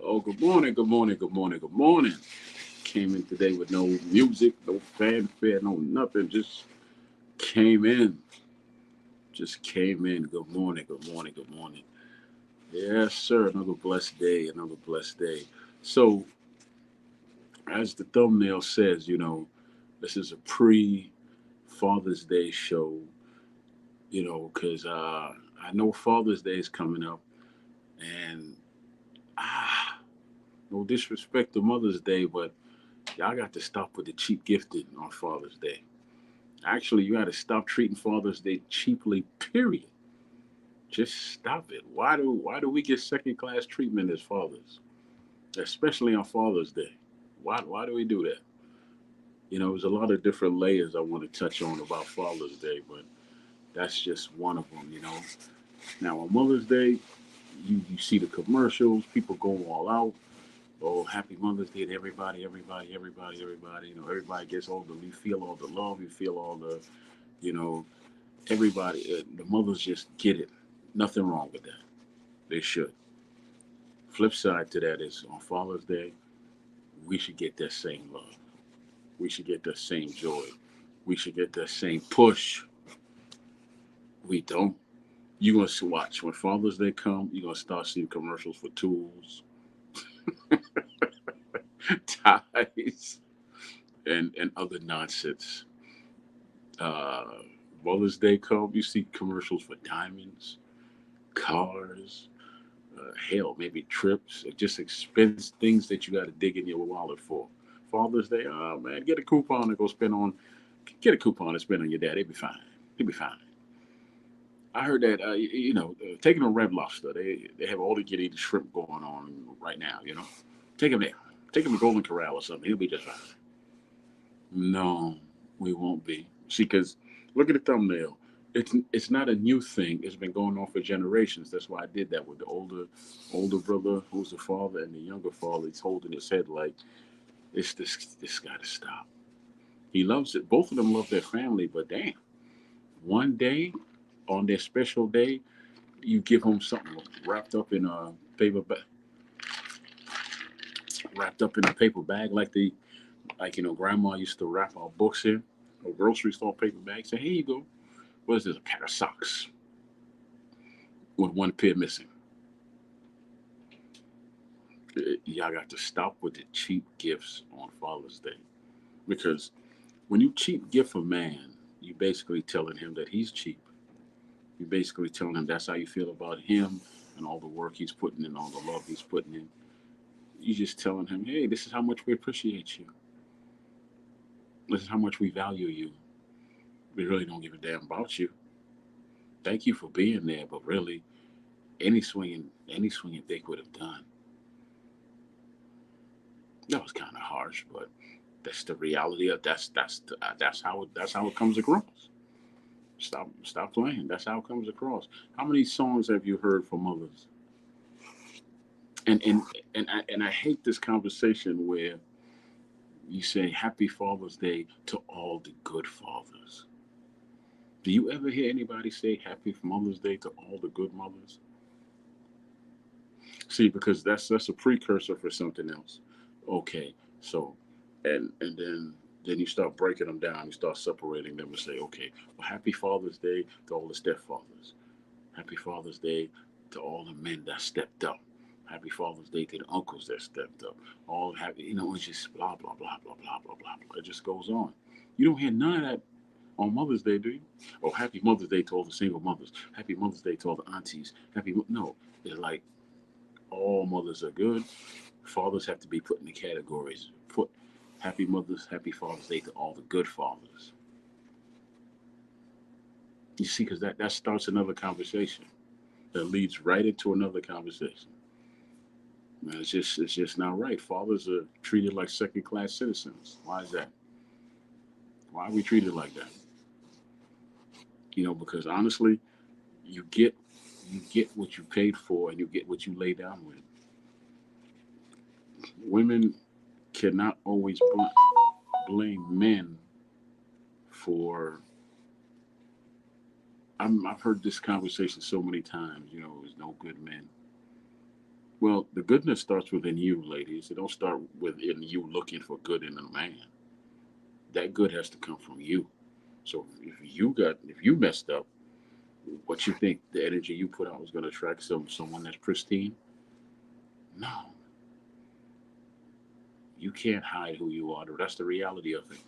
Oh, good morning, good morning, good morning, good morning. Came in today with no music, no fanfare, no nothing. Came in. Just came in. Good morning, good morning, good morning. Yes, sir. Another blessed day, another blessed day. So, as the thumbnail says, this is a pre Father's Day show, because I know Father's Day is coming up. And, ah, no disrespect to Mother's Day, but y'all got to stop with the cheap gifting on Father's Day. Actually, you got to stop treating Father's Day cheaply. Period. Just stop it. Why do we get second class treatment as fathers, especially on Father's Day? Why do we do that? There's a lot of different layers I want to touch on about Father's Day, but that's just one of them. Now on Mother's Day, you see the commercials, people go all out. Oh, happy Mother's Day to everybody, everybody, everybody, everybody. Everybody gets all the, you feel all the love, you feel all the, you know, everybody, the mothers just get it. Nothing wrong with that. They should. Flip side to that is on Father's Day, we should get that same love. We should get that same joy. We should get that same push. We don't. You're going to watch. When Father's Day come, you're going to start seeing commercials for tools, ties, and other nonsense. Uh, Mother's Day come, you see commercials for diamonds, cars, hell, maybe trips, or just expense things that you got to dig in your wallet for. Father's Day, oh man, get a coupon to go spend on, get a coupon to spend on your dad. They'll be fine. He'll be fine. I heard that, taking a Red Lobster, they have all the get eat shrimp going on right now. Take him there. Take him to Golden Corral or something. He'll be just fine. No, we won't be. See, because look at the thumbnail. It's not a new thing. It's been going on for generations. That's why I did that with the older brother who's the father and the younger father. He's holding his head like it's this got to stop. He loves it. Both of them love their family, but damn, one day on their special day, you give them something wrapped up in a paper bag, wrapped up in a paper bag like grandma used to wrap our books in, or grocery store paper bag. Say, here you go. What is this? A pair of socks with one pair missing. Y'all got to stop with the cheap gifts on Father's Day, because when you cheap gift a man, you basically telling him that he's cheap. You basically telling him that's how you feel about him and all the work he's putting in, all the love he's putting in. You just telling him, hey, this is how much we appreciate you. This is how much we value you. We really don't give a damn about you. Thank you for being there, but really, any swinging dick would have done. That was kind of harsh, but that's the reality of that's how it comes across. Stop playing. That's how it comes across. How many songs have you heard from others? And I hate this conversation where you say Happy Father's Day to all the good fathers. Do you ever hear anybody say Happy Mother's Day to all the good mothers? See, because that's a precursor for something else. Okay, so and then you start breaking them down. You start separating them and say, okay, well, Happy Father's Day to all the stepfathers. Happy Father's Day to all the men that stepped up. Happy Father's Day to the uncles that stepped up. All happy, it's just blah blah blah blah blah blah blah blah. It just goes on. You don't hear none of that on Mother's Day, do you? Oh, Happy Mother's Day to all the single mothers. Happy Mother's Day to all the aunties. No, it's like all mothers are good. Fathers have to be put in the categories. Put Happy Mother's, Happy Father's Day to all the good fathers. You see, because that starts another conversation. That leads right into another conversation. Man, it's just not right. Fathers are treated like second class citizens. Why is that? Why are we treated like that? Because honestly, you get you get what you paid for and you get what you lay down with. Women cannot always blame men for. I've heard this conversation so many times. There's no good men. Well, the goodness starts within you, ladies. It don't start within you looking for good in a man. That good has to come from you. So if you messed up, what you think the energy you put out was going to attract someone that's pristine? No, you can't hide who you are. That's the reality of it.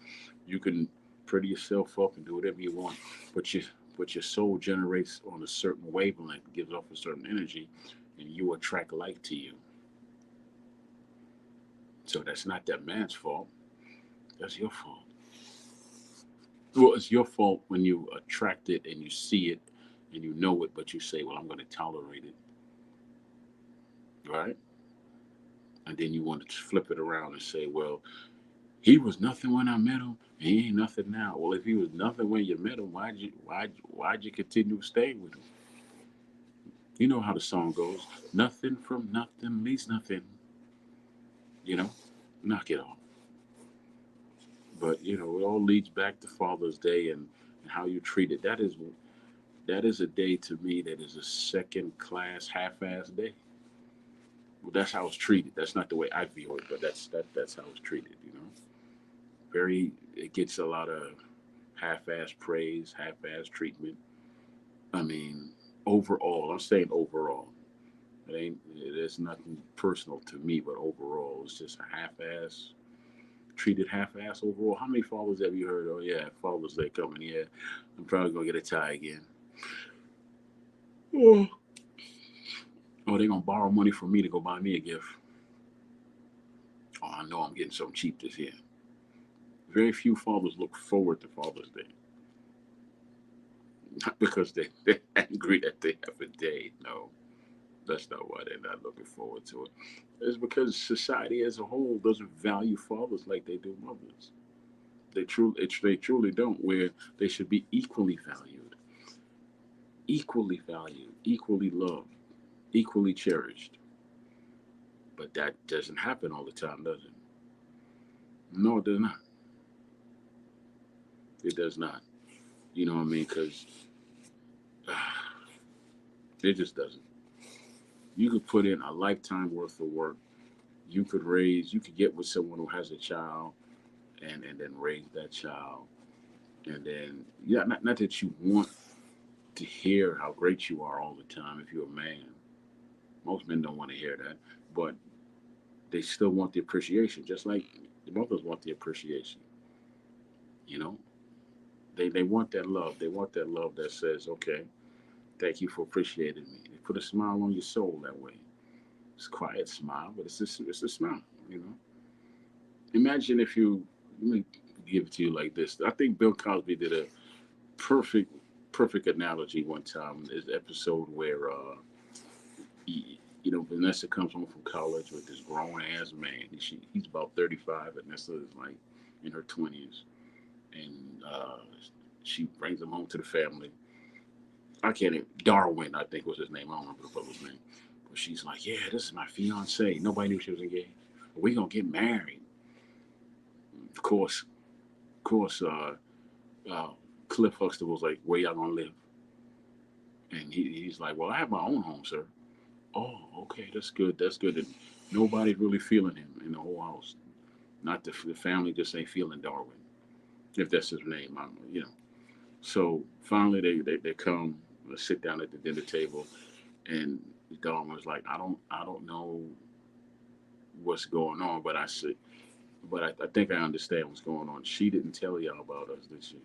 You can pretty yourself up and do whatever you want, but your soul generates on a certain wavelength, gives off a certain energy, and you attract like to you. So that's not that man's fault. That's your fault. Well, it's your fault when you attract it and you see it and you know it, but you say, "Well, I'm going to tolerate it," right? And then you want to flip it around and say, "Well, he was nothing when I met him, and he ain't nothing now." Well, if he was nothing when you met him, why'd you continue staying with him? You know how the song goes: "Nothing from nothing means nothing." You know, knock it off. But it all leads back to Father's Day and how you treat it. That is a day to me that is a second class, half-ass day. Well, that's how it's treated. That's not the way I view it, but that's how it's treated. It gets a lot of half-ass praise, half-ass treatment. I mean, overall, I'm saying overall. It's nothing personal to me, but overall, it's just a half-ass treated half-ass overall. How many fathers have you heard? Oh yeah, Father's Day coming. Yeah, I'm probably gonna get a tie again. Oh, oh, they're gonna borrow money from me to go buy me a gift. Oh, I know I'm getting something cheap this year. Very few fathers look forward to Father's Day, not because they're angry that they have a day. No, that's not why they're not looking forward to it. It's because society as a whole doesn't value fathers like they do mothers. They truly don't. Where they should be equally valued, equally loved, equally cherished. But that doesn't happen all the time, does it? No, it does not. It does not. You know what I mean? Because it just doesn't. You could put in a lifetime worth of work. You could get with someone who has a child and then raise that child. And then, yeah, not that you want to hear how great you are all the time if you're a man. Most men don't want to hear that. But they still want the appreciation, just like the mothers want the appreciation. You know, they want that love. They want that love that says, "Okay, thank you for appreciating me." They put a smile on your soul that way. It's a quiet smile, but it's a smile. You know, imagine if you let me give it to you like this. I think Bill Cosby did a perfect perfect analogy one time. This episode where Vanessa comes home from college with this grown ass man. He's about 35, and Vanessa is like in her 20s, and she brings him home to the family. I can't even, Darwin, I think was his name. I don't remember the brother's name. But she's like, "Yeah, this is my fiance." Nobody knew she was engaged. We gonna get married. Of course, uh, Cliff Huxtable's like, "Where y'all gonna live?" And he's like, "Well, I have my own home, sir." Oh, okay, that's good. That's good. And nobody's really feeling him in the whole house. Not the family just ain't feeling Darwin, if that's his name. So finally, they come, sit down at the dinner table, and Darwin was like, "I don't know what's going on, but I think I understand what's going on. She didn't tell y'all about us, did she?"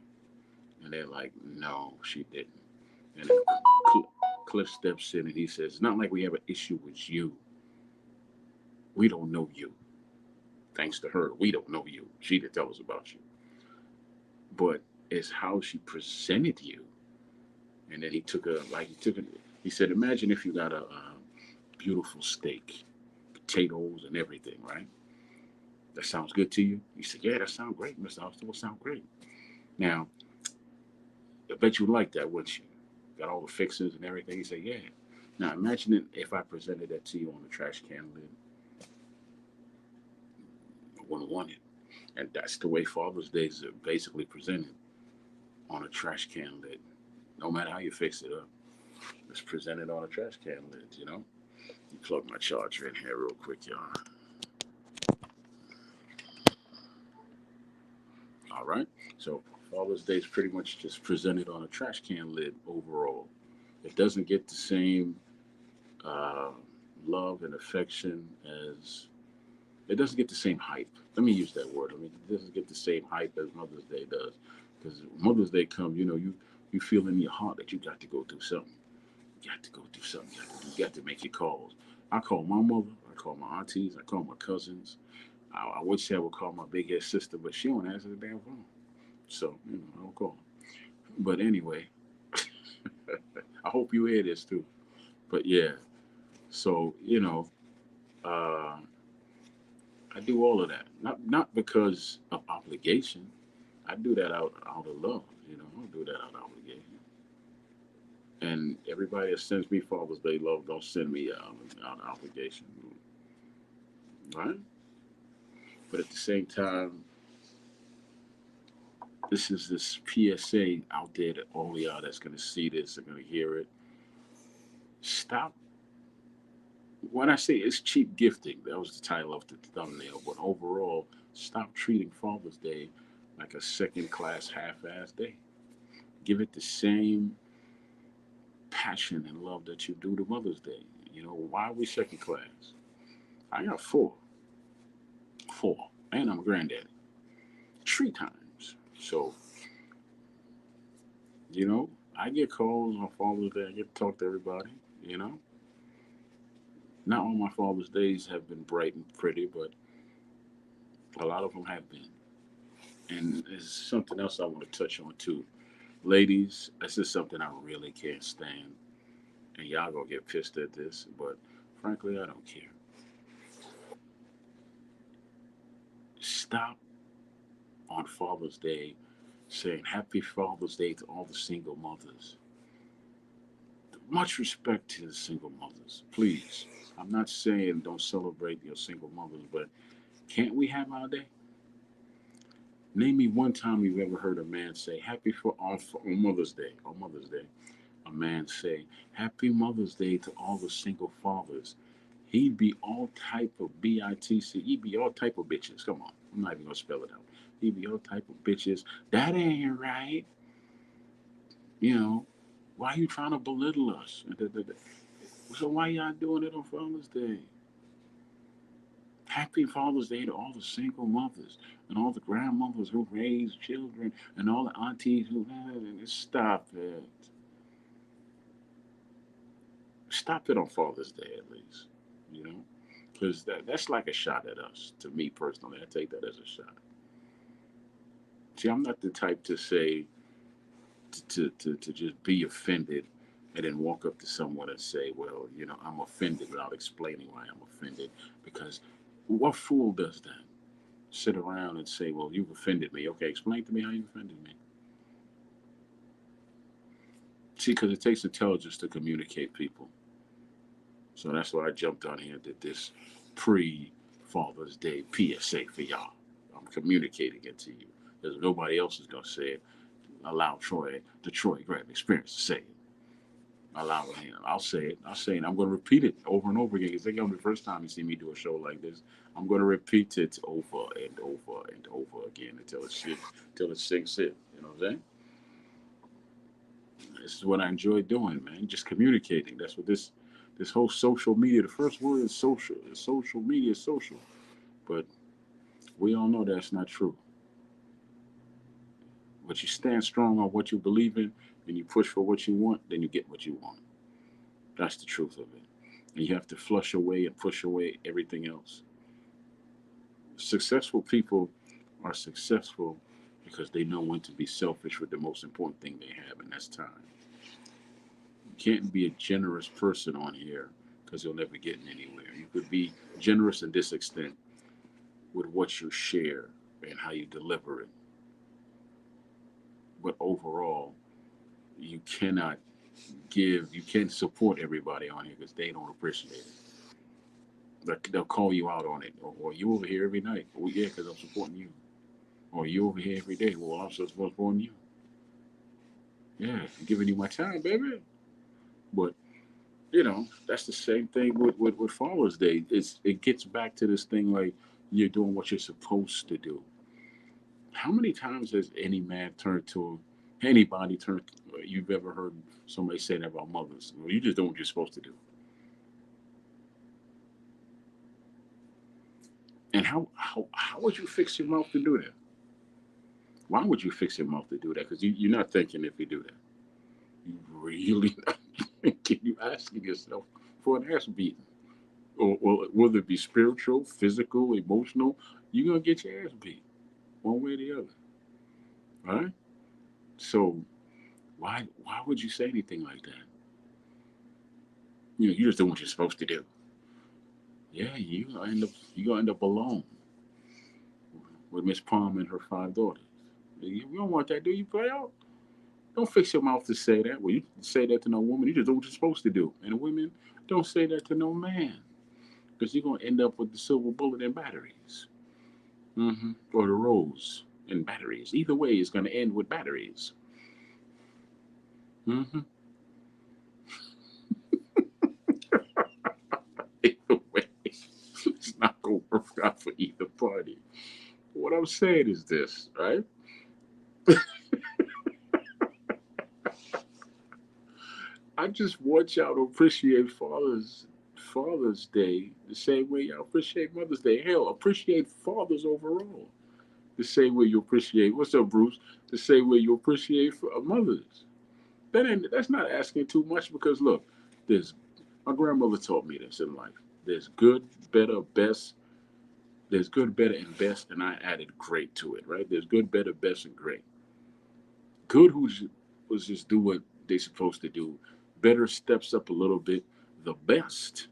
And they're like, "No, she didn't." And then Cliff steps in and he says, "It's not like we have an issue with you. We don't know you. Thanks to her, we don't know you. She didn't tell us about you. But it's how she presented you." And then he said, "Imagine if you got a beautiful steak, potatoes and everything, right? That sounds good to you?" He said, "Yeah, that sounds great, Mr. Austin. Will sound great. Now, I bet you like that, wouldn't you? Got all the fixings and everything." He said, "Yeah." Now, imagine if I presented that to you on a trash can lid. I wouldn't want it. And that's the way Father's Day is basically presented, on a trash can lid. No matter how you fix it up, it's presented on a trash can lid. Plug my charger in here real quick, y'all. All right. So Father's Day is pretty much just presented on a trash can lid overall. It doesn't get the same uh, love and affection as it doesn't get the same hype. Let me use that word. I mean, it doesn't get the same hype as Mother's Day does. Because Mother's Day comes, you feel in your heart that you got to go through something. You got to go through something. You got to make your calls. I call my mother. I call my aunties. I call my cousins. I would say I would call my big ass sister, but she don't answer the damn phone. So, I don't call. But anyway, I hope you hear this too. But yeah, so, uh, I do all of that. Not because of obligation. I do that out of love. I don't do that out of obligation. And everybody that sends me Father's Day love don't send me out of obligation, right? But at the same time, this is this PSA out there that all y'all that's gonna see this are gonna hear it. Stop. When I say it's cheap gifting, that was the title of the thumbnail. But overall, stop treating Father's Day like a second class half-ass day. Give it the same passion and love that you do to Mother's Day. Why are we second class? I got four, and I'm a granddaddy 3 times. So, I get calls on Father's Day. I get to talk to everybody. You know, not all my Father's Days have been bright and pretty, but a lot of them have been. And there's something else I want to touch on too. Ladies, this is something I really can't stand. And y'all gonna get pissed at this, but frankly, I don't care. Stop on Father's Day saying Happy Father's Day to all the single mothers. Much respect to the single mothers, please. I'm not saying don't celebrate your single mothers, but can't we have our day? Name me one time you've ever heard a man say Happy for on Mother's Day. On Mother's Day, a man say Happy Mother's Day to all the single fathers. He'd be all type of bitch. He'd be all type of bitches. Come on, I'm not even gonna spell it out. He'd be all type of bitches. That ain't right. You know, why are you trying to belittle us? So why y'all doing it on Father's Day? Happy Father's Day to all the single mothers and all the grandmothers who raise children and all the aunties who have it. Stop it. Stop it on Father's Day at least. You know? Because that's like a shot at us. To me personally, I take that as a shot. See, I'm not the type to say, to just be offended and then walk up to someone and say, well, I'm offended without explaining why I'm offended. Because what fool does that? Sit around and say, well, you've offended me. Okay, explain to me how you offended me. See, because it takes intelligence to communicate people. So that's why I jumped on here and did this pre Father's Day PSA for y'all. I'm communicating it to you. Because nobody else is going to say it. Allow the Troy Graham experience to say it. Allow it. I'll say it. I'll say it. I'm going to repeat it over and over again. Because it's going to be the first time you see me do a show like this. I'm going to repeat it over and over and over again until it sinks in. You know what I'm saying? This is what I enjoy doing, man. Just communicating. That's what this whole social media. The first word is social. Social media is social, but we all know that's not true. But you stand strong on what you believe in, and you push for what you want, then you get what you want. That's the truth of it. And you have to flush away and push away everything else. Successful people are successful because they know when to be selfish with the most important thing they have, and that's time. You can't be a generous person on here because you'll never get anywhere. You could be generous in this extent with what you share and how you deliver it. But overall, you cannot you can't support everybody on here because they don't appreciate it. They'll call you out on it. Or you over here every night. Well, yeah, because I'm supporting you. Or you over here every day. Well, I'm supporting you. Yeah, I'm giving you my time, baby. But That's the same thing with Father's Day. It gets back to this thing like you're doing what you're supposed to do. How many times has anybody turned? You've ever heard somebody say that about mothers? Well, you just doing what you're supposed to do. And how would you fix your mouth to do that? Why would you fix your mouth to do that? Because you're not thinking if you do that. You really not thinking. You asking yourself for an ass beating. Or whether it be spiritual, physical, emotional, you're gonna get your ass beat one way or the other. Right? So why would you say anything like that? You just doing what you're supposed to do. Yeah, you gonna end up alone with Miss Palm and her five daughters. You don't want that, do you, player? Don't fix your mouth to say that. Well, you say that to no woman. You just do what you're supposed to do. And women, don't say that to no man, because you're gonna end up with the silver bullet and batteries, or the rose and batteries. Either way, it's gonna end with batteries. Mm-hmm. Either way, it's not gonna work out for either party. What I'm saying is this, right? I just want y'all to appreciate Father's Day the same way y'all appreciate Mother's Day. Hell, appreciate fathers overall the same way you appreciate. What's up, Bruce? The same way you appreciate mothers. That's not asking too much because look, there's my grandmother taught me this in life. There's good, better, best. There's good, better, and best, and I added great to it. Right? There's good, better, best, and great. Good was just do what they're supposed to do. Better steps up a little bit. The best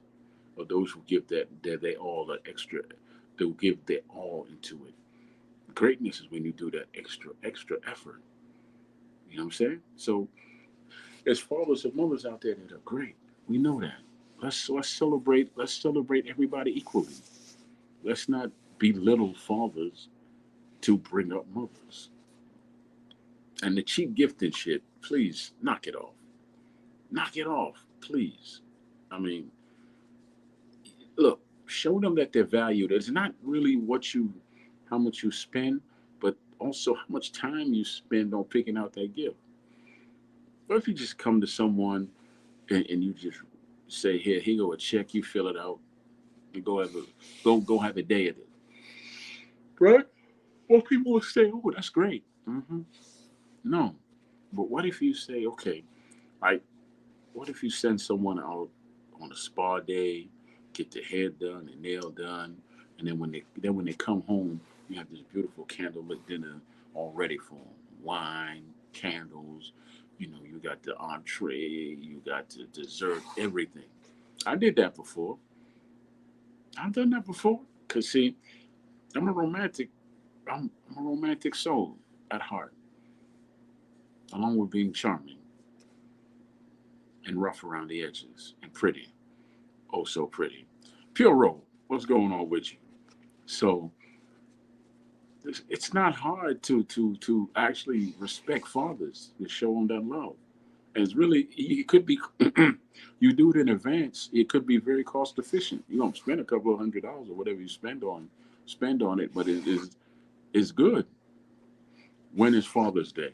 are those who give that they all the extra. They'll give their all into it. Greatness is when you do that extra effort. You know what I'm saying? So there's fathers and mothers out there that are great. We know that. Let's celebrate. Let's celebrate everybody equally. Let's not belittle fathers to bring up mothers. And the cheap gifting shit, please knock it off. Knock it off, please. I mean, look, show them that they're valued. It's not really how much you spend, but also how much time you spend on picking out that gift. What if you just come to someone and you just say, here go a check, you fill it out, and go have a day of it, right? Well, people will say, oh, that's great. No, but what if you say, okay, like, what if you send someone out on a spa day, get their hair done, their nail done, and then when they come home, you have this beautiful candlelit dinner all ready for them. Wine, candles, you got the entree, you got the dessert, everything. I did that before. I've done that before. Cause see, I'm a romantic. I'm a romantic soul at heart, along with being charming and rough around the edges and pretty. Oh, so pretty. Pure Roll, what's going on with you? So it's not hard to actually respect fathers to show them that love. And it's really it could be you do it in advance. It could be very cost efficient. You don't spend a couple of $100 or whatever you spend on it, but it's good. When is Father's Day?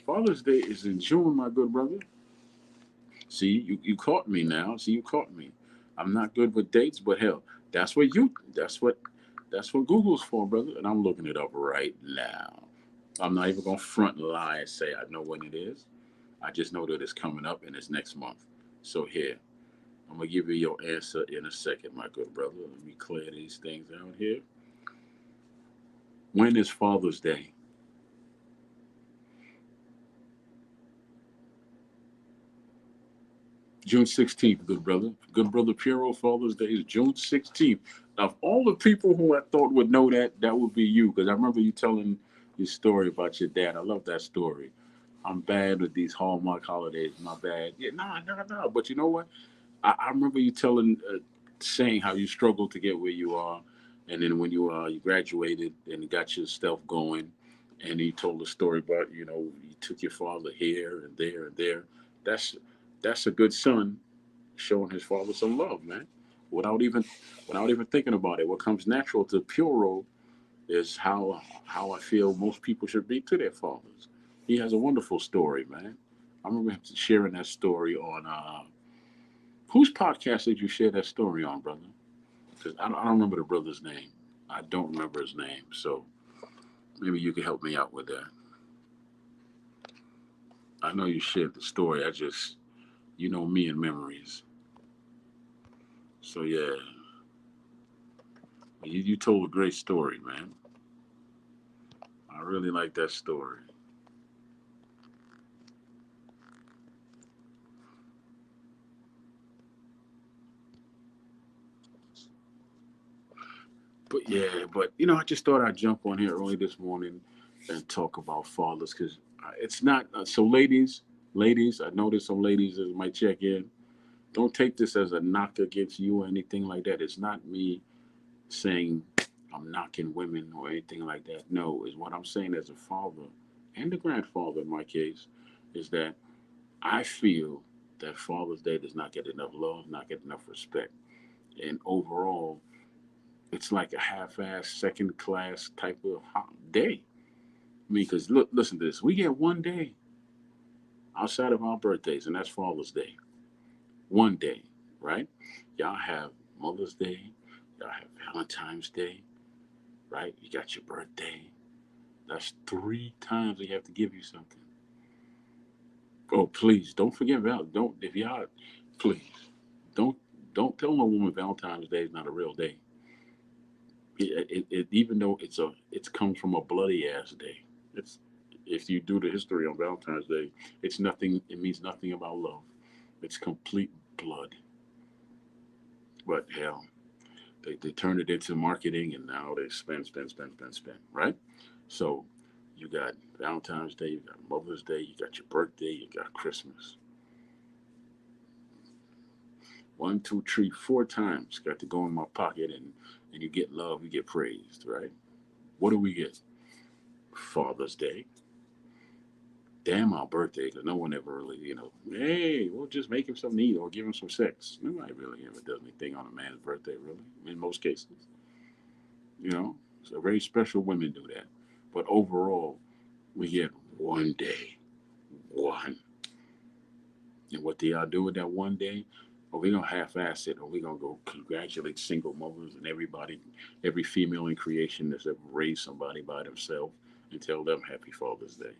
Father's Day is in June, my good brother. See, you caught me now. See, you caught me. I'm not good with dates, but hell, that's what Google's for, brother. And I'm looking it up right now. I'm not even gonna front and lie and say I know when it is. I just know that it's coming up and it's next month. So here, I'm gonna give you your answer in a second, my good brother. Let me clear these things out here. When is Father's Day? June 16th, good brother. Good brother Piero, Father's Day is June 16th. Of all the people who I thought would know that, that would be you. Because I remember you telling your story about your dad. I love that story. I'm bad with these Hallmark holidays. My bad. Yeah, no. But you know what? I remember you saying how you struggled to get where you are. And then when you graduated and got your stuff going, and you told a story about, you took your father here and there and there. That's that's a good son showing his father some love, man, without even thinking about it. What comes natural to Puro is how I feel most people should be to their fathers. He has a wonderful story, man. I remember him sharing that story on whose podcast did you share that story on, brother? Because I don't remember the brother's name. I don't remember his name, so maybe you can help me out with that. I know you shared the story. I just, me and memories. So yeah, you told a great story, man. I really like that story. But yeah, but I just thought I'd jump on here early this morning and talk about fathers because it's not so. Ladies, I know there's some ladies that might check in. Don't take this as a knock against you or anything like that. It's not me saying I'm knocking women or anything like that. No, is what I'm saying as a father and a grandfather in my case is that I feel that Father's Day does not get enough love, not get enough respect, and overall it's like a half-ass, second-class type of day. I mean, because look, listen to this: we get one day outside of our birthdays, and that's Father's Day. One day, right? Y'all have Mother's Day, y'all have Valentine's Day, right? You got your birthday. That's 3 times they have to give you something. Oh, please don't forget Don't if y'all, please don't tell no woman Valentine's Day is not a real day. Even though it comes from a bloody ass day. It's if you do the history on Valentine's Day, it's nothing. It means nothing about love. It's complete blood. But hell, they turned it into marketing, and now they spend. Right? So you got Valentine's Day, you got Mother's Day, you got your birthday, you got Christmas. One, two, three, 4 times got to go in my pocket, and you get love, you get praised, right? What do we get? Father's Day. Damn our birthday, because no one ever really, hey, we'll just make him something to eat or give him some sex. Nobody really ever does anything on a man's birthday, really, in most cases. So very special women do that. But overall, we get one day. One. And what do y'all do with that one day? Or we gonna half-ass it, or we gonna go congratulate single mothers and everybody, every female in creation that's ever raised somebody by themselves, and tell them Happy Father's Day.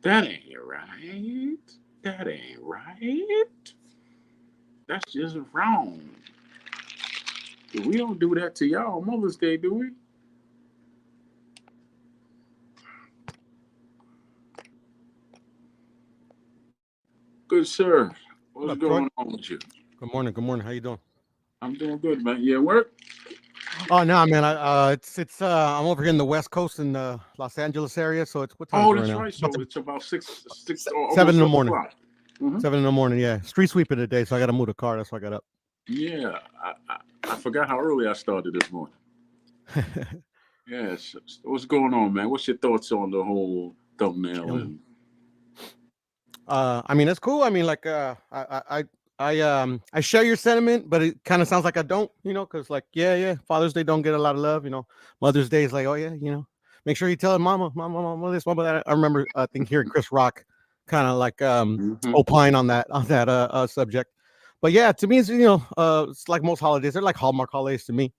That ain't right. That ain't right. That's just wrong. We don't do that to y'all on Mother's Day, do we? Good sir. What What's up, Troy? going on with you? Good morning. Good morning. How you doing? I'm doing good, man. You at work? Oh no, man. It's I'm over here in the West Coast in the Los Angeles area. So it's what time is Oh, it right that's now? right. It's about So it's about six, or seven almost in the 7 morning. o'clock. Hmm. 7 in the morning. Yeah, street sweeping today, so I got to move the car. That's why I got up. Yeah, I forgot how early I started this morning. Yes. What's going on, man? What's your thoughts on the whole thumbnail Chilling. and I mean, it's cool. I mean, like, I share your sentiment, but it kind of sounds like I don't, because like, yeah, Father's Day don't get a lot of love, Mother's Day is like, oh yeah, make sure you tell mama this, mama that. I remember, I think hearing Chris Rock kind of like hmm opine on that subject, but yeah, to me, it's like most holidays, they're like Hallmark holidays to me,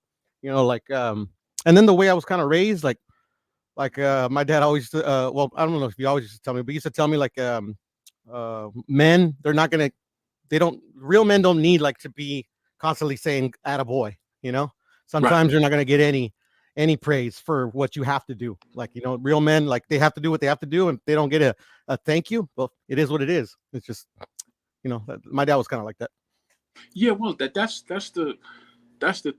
like and then the way I was kind of raised, like my dad always well, I don't know if he always used to tell me, but he used to tell me like men, they don't real men don't need like to be constantly saying attaboy, you know. right. Sometimes you're not going to get any praise for what you have to do, like, real men, like, they have to do what they have to do, and if they don't get a thank you, well, it is what it is. It's just, my dad was kind of like that. Yeah, well, that's the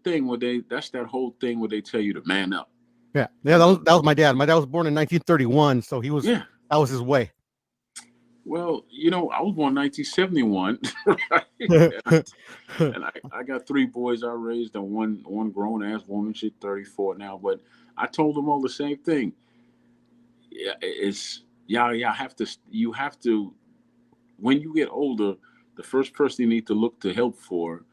thing where that's that whole thing where they tell you to man up. Yeah, You know. that was my dad. My dad was born in 1931, so Yeah. that was his way. Well, I was born 1971, right? And I got 3 boys I raised and one grown ass woman. She's 34 now. But I told them all the same thing. Yeah, it's y'all have to when you get older, the first person you need to look to help for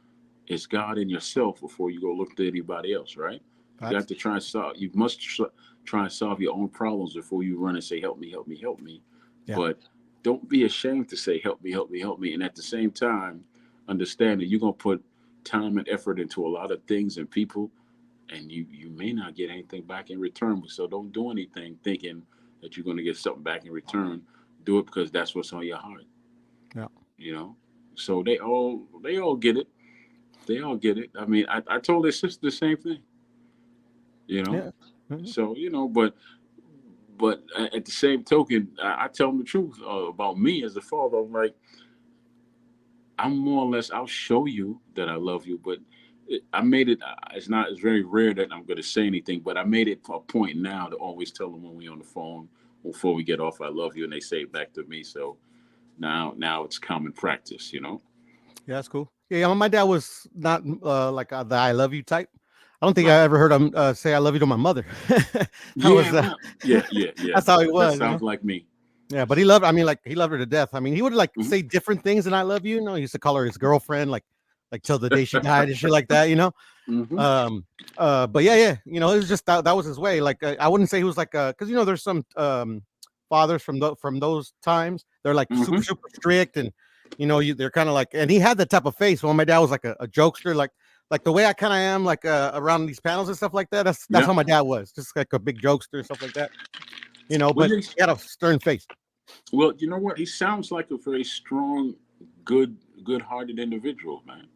is God and yourself before you go look to anybody else, right? You got Facts. to try and solve. You must try and solve your own problems before you run and say, "Help me, help me, help me." Yeah. But don't be ashamed to say, "Help me, help me, help me," and at the same time, understand that you're gonna put time and effort into a lot of things and people, and you may not get anything back in return. So don't do anything thinking that you're gonna get something back in return. Do it because that's what's on your heart. Yeah. You know. So they all get it. They all get it. I mean, I told their sister the same thing. You know. Yeah. Mhm. So but at the same token, I tell them the truth about me as a father. I'm like, I'm more or less. I'll show you that I love you, but I made it. It's not. It's very rare that I'm going to say anything, but I made it a point now to always tell them when we on the phone before we get off, "I love you," and they say it back to me. So now it's common practice. You know. Yeah, that's cool. Yeah, my dad was not like the "I love you" type. I don't think I Right. ever heard him say "I love you" to my mother. That was Yeah. Well. Yeah. that's how he That was, you know. sounds like me. Yeah, but he loved. I mean, like he loved her to death. I mean, he would like Hmm. say different things than "I love you." You know, he used to call her his girlfriend, like till the day she died and shit like that. You know. Hmm. Um. But yeah. You know, it was just that was his way. Like I wouldn't say he was like because you know there's some fathers from those times. They're like Hmm. super strict and you know they're kind of like and he had that type of face. Well, my dad was like a jokester, like the way I kind of am like around these panels and stuff like that. That's Yeah. how my dad was, just like a big jokester and stuff like that. You know, Well, but he had a stern face. well, you know what? He sounds like a very strong, good-hearted individual, man.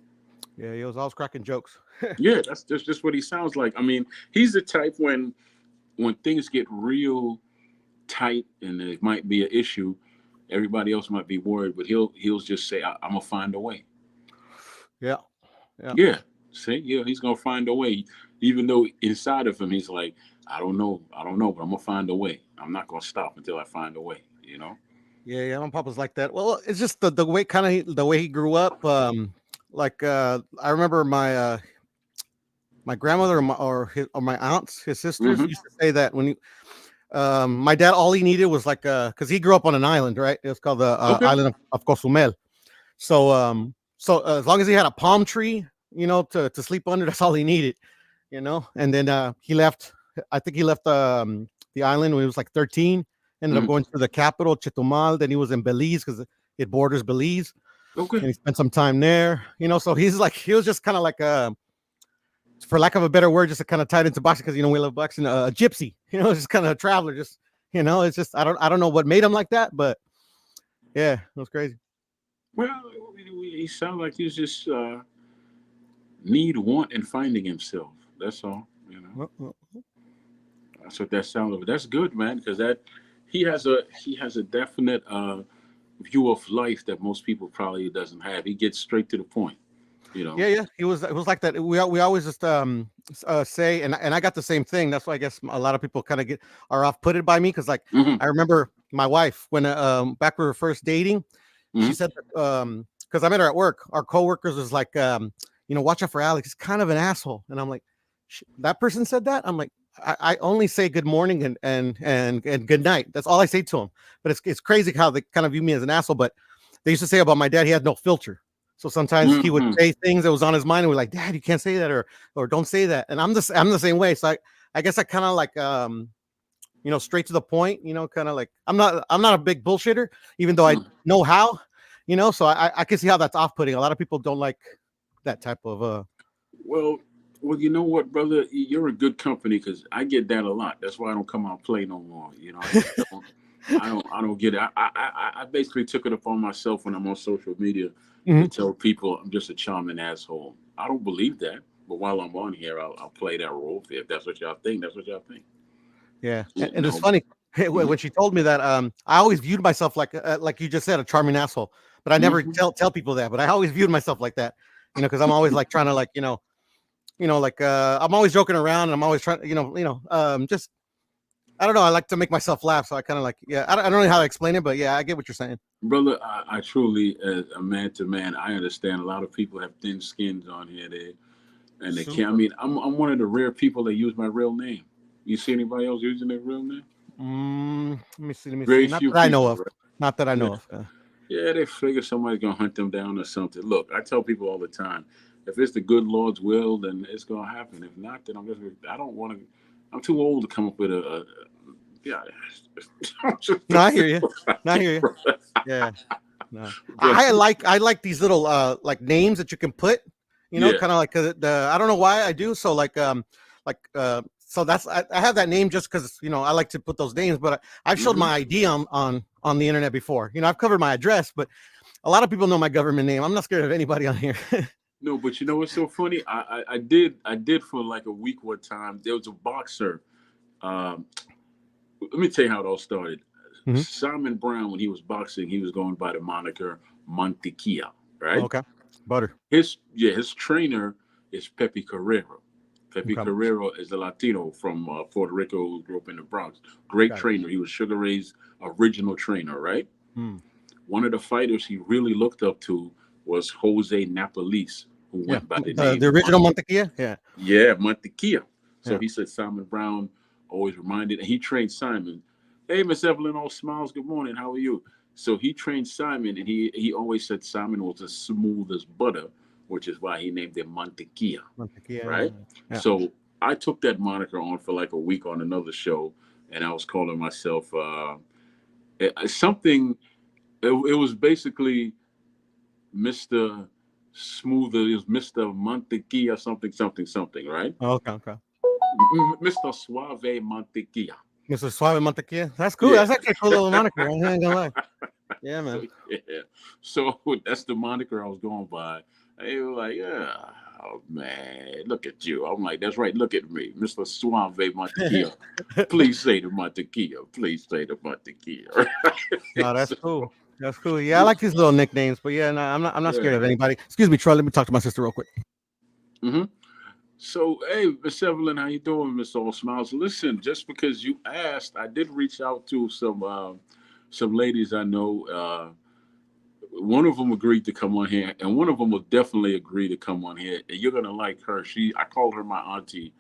Yeah, he was always cracking jokes. Yeah, that's just what he sounds like. I mean, he's the type when things get real tight and it might be an issue, everybody else might be worried, but he'll just say, "I'm gonna find a way." Yeah, yeah, Yeah, see, yeah, he's gonna find a way, even though inside of him he's like, I don't know, but I'm gonna find a way. I'm not gonna stop until I find a way." You know? yeah. My papa's like that. Well, it's just the way kind of the way he grew up. Like I remember my grandmother or my aunts, his sisters Hmm. used to say that when my dad, all he needed was like because he grew up on an island, right? It was called the Okay. island of Cozumel. So as long as he had a palm tree, you know, to sleep under, that's all he needed, you know. And then he left. I think he left the island when he was like 13. Ended up Mm. going to the capital, Chetumal. Then he was in Belize because it borders Belize, Okay. and he spent some time there. You know, so he was just kind of like for lack of a better word, just kind of tied into boxing because you know we love boxing. A gypsy, you know, just kind of a traveler. Just you know, it's just I don't know what made him like that, but yeah, it was crazy. Well, he sounds like he's just need, want, and finding himself. That's all. You know, Well, that's what that sounds like. That's good, man, because that he has a definite view of life that most people probably doesn't have. He gets straight to the point. You know. yeah. He was. It was like that. We always just say, and I got the same thing. That's why I guess a lot of people kind of are off putted by me because like Hmm. I remember my wife when back when we were first dating, she Hmm. said because I met her at work. Our coworkers was like you know watch out for Alex. He's kind of an asshole, and I'm like that person said that. I'm like I only say good morning and good night. That's all I say to him. But it's crazy how they kind of view me as an asshole. But they used to say about my dad, he had no filter. So sometimes he would Hmm. say things that was on his mind, and we're like, "Dad, you can't say that," or "Don't say that." And I'm the same way. So I guess I kind of like you know straight to the point. You know, kind of like I'm not a big bullshitter, even though I know how. You know, so I can see how that's off putting. A lot of people don't like that type of Well, well, you know what, brother? You're in good company because I get that a lot. That's why I don't come out and play no more. You know, I just don't. I don't get it. I basically took it upon myself when I'm on social media to Mhm. tell people I'm just a charming asshole. I don't believe that, but while I'm on here, I'll play that role. If that's what y'all think, that's what y'all think. Yeah, You and it's know. funny Hmm. when she told me that. I always viewed myself like you just said, a charming asshole, but I never Hmm. tell people that. But I always viewed myself like that, you know, because I'm always like trying to like like I'm always joking around, and I'm always trying, just I don't know. I like to make myself laugh, so I kind of like yeah. I don't know how to explain it, but yeah, I get what you're saying. Brother, I truly, as a man to man, I understand. A lot of people have thin skins on here, and they can't. I Super. mean, I'm one of the rare people that use my real name. You see anybody else using their real name? Let me see. Very Not few that I know people, of. right? Not that I Yeah. know of. Yeah, they figure somebody's gonna hunt them down or something. Look, I tell people all the time, if it's the good Lord's will, then it's gonna happen. If not, then I don't want to. I'm too old to come up with a yeah. No, I hear you. No, I hear you. Yeah. No, But I like these little like names that you can put, yeah, kind of like the I don't know why I do so so that's I have that name just because I like to put those names, but I've showed hmm my ID on the internet before. I've covered my address, but a lot of people know my government name. I'm not scared of anybody on here. no. But you know what's so funny? I did for like a week one time. There was a boxer. Um, Let me tell you how it all started. Hmm. Simon Brown, when he was boxing, he was going by the moniker Montequilla, right? Okay, butter. His trainer is Pepe Carrero. Pepe Okay, Carrero is a Latino from Puerto Rico who grew up in the Bronx. Great got it. trainer. He was Sugar Ray's original trainer, right? Hmm. One of the fighters he really looked up to was Jose Napolis, who Yeah, went by the the name original Mantequilla. Yeah, yeah, Montequilla. So yeah. he said Simon Brown always reminded, and he trained Simon. Hey, Miss Evelyn, all smiles. Good morning. How are you? So he trained Simon, and he always said Simon was as smooth as butter, which is why he named him Montequilla, right? Mantequilla. Yeah. So I took that moniker on for like a week on another show, and I was calling myself something. It was basically Mister Smoother. It was Mister Montequilla, something, something, something, right? Okay, okay. Mr. Suave Mantequilla. Mr. Suave Mantequilla. That's cool. Yeah. That's actually a cool little moniker. I ain't gonna lie. Yeah, So man. yeah. So that's the moniker I was going by. They were like, yeah, oh man, look at you. I'm like, that's right, look at me, Mr. Suave Mantequilla. Please say the Mantequilla. Please say the Mantequilla. No, that's So, cool. That's cool. Yeah, I like these little nicknames, but yeah, no, I'm not scared yeah. of anybody. Excuse me, Troy. Let me talk to my sister real quick. hmm So, hey, Miss Evelyn, how you doing, Miss All Smiles? Listen, just because you asked, I did reach out to some ladies I know. One of them agreed to come on here, and one of them will definitely agree to come on here. And you're gonna like her. I call her my auntie.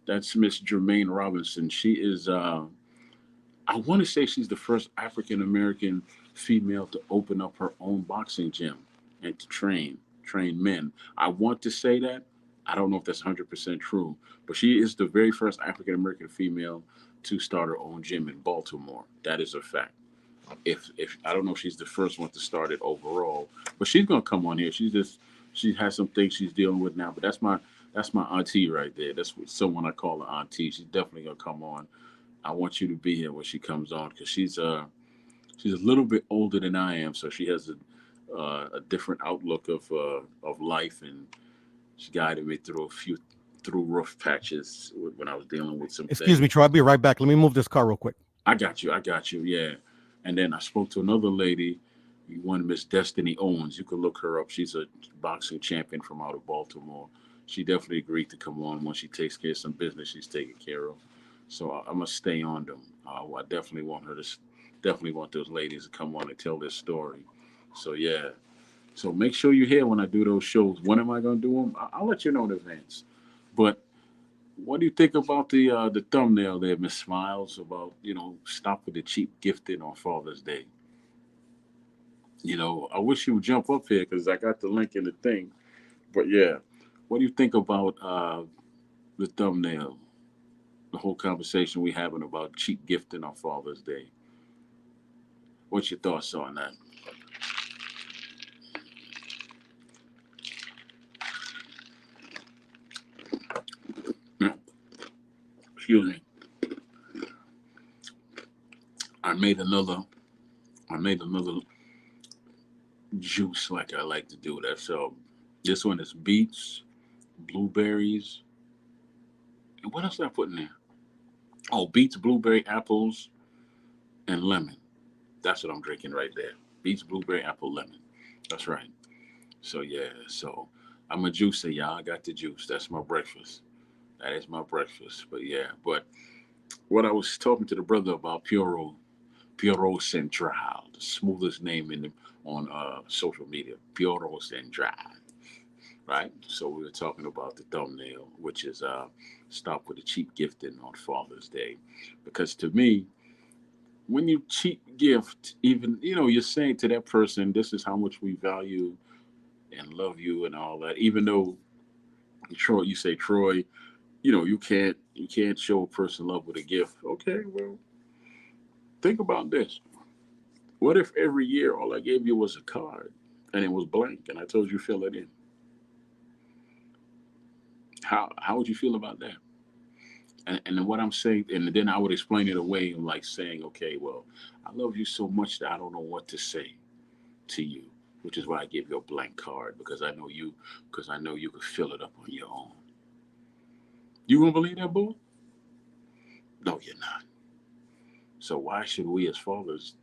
That's Miss Jermaine Robinson. She is. I want to say she's the first African American female to open up her own boxing gym and to train men. I want to say that. I don't know if that's 100% true, but she is the very first African American female to start her own gym in Baltimore. That is a fact. If I don't know if she's the first one to start it overall, but she's gonna come on here. She has some things she's dealing with now, but that's my auntie right there. That's what someone I call an auntie. She's definitely gonna come on. I want you to be here when she comes on because she's a little bit older than I am, so she has a different outlook of life, and she guided me through rough patches when I was dealing with some Excuse things. me, Troy. I'll be right back. Let me move this car real quick. I got you, yeah. And then I spoke to another lady, one Miss Destiny Owens. You could look her up. She's a boxing champion from out of Baltimore. She definitely agreed to come on when she takes care of some business she's taking care of. So I must stay on them. I definitely want her to, definitely want those ladies to come on and tell their story. So yeah. So make sure you're here when I do those shows. When am I going to do them? I'll let you know in advance. But what do you think about the thumbnail there, Miss Smiles? About stop with the cheap gifting on Father's Day. I wish you would jump up here because I got the link in the thing. But yeah, what do you think about the thumbnail? The whole conversation we having about cheap gifting on Father's Day. What's your thoughts on that? Excuse me. I made another. I made another juice like I like to do. That so. This one is beets, blueberries, and what else did I put in there? Oh, beets, blueberry, apples, and lemon. That's what I'm drinking right there. Beets, blueberry, apple, lemon. That's right. So yeah, so I'm a juicer, y'all. I got the juice. That's my breakfast. That is my breakfast. But yeah, but what I was talking to the brother about Puro Central, the smoothest name on social media, Puro Central, right? So we were talking about the thumbnail, which is stop with the cheap gifting on Father's Day, because to me, when you cheap gift, even you're saying to that person, this is how much we value and love you and all that. Even though Troy, you say Troy, you can't show a person love with a gift. Okay, well, think about this. What if every year all I gave you was a card and it was blank and I told you fill it in? How would you feel about that? And then what I'm saying, and then I would explain it away like saying, okay, well, I love you so much that I don't know what to say to you, which is why I give you a blank card because I know you could fill it up on your own. You gonna believe that, boy? No, you're not. So why should we as fathers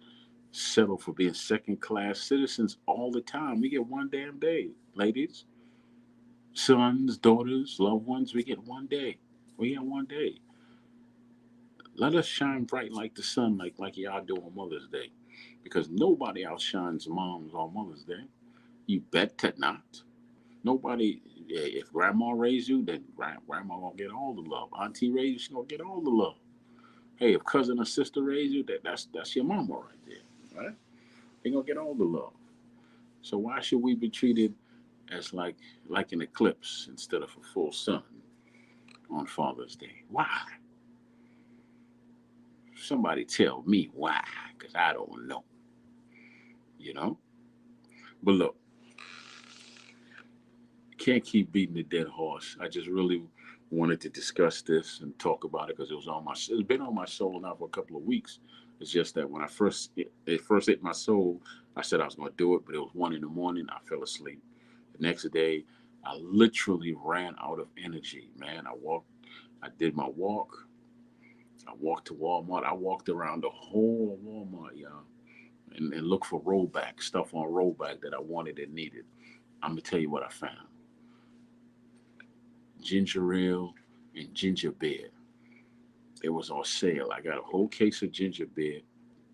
settle for being second class citizens all the time? We get one damn day, ladies, sons, daughters, loved ones. We get one day. We get one day. Let us shine bright like the sun, like y'all do on Mother's Day, because nobody outshines moms on Mother's Day. You bet to not. Nobody. If grandma raised you, then grandma gonna get all the love. Auntie raised you, she gonna get all the love. Hey, if cousin or sister raised you, that's your mama right there, right? They gonna get all the love. So why should we be treated as like an eclipse instead of a full sun on Father's Day? Why? Somebody tell me why, because I don't know. You know. But look, can't keep beating the dead horse. I just really wanted to discuss this and talk about it because it's been on my soul now for a couple of weeks. It's just that when it first hit my soul, I said I was going to do it, but it was 1 in the morning. I fell asleep. The next day, I literally ran out of energy. Man, I did my walk. I walked to Walmart. I walked around the whole Walmart, y'all, and looked for rollback stuff on rollback that I wanted and needed. I'm gonna tell you what I found: ginger ale and ginger beer. It was on sale. I got a whole case of ginger,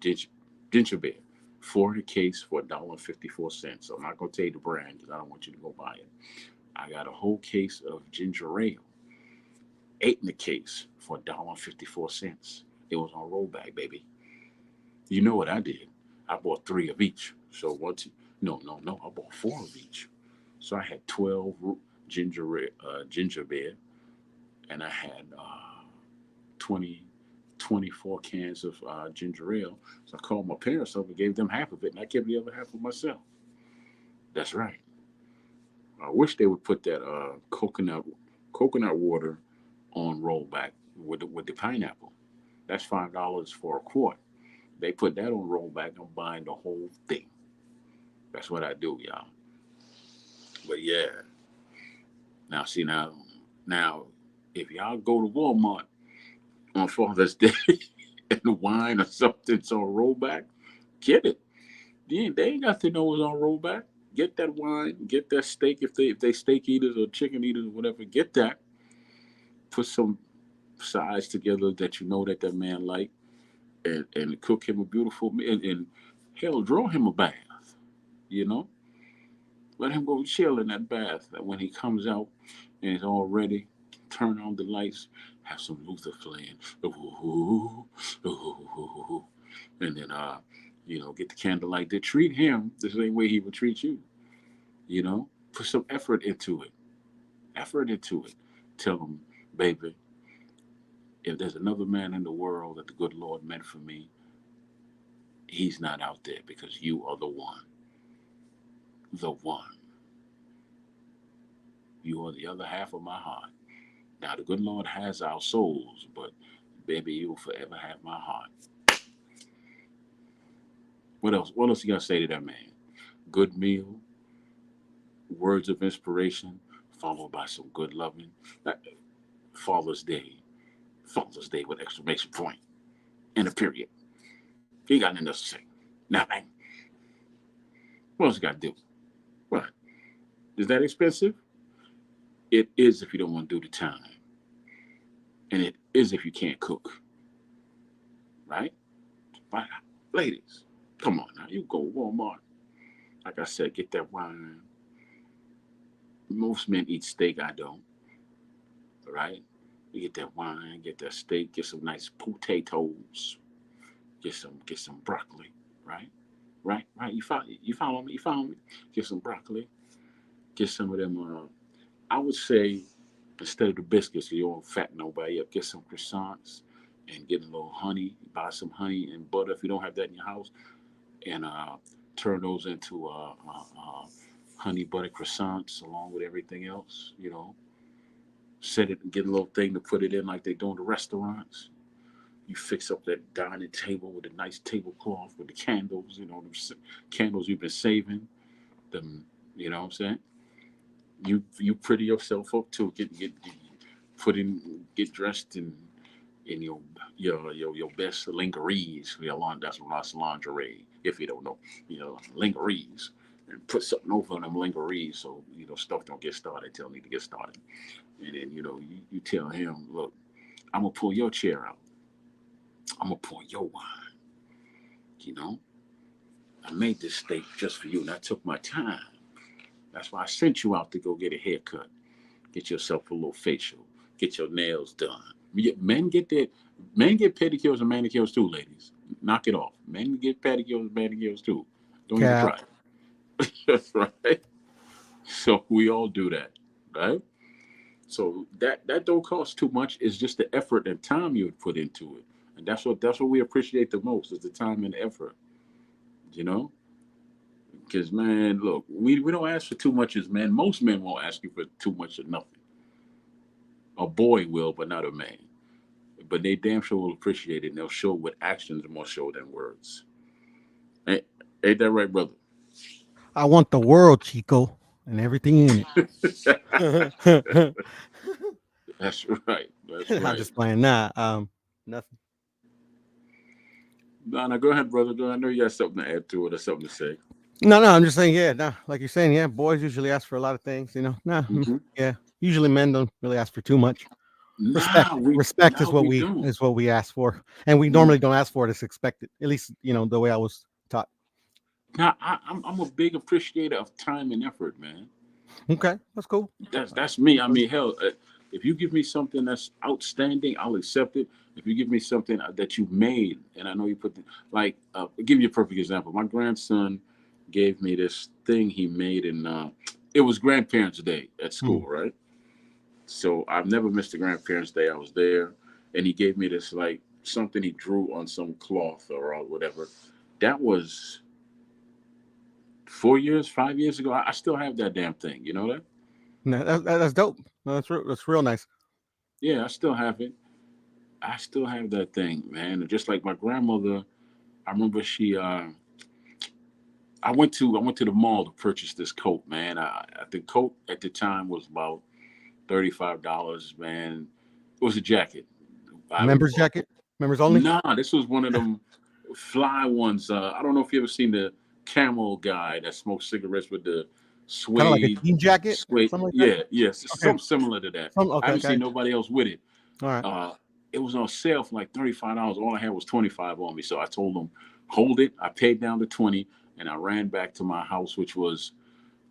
ginger beer, four in a case for $1.54. I'm not gonna tell you the brand because I don't want you to go buy it. I got a whole case of ginger ale, eight in the case for $1.54. It was on rollback, baby. You know what I did? I bought three of each. So once, no, no, no, I bought four of each. So I had 12 ginger beer, and I had 20, 24 cans of ginger ale. So I called my parents up and gave them half of it, and I kept the other half for myself. That's right. I wish they would put that coconut water on rollback with the pineapple. That's $5 for a quart. They put that on rollback. I'm buying the whole thing. That's what I do, y'all. But yeah, now, if y'all go to Walmart on Father's Day and wine or something's on rollback, get it. They ain't got to know it's on rollback. Get that wine, get that steak if they steak eaters or chicken eaters or whatever. Get that. Put some sides together that you know that man like, and cook him a beautiful meal. And hell, draw him a bath. You know, let him go chill in that bath. That when he comes out and he's all ready, turn on the lights, have some Luther playing, ooh, ooh, ooh, and then get the candlelight to treat him the same way he would treat you. Put some effort into it. Effort into it. Tell him, baby, if there's another man in the world that the good Lord meant for me, he's not out there because you are the one. The one. You are the other half of my heart. Now, the good Lord has our souls, but baby, you will forever have my heart. What else? What else you got to say to that man? Good meal, words of inspiration, followed by some good loving. That Father's Day. Father's Day with exclamation point and a period. He got nothing else to say. Nothing. What else you got to do? What? Is that expensive? It is if you don't want to do the time. And it is if you can't cook. Right? But ladies, come on now. You go to Walmart. Like I said, get that wine. Most men eat steak. I don't. Right? You get that wine, get that steak, get some nice potatoes. Get some broccoli, right? Right. You follow me? You follow me? Get some broccoli. Get some of them. I would say instead of the biscuits, you don't fatten nobody up. Get some croissants and get a little honey. Buy some honey and butter if you don't have that in your house, and turn those into honey butter croissants along with everything else. Set it and get a little thing to put it in like they do in the restaurants. You fix up that dining table with a nice tablecloth with the candles. The candles you've been saving. Them, you know what I'm saying? You pretty yourself up too. Get dressed in your best lingeries. That's lingerie. If you don't know, lingeries, and put something over them lingeries so stuff don't get started till need to get started. And then you tell him, look, I'm gonna pull your chair out. I'm gonna pour your wine. You know, I made this steak just for you, and I took my time. That's why I sent you out to go get a haircut, get yourself a little facial, get your nails done. Men get that. Men get pedicures and manicures too, ladies. Knock it off. Men get pedicures and manicures too. Don't even Cap. try it. That's right. So we all do that, right? So that don't cost too much. It's just the effort and time you would put into it, and that's what we appreciate the most is the time and effort. You know, because man, look, we don't ask for too much as men. Most men won't ask you for too much or nothing. A boy will, but not a man. But they damn sure will appreciate it, and they'll show with actions more so than words. Ain't, ain't that right, brother? I want the world, Chico, and everything in it. That's right. That's I'm right. just playing. Nah, nothing. No, go ahead, brother. I know you got something to add to it or something to say. No, I'm just saying. Yeah, nah, like you're saying. Yeah, boys usually ask for a lot of things. Nah, Hmm. yeah. Usually men don't really ask for too much. Respect, Nah, we respect nah we don't. is what we ask for, and we Mm. normally don't ask for it. It's expected. At least the way I was taught. Now I'm a big appreciator of time and effort, man. Okay, that's cool. That's me. I mean, hell, if you give me something that's outstanding, I'll accept it. If you give me something that you made, and I know you put like, I'll give you a perfect example. My grandson gave me this thing he made, and it was Grandparents' Day at Hmm. school, right? So I've never missed a Grandparents' Day. I was there, and he gave me this like something he drew on some cloth or whatever. That was 4 years, 5 years ago. I still have that damn thing. You know that? No, that's dope. No, that's real nice. Yeah, I still have it. I still have that thing, man. And just like my grandmother, I remember I went to the mall to purchase this coat, man. The coat at the time was about $35, man. It was a jacket. I Members jacket, members only, Nah, this was one of them fly ones. I don't know if you ever seen the camel guy that smokes cigarettes with the kind of like a suede, jean jacket, suede. something like that. Yeah, yes, it's Okay, something similar to that. I okay, haven't seen okay. nobody else with it. All right. Uh, it was on sale for like $35. All I had was 25 on me, so I told them, hold it. I paid down to 20, and I ran back to my house, which was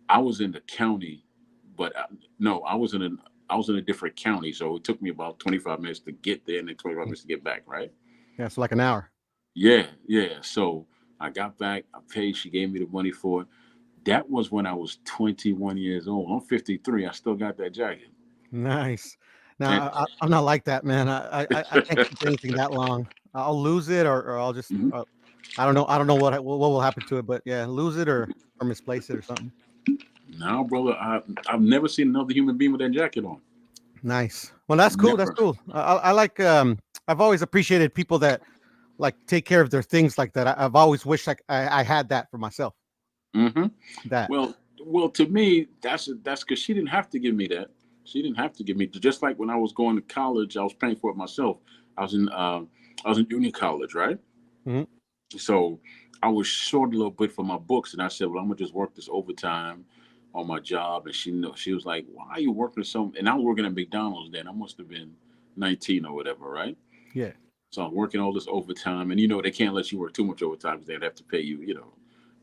I was in the county, but no, I was in a different county, so it took me about 25 minutes to get there and then 25 minutes to get back. Right. Yeah, so like an hour. Yeah, yeah. So I got back, I paid, she gave me the money for it. That was when I was 21 years old. I'm 53. I still got that jacket. Nice. And, Now I'm not like that, man. I can't keep anything that long. I'll lose it, or I'll just Mhm. I don't know what will happen to it, but yeah, lose it or misplace it or something. Now, brother, I've never seen another human being with that jacket on. Nice. Well, that's cool. That's Never. cool. I like. I've always appreciated people that like take care of their things like that. I've always wished I had that for myself. Hmm. That. Well, to me, that's because she didn't have to give me that. She didn't have to give me just like when I was going to college, I was paying for it myself. I was in uh, I was in junior college, right? Mhm. So I was short a little bit for my books, and I said, "Well, I'm gonna just work this overtime on my job." And she was like, "Why are you working so?" And I was working at McDonald's then. I must have been 19 or whatever, right? Yeah. So I'm working all this overtime, and they can't let you work too much overtime because they'd have to pay you.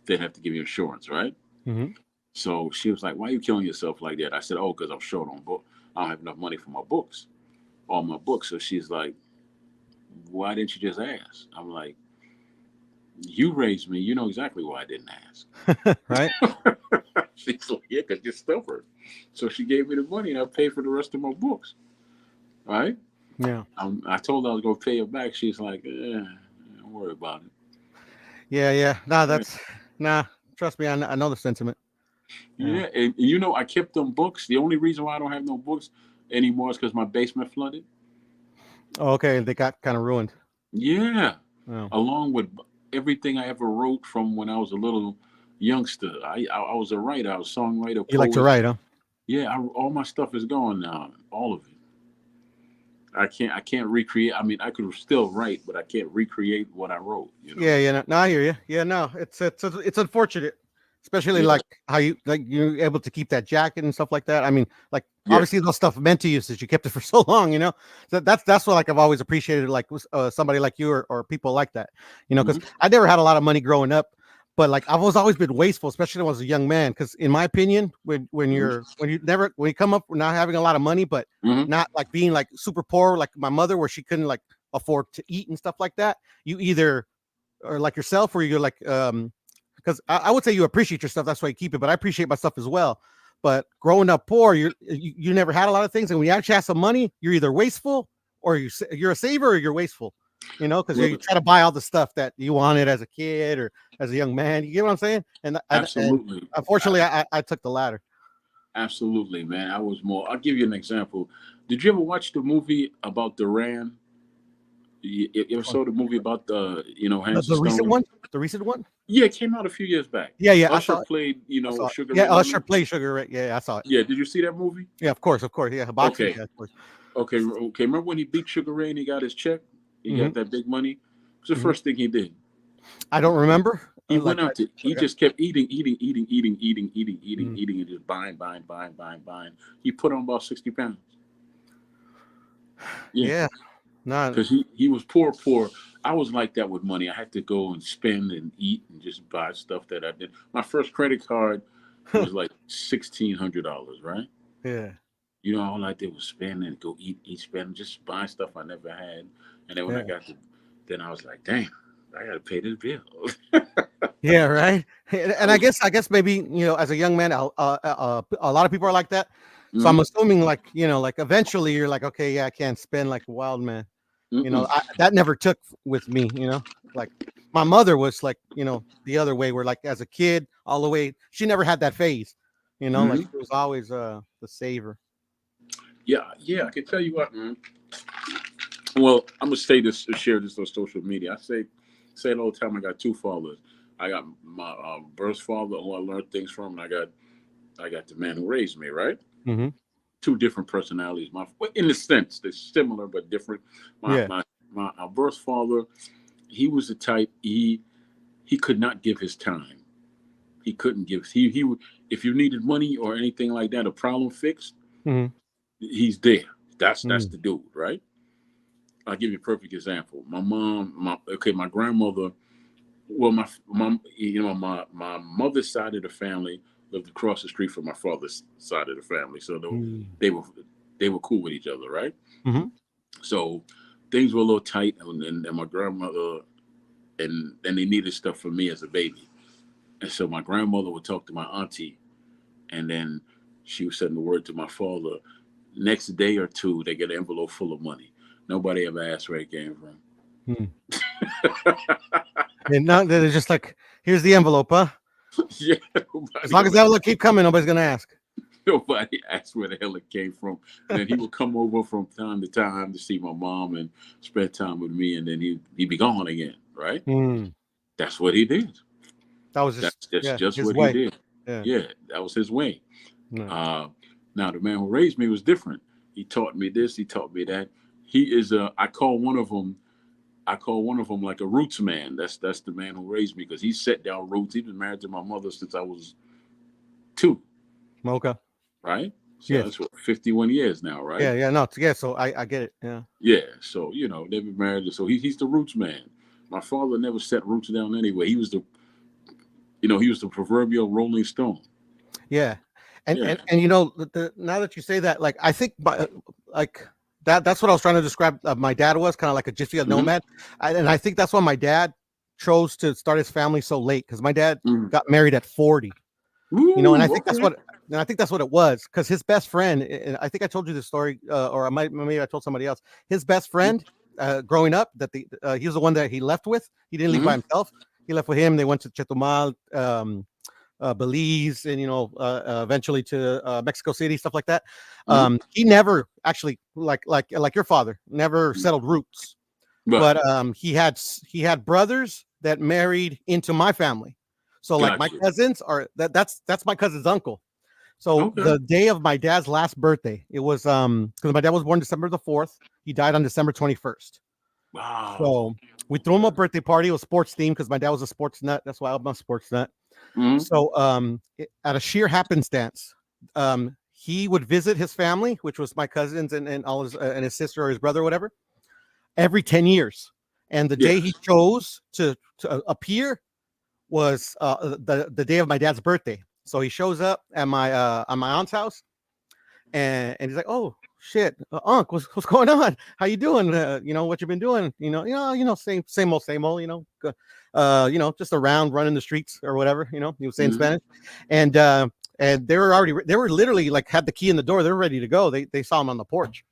They'd have to give you insurance, right? Hmm. So she was like, "Why are you killing yourself like that?" I said, "Oh, because I'm short on book. I don't have enough money for my books, all my books." So she's like, "Why didn't you just ask?" I'm like, You raised me. You know exactly why I didn't ask. Right? She's like, yeah, because you're stubborn. So she gave me the money and I paid for the rest of my books. Right? Yeah. I told her I was going to pay her back. She's like, don't worry about it. Yeah. Yeah. Nah, Right. that's nah. Trust me, I know the sentiment. Yeah. Yeah. And you know, I kept them books. The only reason why I don't have no books anymore is because my basement flooded. Oh, okay. They got kind of ruined. Yeah. Oh. Along with everything I ever wrote from when I was a little youngster. I was a writer. I was a songwriter, You like to poet. write, huh? Yeah, all my stuff is gone now. All of it. I can't recreate. I mean, I could still write, but I can't recreate what I wrote. Yeah. Yeah. No, I hear you. Yeah. No, it's unfortunate, especially Yeah. like how you're able to keep that jacket and stuff like that. I mean, like Yeah. obviously those stuff meant to you since you kept it for so long. So that's what like I've always appreciated like somebody like you or people like that. Because Hmm. I never had a lot of money growing up. But like I've always been wasteful, especially when I was a young man. Because in my opinion, when you come up not having a lot of money, but Hmm. not like being like super poor, like my mother, where she couldn't like afford to eat and stuff like that, you either or like yourself, or you're like because I would say you appreciate your stuff, that's why you keep it, but I appreciate my stuff as well. But growing up poor, you never had a lot of things, and when you actually have some money, you're either wasteful or you're a saver or you're wasteful. Because Well, you try to buy all the stuff that you wanted as a kid or as a young man. You get what I'm saying? And absolutely. unfortunately, I took the latter. Absolutely, man. I was more. I'll give you an example. Did you ever watch the movie about Duran? You ever saw the movie about Hanson The recent Stone? one, the recent one. Yeah, it came out a few years back. Yeah, yeah, I Usher saw it. played, I saw it. Sugar Yeah, Ray Usher Leonard. play Sugar Ray. Yeah, I saw it. Yeah, did you see that movie? Yeah, of course, yeah, boxing. Okay, Yeah, of course. okay. Remember when he beat Sugar Ray and he got his check? He Hmm. got that big money. It was the Hmm. first thing he did. I don't remember. He Like, went out to. He okay. just kept eating, Mm. and just buying. He put on about 60 pounds. Yeah, Yeah, no, because he was poor. I was like that with money. I had to go and spend and eat and just buy stuff that I did. My first credit card was like $1,600, right? yeah, All I did was spend and go eat, spend, just buy stuff I never had. And then when I yeah, got to, then I was like, damn, I got to pay this bill. yeah, right. I And I was, guess, maybe as a young man, a lot of people are like that. So I'm mm-hmm, assuming, like, like eventually you're like, okay, yeah, I can't spend like a wild man. mm-mm, That never took with me. Like my mother was like, the other way, where like as a kid, all the way, she never had that phase. Like mm-hmm. she was always the saver. Yeah, I can tell you what, man. Well, I'm gonna say this, share this on social media. I say it all the time. I got two fathers. I got my birth father, who I learned things from, and I got the man who raised me. Right, Hmm. two different personalities. In a sense, they're similar but different. My Yeah. my my birth father, he was the type he could not give his time. He couldn't give he would, if you needed money or anything like that, a problem fixed, Hmm. he's there. That's Hmm. the dude, right? I'll give you a perfect example. My grandmother. Well, my mom, my mother's side of the family lived across the street from my father's side of the family, so they were they were cool with each other, right? Hmm. So things were a little tight, and my grandmother and they needed stuff for me as a baby, and so my grandmother would talk to my auntie, and then she would send the word to my father. Next day or two, they get an envelope full of money. Nobody ever asked where it came from. Hmm. And now they're just like, here's the envelope, huh? Yeah, As nobody long as ever that envelope keep coming, nobody's gonna ask. nobody asked where the hell it came from. And then he would come over from time to time to see my mom and spend time with me, and then he'd be gone again. Right? Hmm. That's what he did. That was That's yeah, just his what he way. did. Yeah. Yeah, that was his way. No. Uh, Now the man who raised me was different. He taught me this. He taught me that. He is a. I call one of them. I call one of them like a roots man. That's the man who raised me because he set down roots. He been married to my mother since I was 2. Okay. Right? So Yes. that's what 51 years now, right? Yeah. Yeah. No. Yeah. So I get it. Yeah. Yeah. So they've been married. So he's the roots man. My father never set roots down anyway. He was the proverbial Rolling Stone. Yeah. And Yeah. now that you say that, like I think, like that's what I was trying to describe. My dad was kind of like a gypsy, a Hmm. nomad, and I think that's why my dad chose to start his family so late because my dad Mm. got married at 40. And I Ooh, think okay. that's what it was because his best friend. And I think I told you this story, or maybe I told somebody else. His best friend, growing up, he was the one that he left with. He didn't leave by Mm-hmm. himself. He left with him. They went to Chetumal, Belize, and eventually to Mexico City, stuff like that. Mm-hmm. He never actually like your father never settled roots, Right. but he had brothers that married into my family. So like my Gotcha. cousins that's my cousin's uncle. So Okay. the day of my dad's last birthday, it was because my dad was born December the 4th. He died on December 21st. Wow. So we threw him a birthday party. It was sports themed because my dad was a sports nut. That's why I'm a sports nut. Mm-hmm. So at a sheer happenstance, he would visit his family, which was my cousins and all his and his sister or his brother or whatever, every 10 years. And the day he Yes. chose to appear was the day of my dad's birthday. So he shows up at my aunt's house, and he's like, "Oh shit, Unc, what's going on? How you doing? What you been doing? Same old. Just around running the streets or whatever. He was saying Mm-hmm. Spanish, and they were literally like had the key in the door. They were ready to go. They saw him on the porch,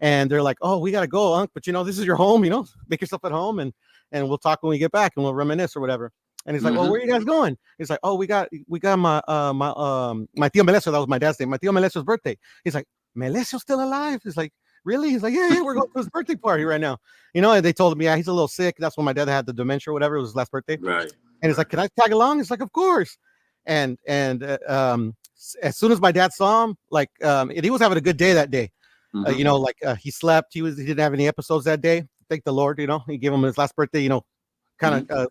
and they're like, "Oh, we gotta go, Unc, but this is your home. Make yourself at home, and we'll talk when we get back, and we'll reminisce or whatever." And he's like, "Well, Mm-hmm. where are you guys going?" He's like, "Oh, we got my tío Melesio. That was my dad's name. My tío Melesio's birthday." He's like, "Melesio's still alive?" He's like, "Really?" He's like, "Yeah, we're going to his birthday party right now." And they told him, "Yeah, he's a little sick." That's when my dad had the dementia or whatever. It was his last birthday. Right. And he's like, "Can I tag along?" He's like, "Of course." And as soon as my dad saw him, and he was having a good day that day. Mm-hmm. He slept. He didn't have any episodes that day. Thank the Lord. He gave him his last birthday. Kind of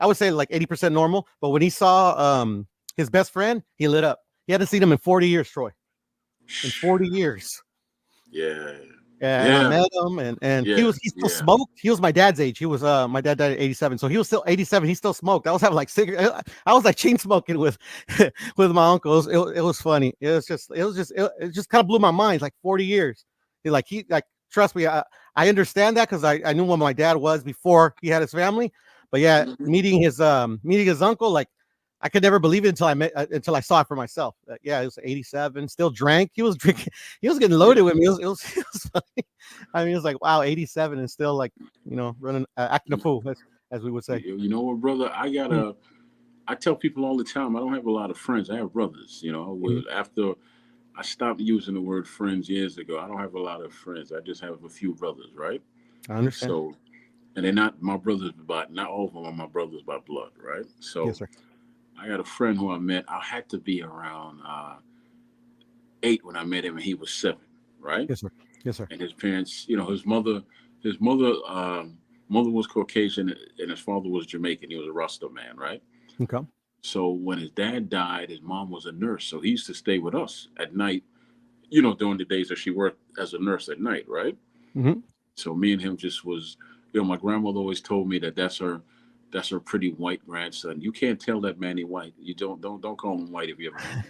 I would say like 80% normal. But when he saw his best friend, he lit up. He hadn't seen him in 40 years, Troy. In 40 years. Yeah. And I Yeah. met him, and Yeah. he still Yeah. smoked. He was my dad's age. He was my dad died at 87, so he was still 87. He still smoked. I was having like cigarette. I was like chain smoking with with my uncles. It was funny. It just kind of blew my mind. Like 40 years. Trust me, I understand that because I knew what my dad was before he had his family. But yeah, Mm-hmm. meeting his uncle, like I could never believe it until I saw it for myself. Yeah, it was 87, still drank. He was drinking, he was getting loaded Yeah. with me. It was it was funny. I mean, it was like, wow, 87 and still like, running acting a fool, as we would say. You know what, brother? Mm-hmm. I tell people all the time, I don't have a lot of friends. I have brothers. After I stopped using the word friends years ago, I don't have a lot of friends. I just have a few brothers, right? I understand. So, and they're not my brothers, but not all of them are my brothers by blood, right? Yes, So, sir. I got a friend who I met. I had to be around 8 when I met him, and he was 7, right? Yes, sir. Yes, sir. And his parents, his mother was Caucasian, and his father was Jamaican. He was a Rasta man, right? Okay. So when his dad died, his mom was a nurse, so he used to stay with us at night. During the days that she worked as a nurse at night, right? Mm-hmm. So me and him just was, my grandmother always told me that that's her pretty white grandson. You can't tell that man he white. You don't call him white if you ever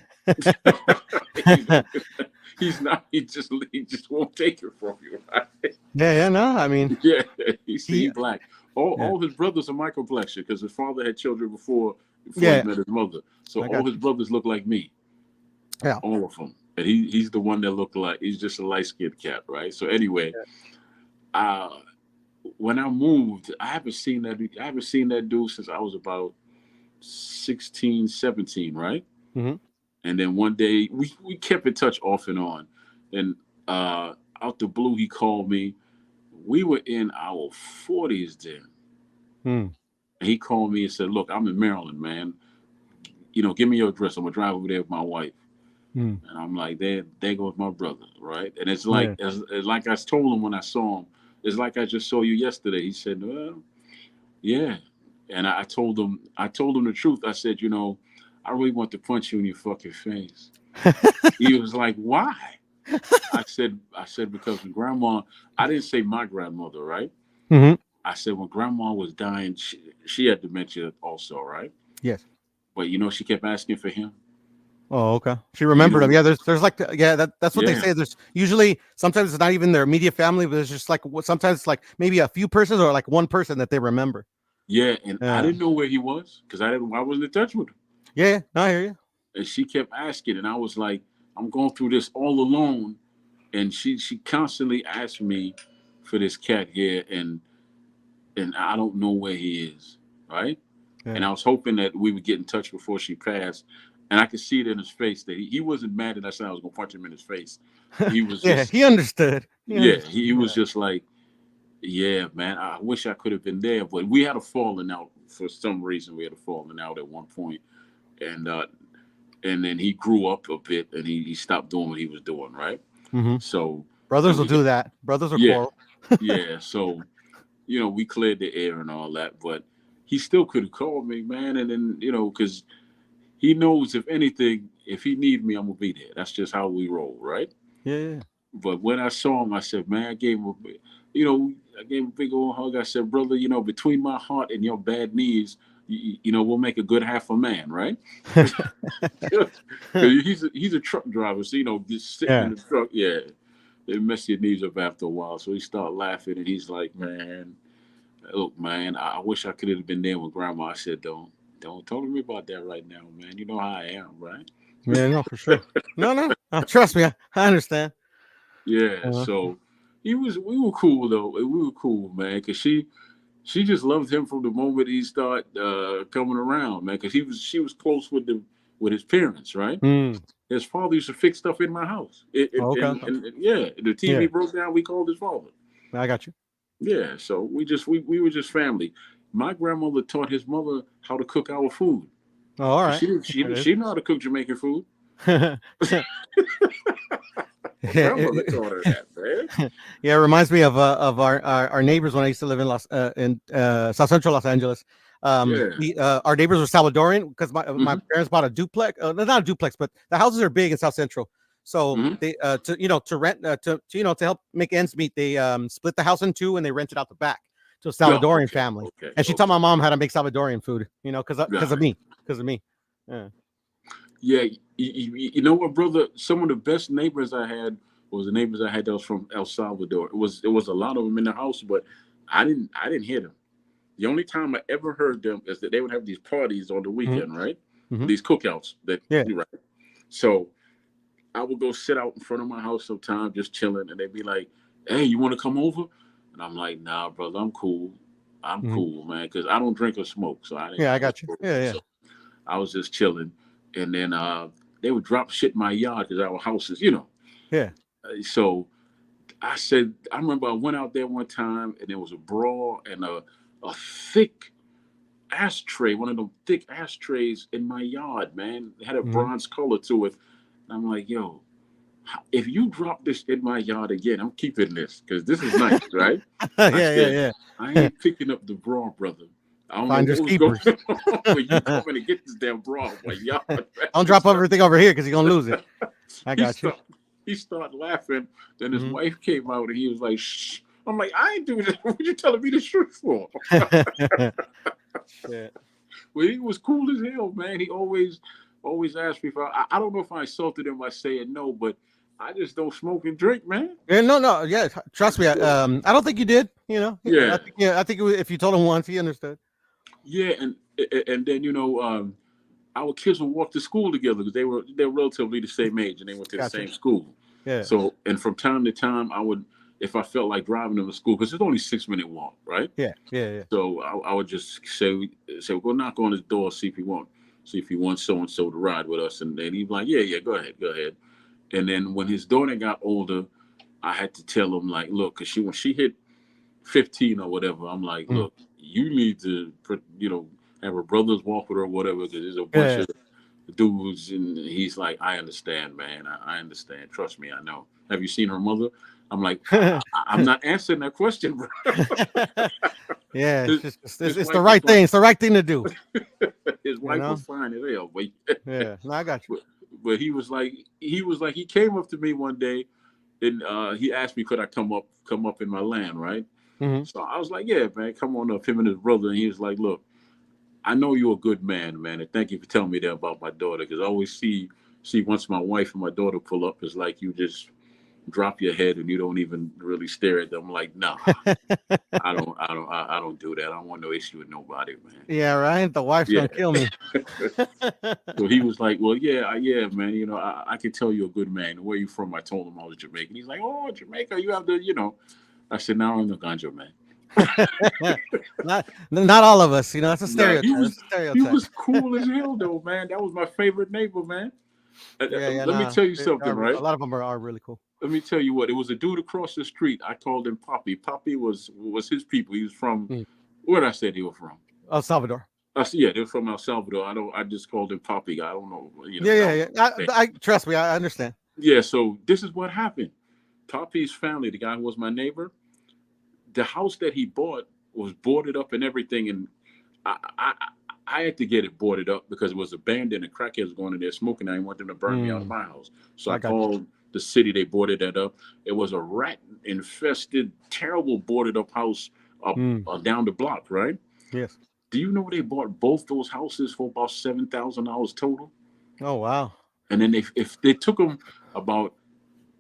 meet him. He's not. He just won't take it from you, right? Yeah, no, I mean, Yeah, he he, black. All yeah, all his brothers are my complexion because his father had children before he yeah, met his mother. So I all got his you. brothers look like me, Yeah. all of them. And he's the one that looked like he's just a light skinned cat, right? So anyway, uh, when I moved, I haven't seen that dude since I was about 16, 17, right? Mm-hmm. And then one day we kept in touch off and on. And out the blue he called me. We were in our 40s then. Mm. And he called me and said, "Look, I'm in Maryland, man. Give me your address. I'm gonna drive over there with my wife." Mm. And I'm like, there goes my brother, right? And it's like Yeah. it's like I told him when I saw him, it's like I just saw you yesterday. He said, "Well, yeah." And I told him the truth. I said, I really want to punch you in your fucking face. He was like, "Why?" I said because when grandma, I didn't say my grandmother, right? Mm-hmm. I said when grandma was dying, she had dementia also, right? Yes. But she kept asking for him. Oh, okay. She You remembered him. know, Yeah, there's like yeah, that's what they yeah, say. There's usually sometimes it's not even their immediate family, but it's just like sometimes it's like maybe a few persons or like one person that they remember. Yeah, and I Yeah, didn't know where he was because I wasn't in touch with him. yeah, no, I hear you. And she kept asking, and I was like, I'm going through this all alone. And she constantly asked me for this cat here, and I don't know where he is, right? And Yeah, I was hoping that we would get in touch before she passed. And I could see it in his face that he wasn't mad that I said I was gonna punch him in his face. He was yeah, just, he understood. He yeah, understood. he was Yeah, just like, yeah, man, I wish I could have been there, but we had a falling out for some reason. We had a falling out at one point, and and then he grew up a bit, and he stopped doing what he was doing, right? hmm, So, brothers and will we got, do that. Brothers will yeah, quarrel. yeah. So, we cleared the air and all that, but he still could have called me, man, and then because he knows if anything, if he need me, I'm gonna be there. That's just how we roll, right? Yeah, yeah, But when I saw him, I said, man, I gave him a big old hug. I said, brother, between my heart and your bad knees, we'll make a good half a man, right? Because he's a truck driver, so just sitting in yeah. the truck, yeah, it mess your knees up after a while. So he started laughing, and he's like, man, look, man, I wish I could have been there with grandma. I said, don't talk to me about that right now, man. You know how I am, right? Yeah, no, for sure. No, no, trust me, I understand. Yeah. Uh, So we were cool though. We were cool, man, because she just loved him from the moment he started coming around, man. Because she was close with his parents, right? mm, His father used to fix stuff in my house. oh, okay, okay. And yeah, the Yeah, TV broke down. We called his father. I got you. Yeah, so we were just family. My grandmother taught his mother how to cook our food. Oh, all Cause right. There it she know how to cook Jamaican food. is. My Yeah, grandmother taught her that, man. yeah, it reminds me of our neighbors when I used to live in South Central Los Angeles. Yeah. Our neighbors were Salvadorian because my Hmm. parents bought a duplex. Not a duplex, but the houses are big in South Central. So Hmm. they to rent to help make ends meet, they split the house in two and they rented out the back to a Yeah. Salvadorian Okay. family. Okay. And she taught Okay. my mom how to make Salvadorian food. Because Got of it. me, because of me. Yeah. Yeah. You know what, brother? Some of the best neighbors I had was the neighbors I had that was from El Salvador. It was a lot of them in the house, but I didn't hear them. The only time I ever heard them is that they would have these parties on the Hmm. weekend, right? Hmm. These cookouts that Yeah. you right. So I would go sit out in front of my house sometime just chilling, and they'd be like, "Hey, you want to come over?" And I'm like, "Nah, brother, I'm cool. I'm Hmm. cool, man, because I don't drink or smoke, so I didn't Yeah, I got no got you. problem." Yeah, yeah, So I was just chilling, and then they would drop shit in my yard because our house is. yeah. So I remember I went out there one time, and there was a brawl and a thick ashtray, one of them thick ashtrays in my yard, man. It had a Hmm. bronze color to it. And I'm like, yo, if you drop this in my yard again, I'm keeping this because this is nice, right? Yeah, I said, yeah, I yeah. ain't picking up the bra, brother. I don't know Finders what was going keepers. on, but you coming to get this damn bra off my yard, man. Don't drop everything over here because you're gonna lose it. I He got you. start he started laughing. Then his Hmm. wife came out and he was like, "Shh." I'm like, I ain't doing that. What you telling me the truth for? Shit. Well, he was cool as hell, man. He always asked me if I don't know if I insulted him by saying no, but I just don't smoke and drink, man. Yeah, no, no, yeah. Trust me. I don't think you did. Yeah, I think if you told him once, he understood. yeah, and then our kids would walk to school together because they're relatively the same age and they went to the Gotcha. same school. Yeah, So, and from time to time, I would, if I felt like driving them to school, because it's only 6 minute walk, right? yeah, yeah, yeah. So I would just say, well, go knock on his door, see if he wants so and so to ride with us, and then he'd be like, yeah, yeah, go ahead. And then when his daughter got older, I had to tell him like, look, because when she hit 15 or whatever, I'm like, Mm. look, you need to, have her brothers walk with her or whatever, because there's a bunch Yeah. of dudes, and he's like, I understand, man, I understand. Trust me, I know. Have you seen her mother? I'm like, I'm not answering that question, bro. Yeah, his, his it's the wife was right fine. thing. It's the right thing to do. His You wife know. was fine as hell, but Yeah. No, I got you. but, but he came up to me one day and he asked me could I come up in my land, right? Hmm. So I was like, yeah, man, come on up. Him and his brother, and he was like, look, I know you're a good man, man, and thank you for telling me that about my daughter, because I always see once my wife and my daughter pull up, it's like drop your head and you don't even really stare at them. I'm like, nah, I don't do that. I don't want no issue with nobody, man. Yeah, right. The wife's Yeah. gonna kill me. So he was like, well, yeah, yeah, man. You know, I can tell you're a good man. Where you from? I told him I was Jamaican. He's like, oh, Jamaica, you have the, you know. I said, now I'm the ganja man. Not all of us, you know. That's a Nah, stereotype. That's a he stereotype. was cool as hell though, man. That was my favorite neighbor, man. Yeah, yeah. Let me Nah, tell you something, a right? lot of them are really cool. Let me tell you what. It was a dude across the street. I called him Poppy. Poppy was his people. He was from Mm. where did I say he was from? El Salvador. I said, yeah, they're from El Salvador. I just called him Poppy. I don't know, you know. Yeah, That yeah, was, yeah. I trust me. I understand. yeah. So this is what happened. Poppy's family, the guy who was my neighbor, the house that he bought was boarded up and everything, and I, I, I had to get it boarded up because it was abandoned and crackheads going in there smoking. I didn't want them to burn me out of Mm, my house. So I I got you. called the city. They boarded that up. It was a rat infested, terrible boarded up house up Mm, down the block, right? yes. Do you know they bought both those houses for about $7,000 total? Oh wow. And then if they took them about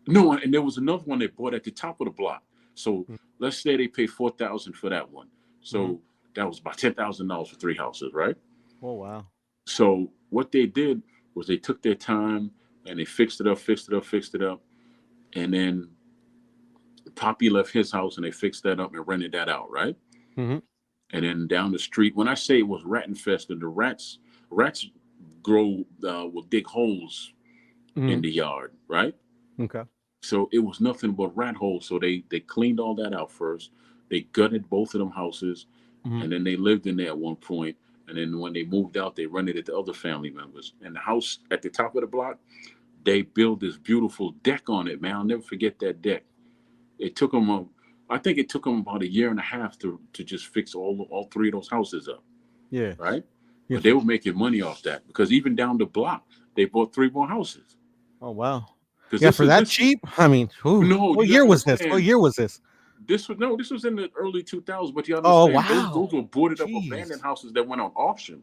no, and there was another one they bought at the top of the block. So let's say they paid 4,000 for that one. Mm-hmm. So that was about $10,000 for three houses, right? Oh wow. So what they did was they took their time and they fixed it up, fixed it up, fixed it up, and then Poppy left his house and they fixed that up and rented that out, right? Mm-hmm. And then down the street, when I say it was rat infested, the rats grow will dig holes in Mm-hmm. the yard, right? Okay. So it was nothing but rat holes. So they cleaned all that out first. They gutted both of them houses, Mm-hmm. and then they lived in there at one point. And then when they moved out, they rented it to other family members. And the house at the top of the block, they built this beautiful deck on it. Man, I'll never forget that deck. It took them, I think it took them about a year and a half to just fix all three of those houses up, Yeah. right? But Yes, they sir. were making money off that because even down the block, they bought three more houses. Oh wow. Because Yeah, this for was that this cheap. I mean, whew, no, what you gotta year was this? What understand. year was this? This was no, this was in the early 2000s. But you Oh understand, wow. those were boarded up abandoned Jeez. houses that went on auction.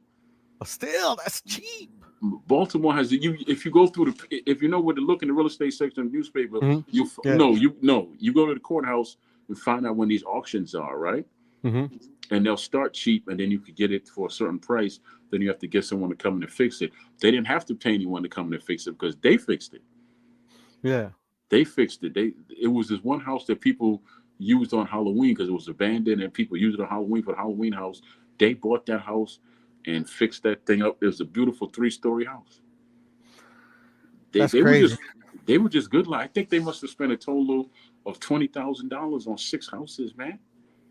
But still, that's cheap. Baltimore has you. If you go through if you know where to look in the real estate section of the newspaper, Mm-hmm. you Yeah. no, you go to the courthouse and find out when these auctions are, right? Mm-hmm. And they'll start cheap, and then you could get it for a certain price. Then you have to get someone to come in and fix it. They didn't have to pay anyone to come in and fix it because they fixed it. Yeah. They fixed it. It was this one house that people used on Halloween because it was abandoned and people used it on Halloween for the Halloween house. They bought that house and fixed that thing up. It was a beautiful 3-story house. They That's they were crazy. just they were just good. I think they must have spent a total of $20,000 on 6 houses, man.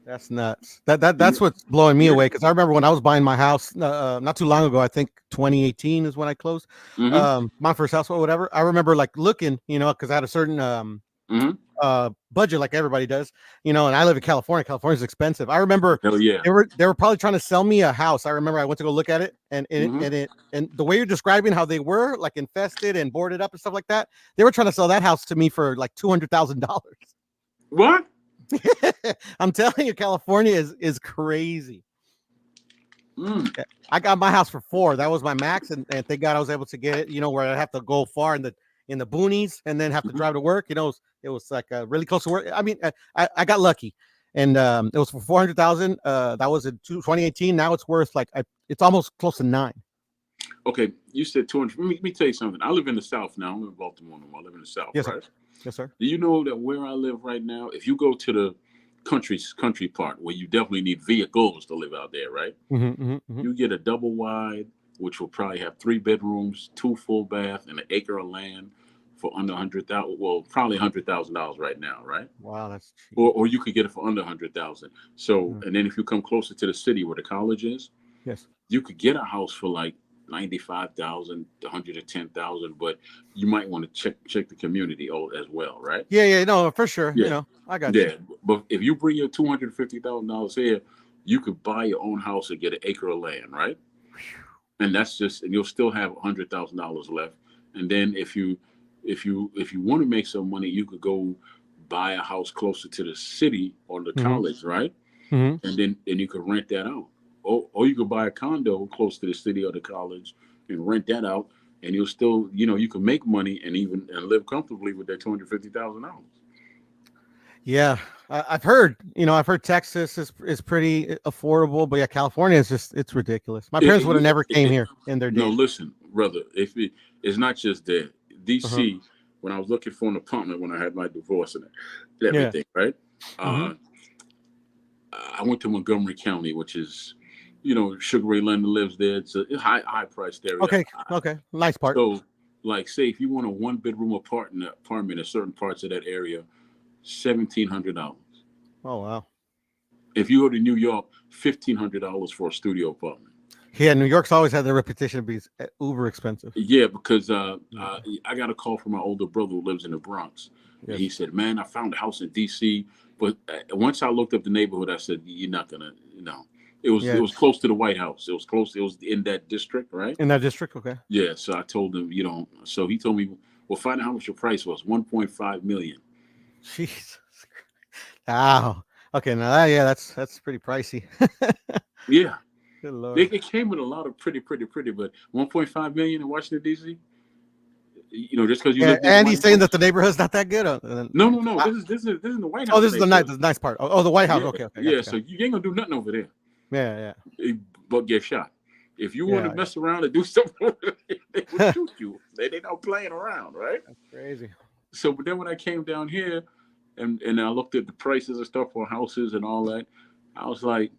That's nuts. That's Yeah, what's blowing me yeah. away because I remember when I was buying my house not too long ago. I think 2018 is when I closed Mm-hmm. my first house or whatever. I remember like looking, you know, because I had a certain Mm-hmm. budget like everybody does, you know, and I live in California. California's expensive. I remember Hell yeah. they were probably trying to sell me a house. I remember I went to go look at it, Mm-hmm. and the way you're describing how they were like infested and boarded up and stuff like that, they were trying to sell that house to me for like $200,000. What? I'm telling you, California is crazy. Mm. Yeah, I got my house for 4. That was my max, and thank God I was able to get it. You know, where I have to go far in the boonies and then have to Mm-hmm. drive to work. You know, it was like really close to work. I mean, I got lucky, and it was for 400,000. That was in 2018. Now it's worth like it's almost close to 9. Okay, you said 200. Let me tell you something. I live in the South now. I don't live in Baltimore no more. I live in the South, Yes, sir. right? Yes, sir. Do you know that where I live right now, if you go to the country part where you definitely need vehicles to live out there, right? Mm-hmm, mm-hmm, mm-hmm. You get a double wide, which will probably have 3 bedrooms, 2 full bath, and an acre of land for under 100,000. Well, probably $100,000 right now, right? Wow, that's cheap. Or you could get it for under 100,000. So, Mm. and then if you come closer to the city where the college is, Yes. you could get a house for like 95,000, 110,000, but you might want to check the community as well, right? Yeah, yeah, no, for sure. You Yeah, know, I got you. yeah. But if you bring your $250,000 here, you could buy your own house and get an acre of land, right? And that's just, and you'll still have $100,000 left. And then if you want to make some money, you could go buy a house closer to the city or the Mm-hmm, college, right? mm-hmm. And then you could rent that out. Or you could buy a condo close to the city or the college and rent that out. and you'll still, you can make money and even and live comfortably with that $250,000. Yeah, I've heard. I've heard Texas is pretty affordable, but yeah, California is just it's ridiculous. My parents would have never came here in their No, days. listen, brother. It's not just that. Uh-huh. DC, when I was looking for an apartment when I had my divorce and Yeah. everything, right? Hmm. Uh, I went to Montgomery County, which is, Sugar Ray Leonard lives there. It's a high priced area. Okay. Okay. Nice part. So, like, say if you want a 1 bedroom apartment in certain parts of that area, $1,700. Oh wow. If you go to New York, $1,500 for a studio apartment. Yeah, New York's always had the reputation of being uber expensive. Yeah, because Yeah. I got a call from my older brother who lives in the Bronx, and he Yes. said, "Man, I found a house in D.C." But once I looked up the neighborhood, I said, "You're not gonna, it Yeah. was close to the White House. It was close. It was in that district, right? In that district. Okay. Yeah." So I told him, So he told me, "Well, find out how much your price was. 1.5 million." Jeez. Wow. Okay. Now yeah, that's pretty pricey. Yeah, Good lord. it came with a lot of pretty, but 1.5 million in Washington D.C. Just because you Yeah, live near the and White he's saying that House. the neighborhood's not that good. No, no, no. Wow. This is the White Oh, House this is the neighborhood. nice part. Oh, the White House. Yeah, Okay. Okay. yeah. Gotcha. So you ain't gonna do nothing over there, Yeah. but get shot. If you want to Yeah. mess around and do something, they would Yeah. shoot you. They not playing around, right? That's crazy. So, but then when I came down here and I looked at the prices and stuff for houses and all that, I was like,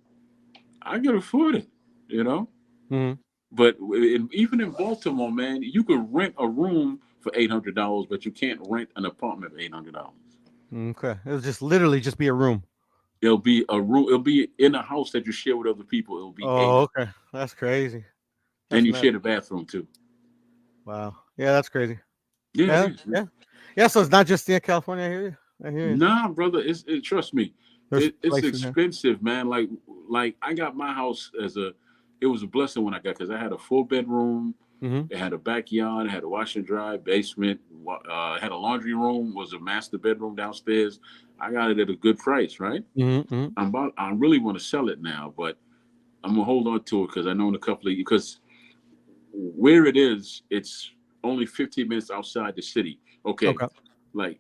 I can afford it, you know. Hmm. But even in Baltimore, man, you could rent a room for $800, but you can't rent an apartment for $800. Okay. It'll just literally just be a room. It'll be a room. It'll be in a house that you share with other people. It'll be eight, Oh, okay. That's crazy. and That's you nuts. share the bathroom too. Wow. Yeah, that's crazy. Yeah, it Yeah. is. Yeah. Yeah. So it's not just in California. I hear you. I hear you. Nah, brother, trust me, There's it's places here. expensive, man. Like I got my house it was a blessing when I got because I had a 4 bedroom, Hmm. it had a backyard, it had a wash and dry basement, had a laundry room, was a master bedroom downstairs. I got it at a good price, right? Hmm. I really want to sell it now, but I'm gonna hold on to it because I know in a couple of because where it is, it's only 15 minutes outside the city. Okay, Okay. like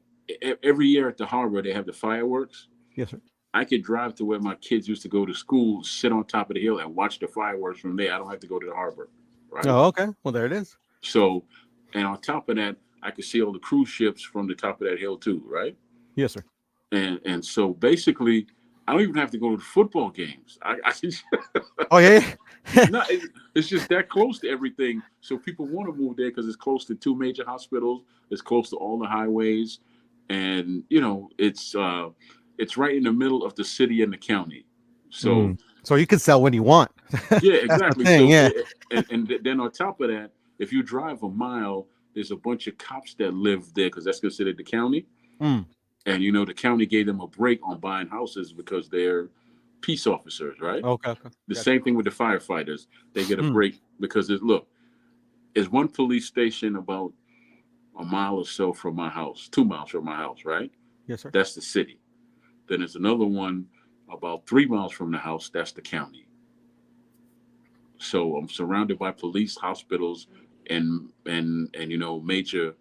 every year at the harbor they have the fireworks. Yes, sir. I could drive to where my kids used to go to school, sit on top of the hill, and watch the fireworks from there. I don't have to go to the harbor, right? Oh, okay. Well, there it is. So, and on top of that, I could see all the cruise ships from the top of that hill too, right? Yes, sir. And so basically, I don't even have to go to the football games. I can Oh yeah. Yeah. no, it's just that close to everything. So people want to move there because it's close to two major hospitals. It's close to all the highways, and it's right in the middle of the city and the county. So Mm. So you can sell when you want. yeah, That's the exactly. thing. So Yeah. and then on top of that, if you drive a mile, there's a bunch of cops that live there because that's considered the county. Mm. And the county gave them a break on buying houses because they're peace officers, right? Okay. Okay. The Gotcha. same thing with the firefighters. They get a Mm. break because there's one police station about a mile or so from my house, 2 miles from my house, right? Yes, sir. That's the city. Then there's another one about 3 miles from the house. That's the county. So I'm surrounded by police, hospitals, and major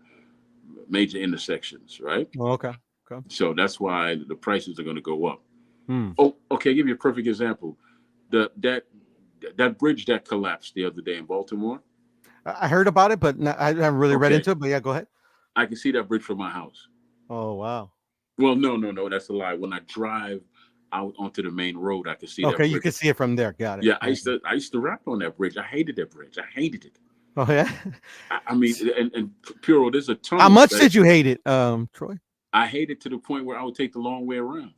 intersections, right? Oh, okay. Okay. So that's why the prices are going to go up. Hmm. Oh, okay. I'll give you a perfect example. The that bridge that collapsed the other day in Baltimore. I heard about it, but I haven't really read Okay, into it. But yeah, go ahead. I can see that bridge from my house. Oh wow. Well, no, no, no, that's a lie. When I drive out onto the main road, I can see that Okay, you bridge. can see it from there. Got it. Yeah, I Okay. used to I used to rap on that bridge. I hated that bridge. I hated it. Oh yeah. I mean, and Puro, there's a How tunnel much that did you hate it, Troy? I hated to the point where I would take the long way around.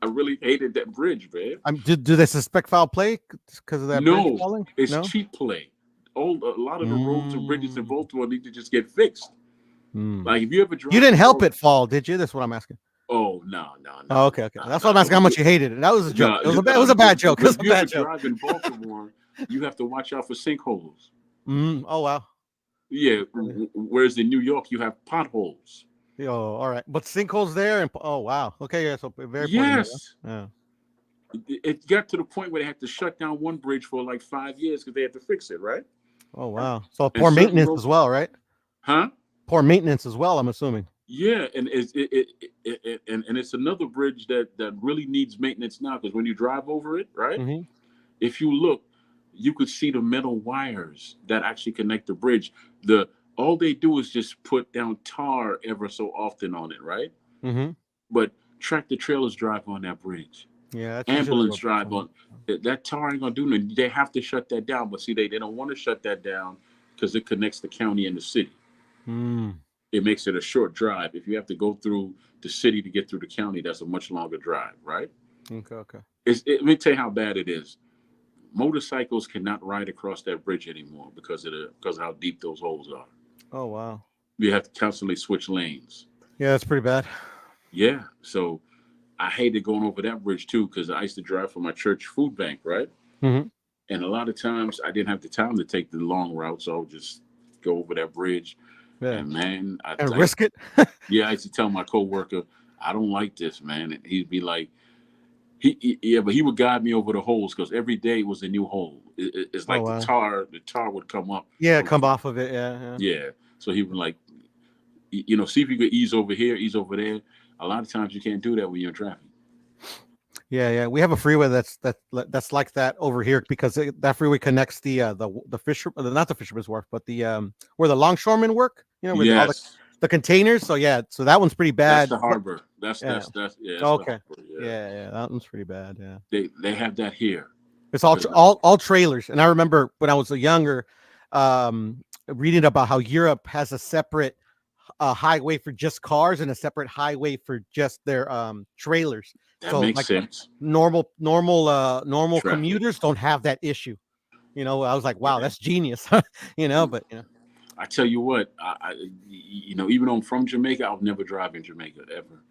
I really hated that bridge, man. Do they suspect foul play because of that bridge No, falling? it's No. cheap play. A lot of the roads and bridges in Mm. Baltimore need to just get fixed. Mm. Like if you ever You drive didn't in help it Baltimore, fall, did you? That's what I'm asking. oh no, no, no, Oh, no, okay, okay. no, That's what I'm no. asking. How much you hated it. That was a joke. No, It was a bad joke. It was a if you ever bad joke. drive in Baltimore, you have to watch out for sinkholes. Mm. Oh wow. Yeah, Really? whereas in New York you have potholes. Oh, all right. But sinkholes there, and oh wow. Okay, yeah. So very important. Yes, Yeah. it got to the point where they had to shut down one bridge for like 5 years because they had to fix it, right? Oh wow. So And poor certain maintenance roads, as well, right? huh? Poor maintenance as well, I'm assuming. Yeah, and and it's another bridge that really needs maintenance now because when you drive over it, right? Hmm. If you look, you could see the metal wires that actually connect the bridge. The All they do is just put down tar ever so often on it, right? Hmm. But tractor trailers drive on that bridge. Yeah, that's usually a Ambulance little bit drive fun. on that tar ain't gonna do nothing. They have to shut that down. But see, they don't want to shut that down because it connects the county and the city. Mm. It makes it a short drive. If you have to go through the city to get through the county, that's a much longer drive, right? Okay, okay. Let me tell you how bad it is. Motorcycles cannot ride across that bridge anymore because of how deep those holes are. Oh wow. You have to constantly switch lanes. Yeah, that's pretty bad. Yeah, so I hated going over that bridge too because I used to drive for my church food bank, right? Hmm. And a lot of times I didn't have the time to take the long route, so I would just go over that bridge. Yeah. And man, And risk it. yeah, I used to tell my coworker, I don't like this, man. And he'd be like, yeah, but he would guide me over the holes because every day was a new hole. It's Oh like wow. the tar would come up Yeah, from come off of it. Yeah, yeah. yeah. So he would like, see if you could ease over here, ease over there. A lot of times you can't do that when you're in traffic. Yeah, yeah. We have a freeway that's like that over here because that freeway connects the fisher, not the fisherman's wharf, but the where the longshoremen work. You know, with all Yes, the containers. So yeah, so that one's pretty that's bad. the harbor. Yeah. That's yeah, that's the Okay. harbor. Yeah, Yeah, yeah. That one's pretty bad. Yeah. they have that here. It's all 'Cause all trailers. And I remember when I was younger, reading about how Europe has a separate highway for just cars and a separate highway for just their trailers. that So makes like sense. normal Traffic. commuters don't have that issue. You know, I was like, wow, Yeah. that's genius. You know, but you know, I tell you what, even though I'm from Jamaica, I'll never drive in Jamaica ever.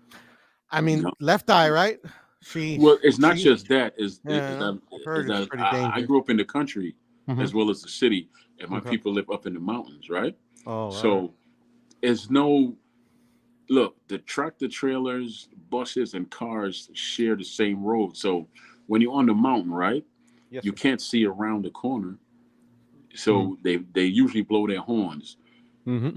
I You mean, know, left eye, right? She well, it's not she just that. yeah, no, I've Is heard it's that pretty I dangerous. grew up in the country Hmm. as well as the city, and my Okay. people live up in the mountains, right? Oh, all right. So it's no look. The tractor trailers, buses, and cars share the same road. So when you're on the mountain, right, Yes, you sir. can't see around the corner. Mm-hmm. So they usually blow their horns. Mm-hmm.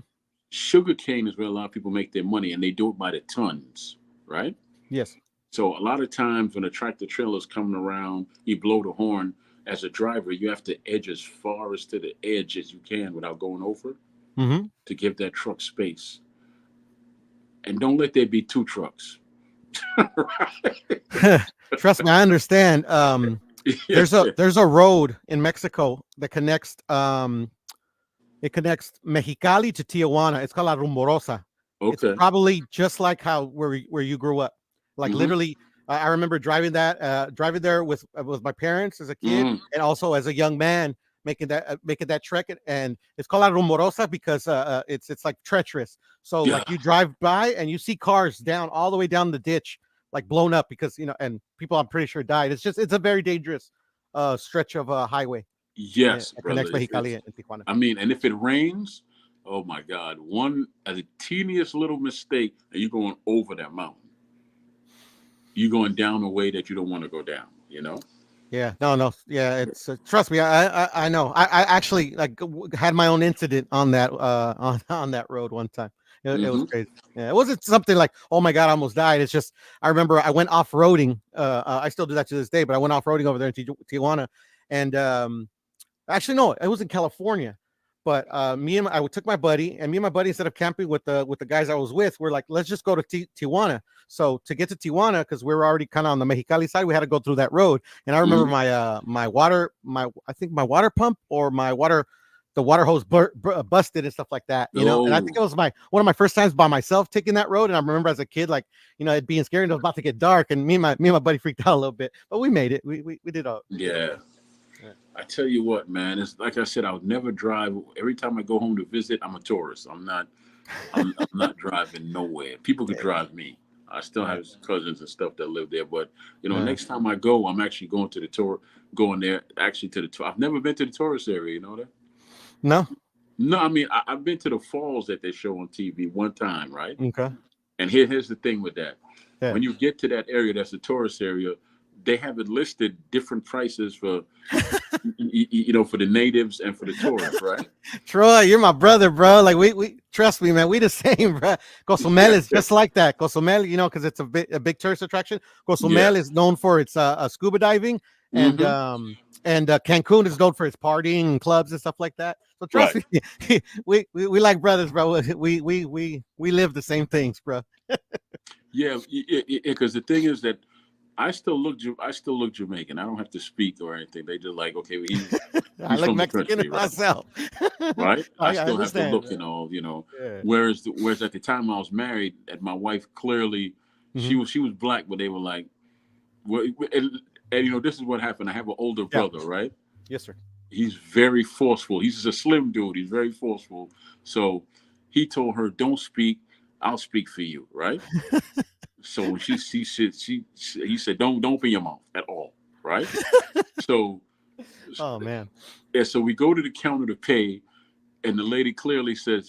Sugar cane is where a lot of people make their money, and they do it by the tons, right? Yes. So a lot of times when a tractor trailer is coming around, you blow the horn. As a driver, you have to edge as far as to the edge as you can without going over Mm-hmm. to give that truck space. And don't let there be two trucks. Trust me, I understand. Yeah. There's a road in Mexico that connects it connects Mexicali to Tijuana. It's called La Rumorosa. It's Okay. probably just like how where you grew up. Like Mm-hmm. literally, I remember driving there with my parents as a kid Mm. and also as a young man making that trek. And it's called La Rumorosa because it's like treacherous. So Yeah. like you drive by and you see cars down all the way down the ditch, like blown up because and people I'm pretty sure died. It's a very dangerous stretch of highway. Yeah, Yes, that brother. connects If Mexicali it's, and Tijuana. I mean, and if it rains, oh my God, one a teeniest little mistake, and you're going over that mountain. You're going down a way that you don't want to go down. You know. Yeah, no, no, yeah. It's trust me, I know. I actually like had my own incident on that on that road one time. It was Mm-hmm. crazy. Yeah, it wasn't something like, oh my god, I almost died. It's just I remember I went off roading. I still do that to this day, but I went off roading over there in Tijuana, and actually, no, it was in California. But I took my buddy, and me and my buddy, instead of camping with the guys I was with, we're like, let's just go to Tijuana. So to get to Tijuana, because we were already kind of on the Mexicali side, we had to go through that road. And I remember Mm-hmm. my I think my water pump or the water hose busted and stuff like that, you know. And I think Oh, it was my one of my first times by myself taking that road. And I remember as a kid, like it being scary and it was about to get dark, and me and my buddy freaked out a little bit, but we made it. We did yeah. okay. Yeah. I tell you what, man. It's like I said. I would never drive. Every time I go home to visit, I'm a tourist. I'm not. I'm not driving nowhere. People could Yeah. drive me. I still Yeah. have cousins and stuff that live there, but Uh, next time I go, I'm actually going to the tour, going there actually to the tour. I've never been to the tourist area. You know that? no. No, I mean I've been to the falls that they show on TV one time, right? Okay. And here's the thing with that: Yeah. when you get to that area, that's a tourist area. They have it listed different prices for for the natives and for the tourists, right? Troy, you're my brother, bro. Like we trust me, man. We the same, bro. Cozumel is just like that. Cozumel, because it's a big tourist attraction. Cozumel is known for its scuba diving, and Cancun is known for its partying and clubs and stuff like that. So trust me, we like brothers, bro. We live the same things, bro. Yeah, because the thing is that I still look Jamaican. I don't have to speak or anything. They just like, okay, he's I look from Mexican the country, myself. right? I still have to look right? and all, Yeah. Whereas at the time I was married, and my wife clearly, she was black, but they were like, well, and this is what happened. I have an older brother, right? Yes, sir. He's very forceful. He's just a slim dude. He's very forceful. So he told her, "Don't speak. I'll speak for you," right? So when he said, "Don't open your mouth at all," right? So, oh man, yeah. So we go to the counter to pay, and the lady clearly says,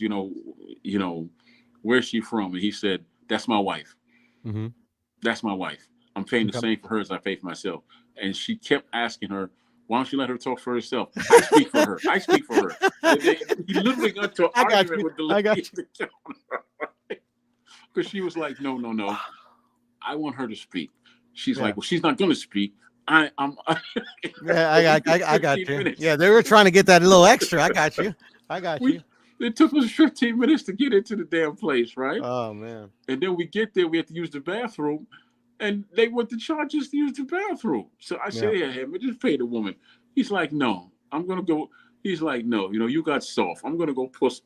where's she from? And he said, "That's my wife. mm-hmm. That's my wife. I'm paying the same for her as I pay for myself." And she kept asking her, "Why don't you let her talk for herself? I speak for her. I speak for her." He literally got to an argument with the lady at the counter because she was like, "No, no, no. I want her to speak." She's like, "Well, she's not going to speak. I'm." Yeah, I got you. Minutes. Yeah, they were trying to get that little extra. I got you. You. It took us 15 minutes to get into the damn place, right? Oh man! And then we get there, we have to use the bathroom, and they want to charge us to use the bathroom. So I said, "Yeah, man, just pay the woman." He's like, "No, I'm gonna go." He's like, "No, you got soft. I'm gonna go puss.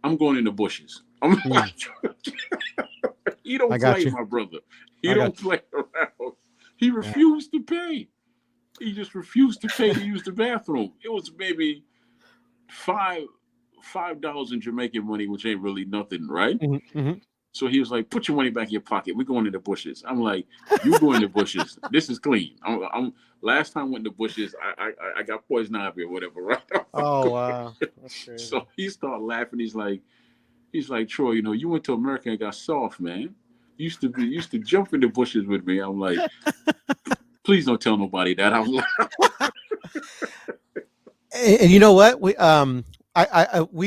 I'm going in the bushes." I'm like, "You don't play, my brother. You don't play around." He refused to pay. He just refused to pay to use the bathroom. It was maybe $5 in Jamaican money, which ain't really nothing, right? Mm-hmm. So he was like, "Put your money back in your pocket. We're going in the bushes." I'm like, "You go in the bushes. This is clean." I'm last time I went in the bushes, I got poison ivy or whatever, right? Oh wow. That's crazy. So he started laughing. He's like, "Troy, you went to America and got soft, man. You used to jump in the bushes with me." I'm like, "Please don't tell nobody that." I'm like, and you know what? We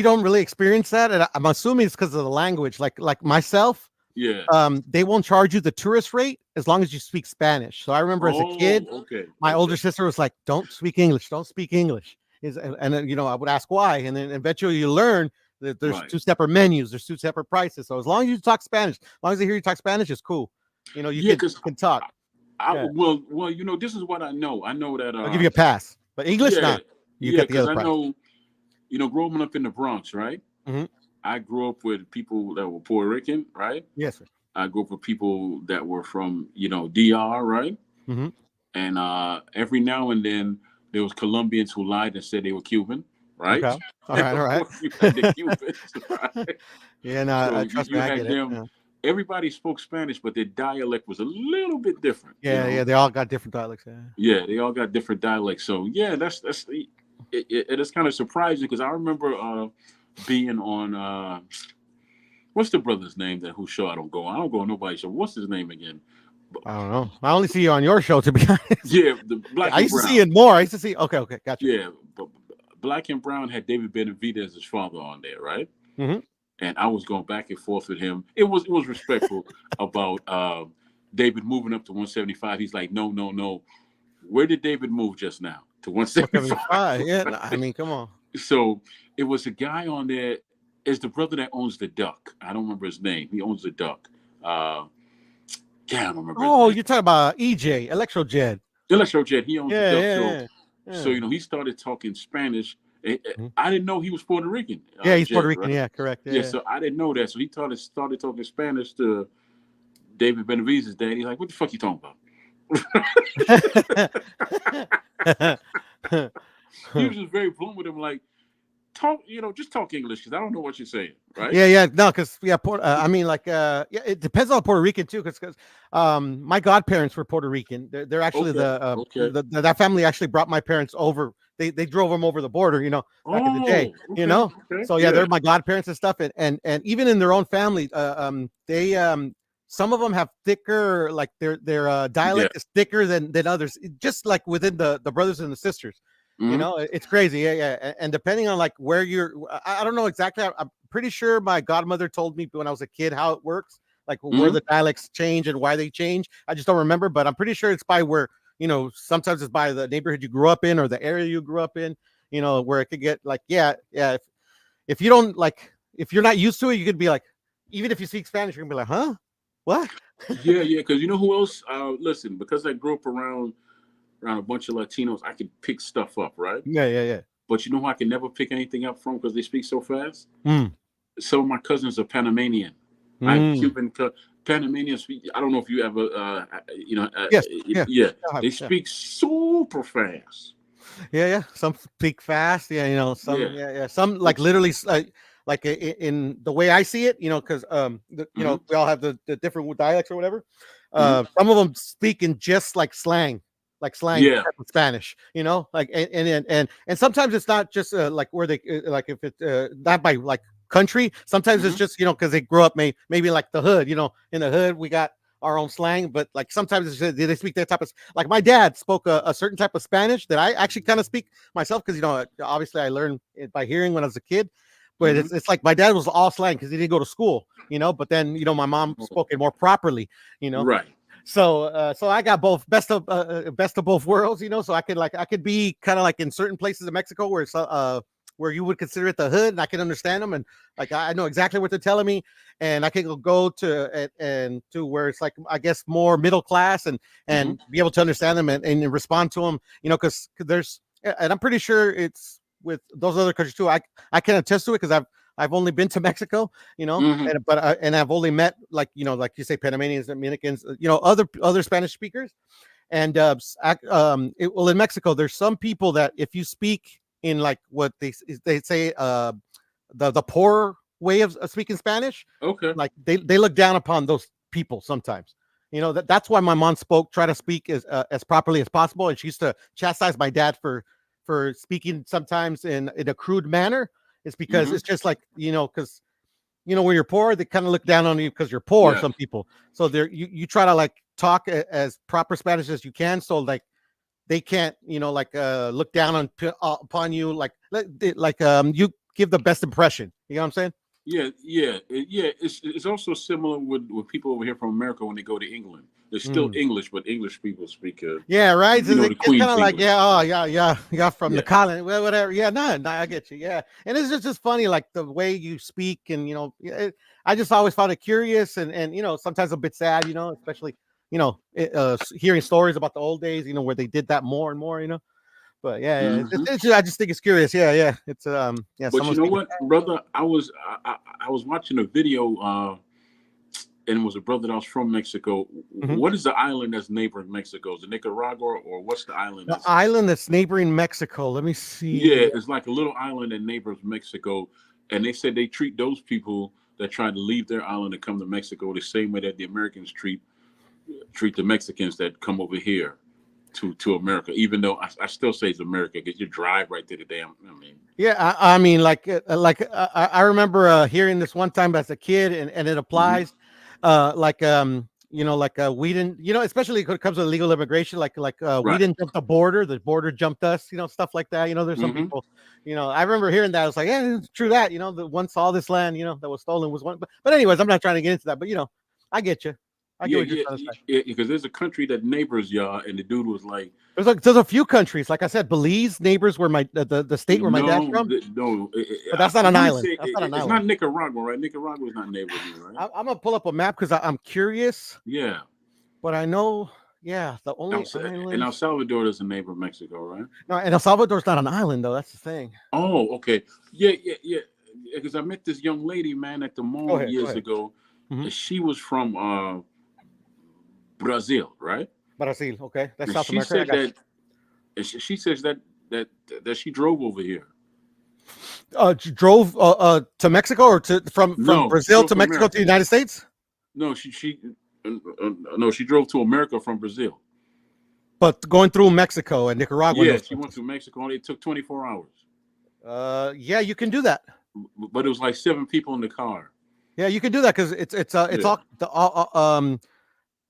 don't really experience that, and I'm assuming it's because of the language. Like myself, they won't charge you the tourist rate as long as you speak Spanish. So I remember as a kid, my older sister was like, "Don't speak English. Don't speak English." And then I would ask why, and then eventually you learn that there's two separate menus, there's two separate prices. So as long as you talk Spanish, as long as they hear you talk Spanish, it's cool. You can talk. Well, this is what I know. I know that I'll give you a pass, but English not. You get the other price. I know, growing up in the Bronx, right? Mm-hmm. I grew up with people that were Puerto Rican, right? Yes, sir. I grew up with people that were from, DR, right? Mm-hmm. And every now and then there was Colombians who lied and said they were Cuban, right? Okay. All right. You had the Cubans, right? Yeah, no, so trust you me, had I get them. it. Everybody spoke Spanish, but their dialect was a little bit different. Yeah, they all got different dialects. Yeah, they all got different dialects. So yeah, that's it is kind of surprising because I remember being on what's the brother's name whose show I don't go on nobody's show. What's his name again? I don't know. I only see you on your show, to be honest. Yeah, the Black. I used to see it more. I used to see. Okay, gotcha. Yeah, but Black and Brown had David Benavidez as father on there, right? Mm-hmm. And I was going back and forth with him. It was respectful about David moving up to 175. He's like, no. Where did David move just now? To 175. Yeah, I mean, come on. So it was a guy on there. It's the brother that owns the Duck. I don't remember his name. He owns the Duck. I don't remember. Oh, you're talking about EJ, Electrojet. Electrojet. He owns the Duck. Yeah. So he started talking Spanish. I didn't know he was Puerto Rican. Yeah, he's Puerto Rican. Right? Yeah, correct. Yeah, so I didn't know that. So he started talking Spanish to David Benavidez's dad. He's like, "What the fuck you talking about?" He was just very blunt with him, like, just talk English because I don't know what you're saying, right? Yeah, no, because I mean, like, it depends on Puerto Rican too, because my godparents were Puerto Rican. They're actually that family actually brought my parents over. They drove them over the border, back in the day, So they're my godparents and stuff, and even in their own family, they some of them have thicker, like their dialect is thicker than others, just like within the brothers and the sisters. You Mm-hmm. know, it's crazy. Yeah, yeah. And depending on like where you're, I don't know exactly. I'm pretty sure my godmother told me when I was a kid how it works, like where Mm-hmm. the dialects change and why they change. I just don't remember, but I'm pretty sure it's by where, you know, sometimes it's by the neighborhood you grew up in or the area you grew up in, you know, where it could get like, yeah, yeah. If you don't like, if you're not used to it, you could be like, even if you speak Spanish, you're gonna be like, huh? What? Yeah, yeah. Because you know who else? Listen, because I grew up around a bunch of Latinos, I can pick stuff up, right? Yeah, yeah, yeah. But you know who I can never pick anything up from because they speak so fast? Mm, Some of my cousins are Panamanian. I have mm. Panamanians speak. I don't know if you ever, Yes, yeah, yeah, yeah, they yeah. speak super fast. Yeah, yeah. Some speak fast. Yeah, you know, some Yeah. yeah, yeah. Some like It's, literally like in the way I see it, you know, because you know, mm-hmm, we all have the different dialects or whatever. mm-hmm. Some of them speak in just like slang Yeah. type of Spanish, you know, like and sometimes it's not just like where they like if it's not by like country. Sometimes it's Mm-hmm, just, you know, because they grew up maybe like the hood, you know, in the hood we got our own slang, but like sometimes it's just, they speak that type of like my dad spoke a certain type of Spanish that I actually kind of speak myself because, you know, obviously I learned it by hearing when I was a kid, but mm-hmm. it's like my dad was all slang because he didn't go to school, you know, but then, you know, my mom Oh, spoke it more properly, you know. right. So so I got both best of both worlds, you know. So I could be kind of like in certain places in Mexico where it's where you would consider it the hood, and I can understand them, and like I know exactly what they're telling me, and I can go to and to where it's like I guess more middle class, Mm-hmm, and be able to understand them and respond to them, you know, because there's and I'm pretty sure it's with those other countries too. I can attest to it because I've only been to Mexico, you know, mm-hmm. and but and I've only met like, you know, like you say Panamanians, Dominicans, you know, other Spanish speakers, and well, in Mexico there's some people that if you speak in like what they say the poor way of speaking Spanish, Okay. like they look down upon those people sometimes. You know, that's why my mom try to speak as properly as possible, and she used to chastise my dad for speaking sometimes in a crude manner. It's because Mm-hmm. it's just like, you know, because you know when you're poor they kind of look down on you because you're poor, Yes. some people, so you try to like talk as proper Spanish as you can, so like they can't, you know, like look down on upon you, like you give the best impression, you know what I'm saying? Yeah, yeah, yeah. It's also similar with people over here from America when they go to England. It's still Mm. English, but English people speak, Yeah, right. So the it's kind Queen's of like, yeah, English. oh yeah, yeah, yeah, from the Yeah. colony, well, whatever. Yeah, no, no, I get you. Yeah, and it's just funny, like the way you speak, and you know, I just always found it curious, and you know, sometimes a bit sad, you know, especially, you know, hearing stories about the old days, you know, where they did that more and more, you know. But yeah, yeah, Hmm. I just think it's curious. Yeah, yeah, it's yeah, But you someone's know speaking. what, brother? I was watching a video, and it was a brother that was from Mexico. Mhm. What is the island that's neighboring Mexico? Is it Nicaragua or what's the island The that's? island that's neighboring Mexico. Let me Yeah, see. it's like a little island that neighbors Mexico, and they said they treat those people that try to leave their island and come to Mexico the same way that the Americans treat the Mexicans that come over here to America. Even though I still say it's America because you drive right to the damn. I mean, Yeah, I mean, I remember hearing this one time as a kid, and it hmm, applies, you know, like we didn't, you know, especially when it comes to legal immigration, we right. didn't jump the border jumped us, you know, stuff like that. You know, there's some Hmm. people, you know, I remember hearing that. I was like, yeah, it's true that, you know, the once all this land, you know, that was stolen was one. But anyways, I'm not trying to get into that. But you know, I get you. I get Yeah, what you're yeah, trying to say. yeah. Because there's a country that neighbors y'all, and the dude was like, There's a few countries, like I said, Belize neighbors where the state where my dad's "No, from, no." but that's not I an want to island. say That's not an it's island. not Nicaragua, right? Nicaragua's not neighbor me, right? I'm gonna pull up a map because I'm curious, Yeah. but I know, yeah, the El, only and El islands. Salvador is a neighbor of Mexico, right? No, and El Salvador's not an island though. That's the thing. Oh, okay. Yeah, yeah, yeah. Because I met this young lady, man, at the Go mall ahead. Go years ahead. ago. Hmm. She was from Brazil, right? Brazil. Okay, that's And South she America. I said got you. that, and she says that that she drove over here. Drove to Mexico or to from No, she Brazil drove to to Mexico to the America. United States, No, no, she drove to America from Brazil. but going through Mexico and Nicaragua and Yeah, those she went countries. to Mexico. And it took 24 hours, Yeah, you can do that. but it was like 7 people in the car. Yeah, you can do that because it's Yeah. all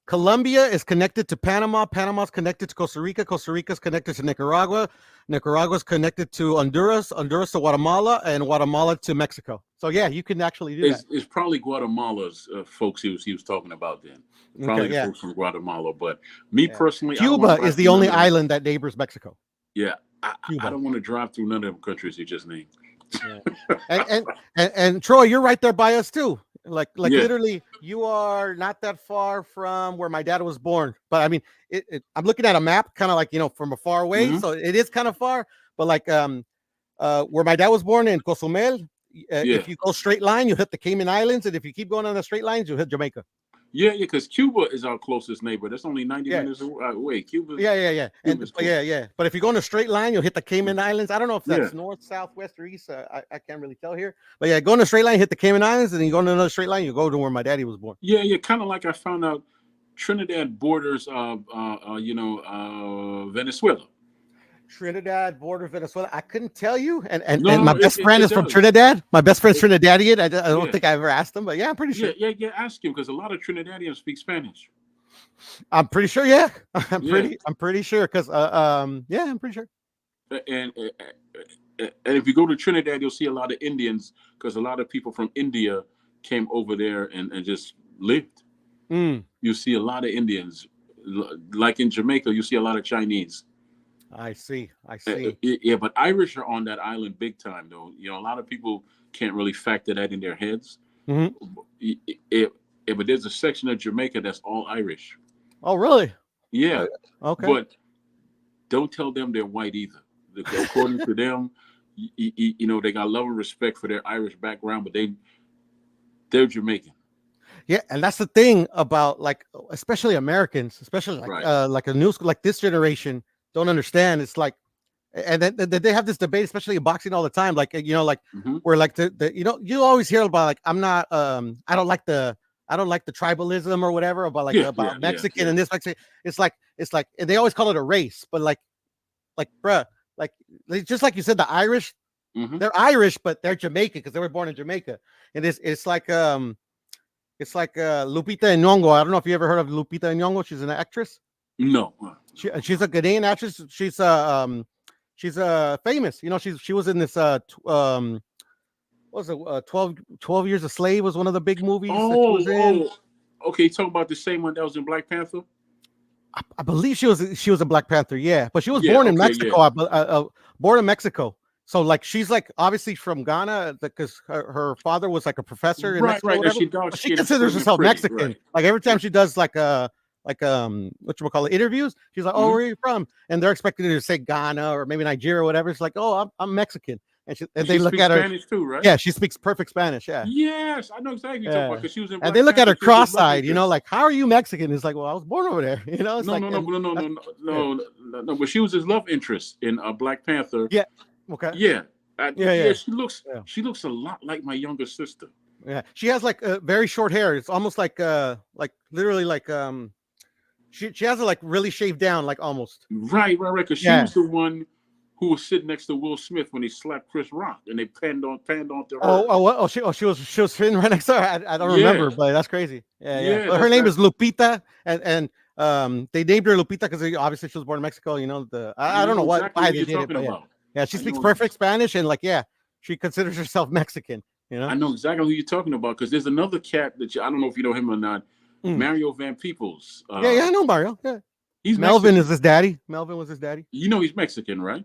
the Colombia is connected to Panama. Panama's connected to Costa Rica. Costa Rica's connected to Nicaragua. Nicaragua's connected to Honduras. Honduras to Guatemala, and Guatemala to Mexico. So yeah, you can actually do that. It's probably Guatemala's folks he was talking about then. Probably Okay, the yeah. folks from Guatemala. But me Yeah. personally, I don't Cuba wanna drive is the through only none of them. island that neighbors Mexico. Yeah, I Cuba. don't want to drive through none of them countries you just named. Yeah. And Troy, you're right there by us too. Like Yeah. literally, you are not that far from where my dad was born. But I mean, I'm looking at a map, kind of like from a far away, Mhm. so it is kind of far. But like where my dad was born in Cozumel, Yeah. if you go straight line, you hit the Cayman Islands, and if you keep going on the straight lines, you hit Jamaica. Yeah, because Cuba is our closest neighbor. That's only 90 Yeah. minutes away. Cuba. Yeah. And Cuba's close. yeah. But if you go in a straight line, you'll hit the Cayman Islands. I don't know if that's Yeah. north, south, west, or east. I can't really tell here. But yeah, go in a straight line, hit the Cayman Islands, and then you go in another straight line, you go to where my daddy was born. Yeah, kind of like I found out Trinidad borders Venezuela. Trinidad border Venezuela. I couldn't tell you. And No, my best friend is from Trinidad. My best friend's Trinidadian. I don't think I ever asked him, but yeah, I'm pretty sure. Yeah. Ask him because a lot of Trinidadians speak Spanish. I'm pretty sure. Yeah, I'm pretty sure because yeah, I'm pretty sure. And if you go to Trinidad, you'll see a lot of Indians because a lot of people from India came over there and just lived. You see a lot of Indians, like in Jamaica. You see a lot of Chinese. I see. Yeah, but Irish are on that island big time, though. A lot of people can't really factor that in their heads. But there's a section of Jamaica that's all Irish. Oh, really? Yeah. Okay. But don't tell them they're white either. According to them, they got love and respect for their Irish background, but they're Jamaican. Yeah, and that's the thing about especially Americans, especially like a new like this generation don't understand. It's like, and then they have this debate, especially in boxing all the time. Like where like you always hear about like I don't like the tribalism or whatever about about Mexican and this Mexican. It's like and they always call it a race, but like bruh, like just like you said, the Irish, they're Irish, but they're Jamaican because they were born in Jamaica, and it's like Lupita Nyong'o. I don't know if you ever heard of Lupita Nyong'o. She's an actress. No, she's a Ghanaian actress. She's famous. She was in this what was it 12 Years a Slave was one of the big movies that she was in. Okay, talking about the same one that was in Black Panther. I believe she was in Black Panther, yeah, but she was born in Mexico. Born in Mexico. So like she's like obviously from Ghana because her father was like a professor in Mexico. She considers herself Mexican. Right. Like every time she does what you call it, interviews, she's like, "Oh, where are you from?" And they're expecting her to say Ghana or maybe Nigeria or whatever. It's like, "Oh, I'm Mexican." And they look at her. Spanish too, right? Yeah, she speaks perfect Spanish. Yeah. Yes, I know exactly what you're talking about because she was in. And they look at her cross-eyed, like, "How are you Mexican?" It's like, "Well, I was born over there." It's no. But she was his love interest in Black Panther. Yeah. Okay. Yeah. She looks a lot like my younger sister. Yeah, she has like very short hair. It's almost like literally like she has it like really shaved down, like almost. Right. Because she was the one who was sitting next to Will Smith when he slapped Chris Rock, and they panned on to her. She was sitting right next to her. I don't remember, but that's crazy. Yeah. But her name is Lupita, and they named her Lupita because obviously she was born in Mexico. I don't know why they did it, but yeah, she speaks perfect Spanish, and she considers herself Mexican. I know exactly who you're talking about because there's another cat that I don't know if you know him or not. Mario Van Peebles. I know Mario. Yeah, he's Melvin is his daddy. Melvin was his daddy. He's Mexican, right?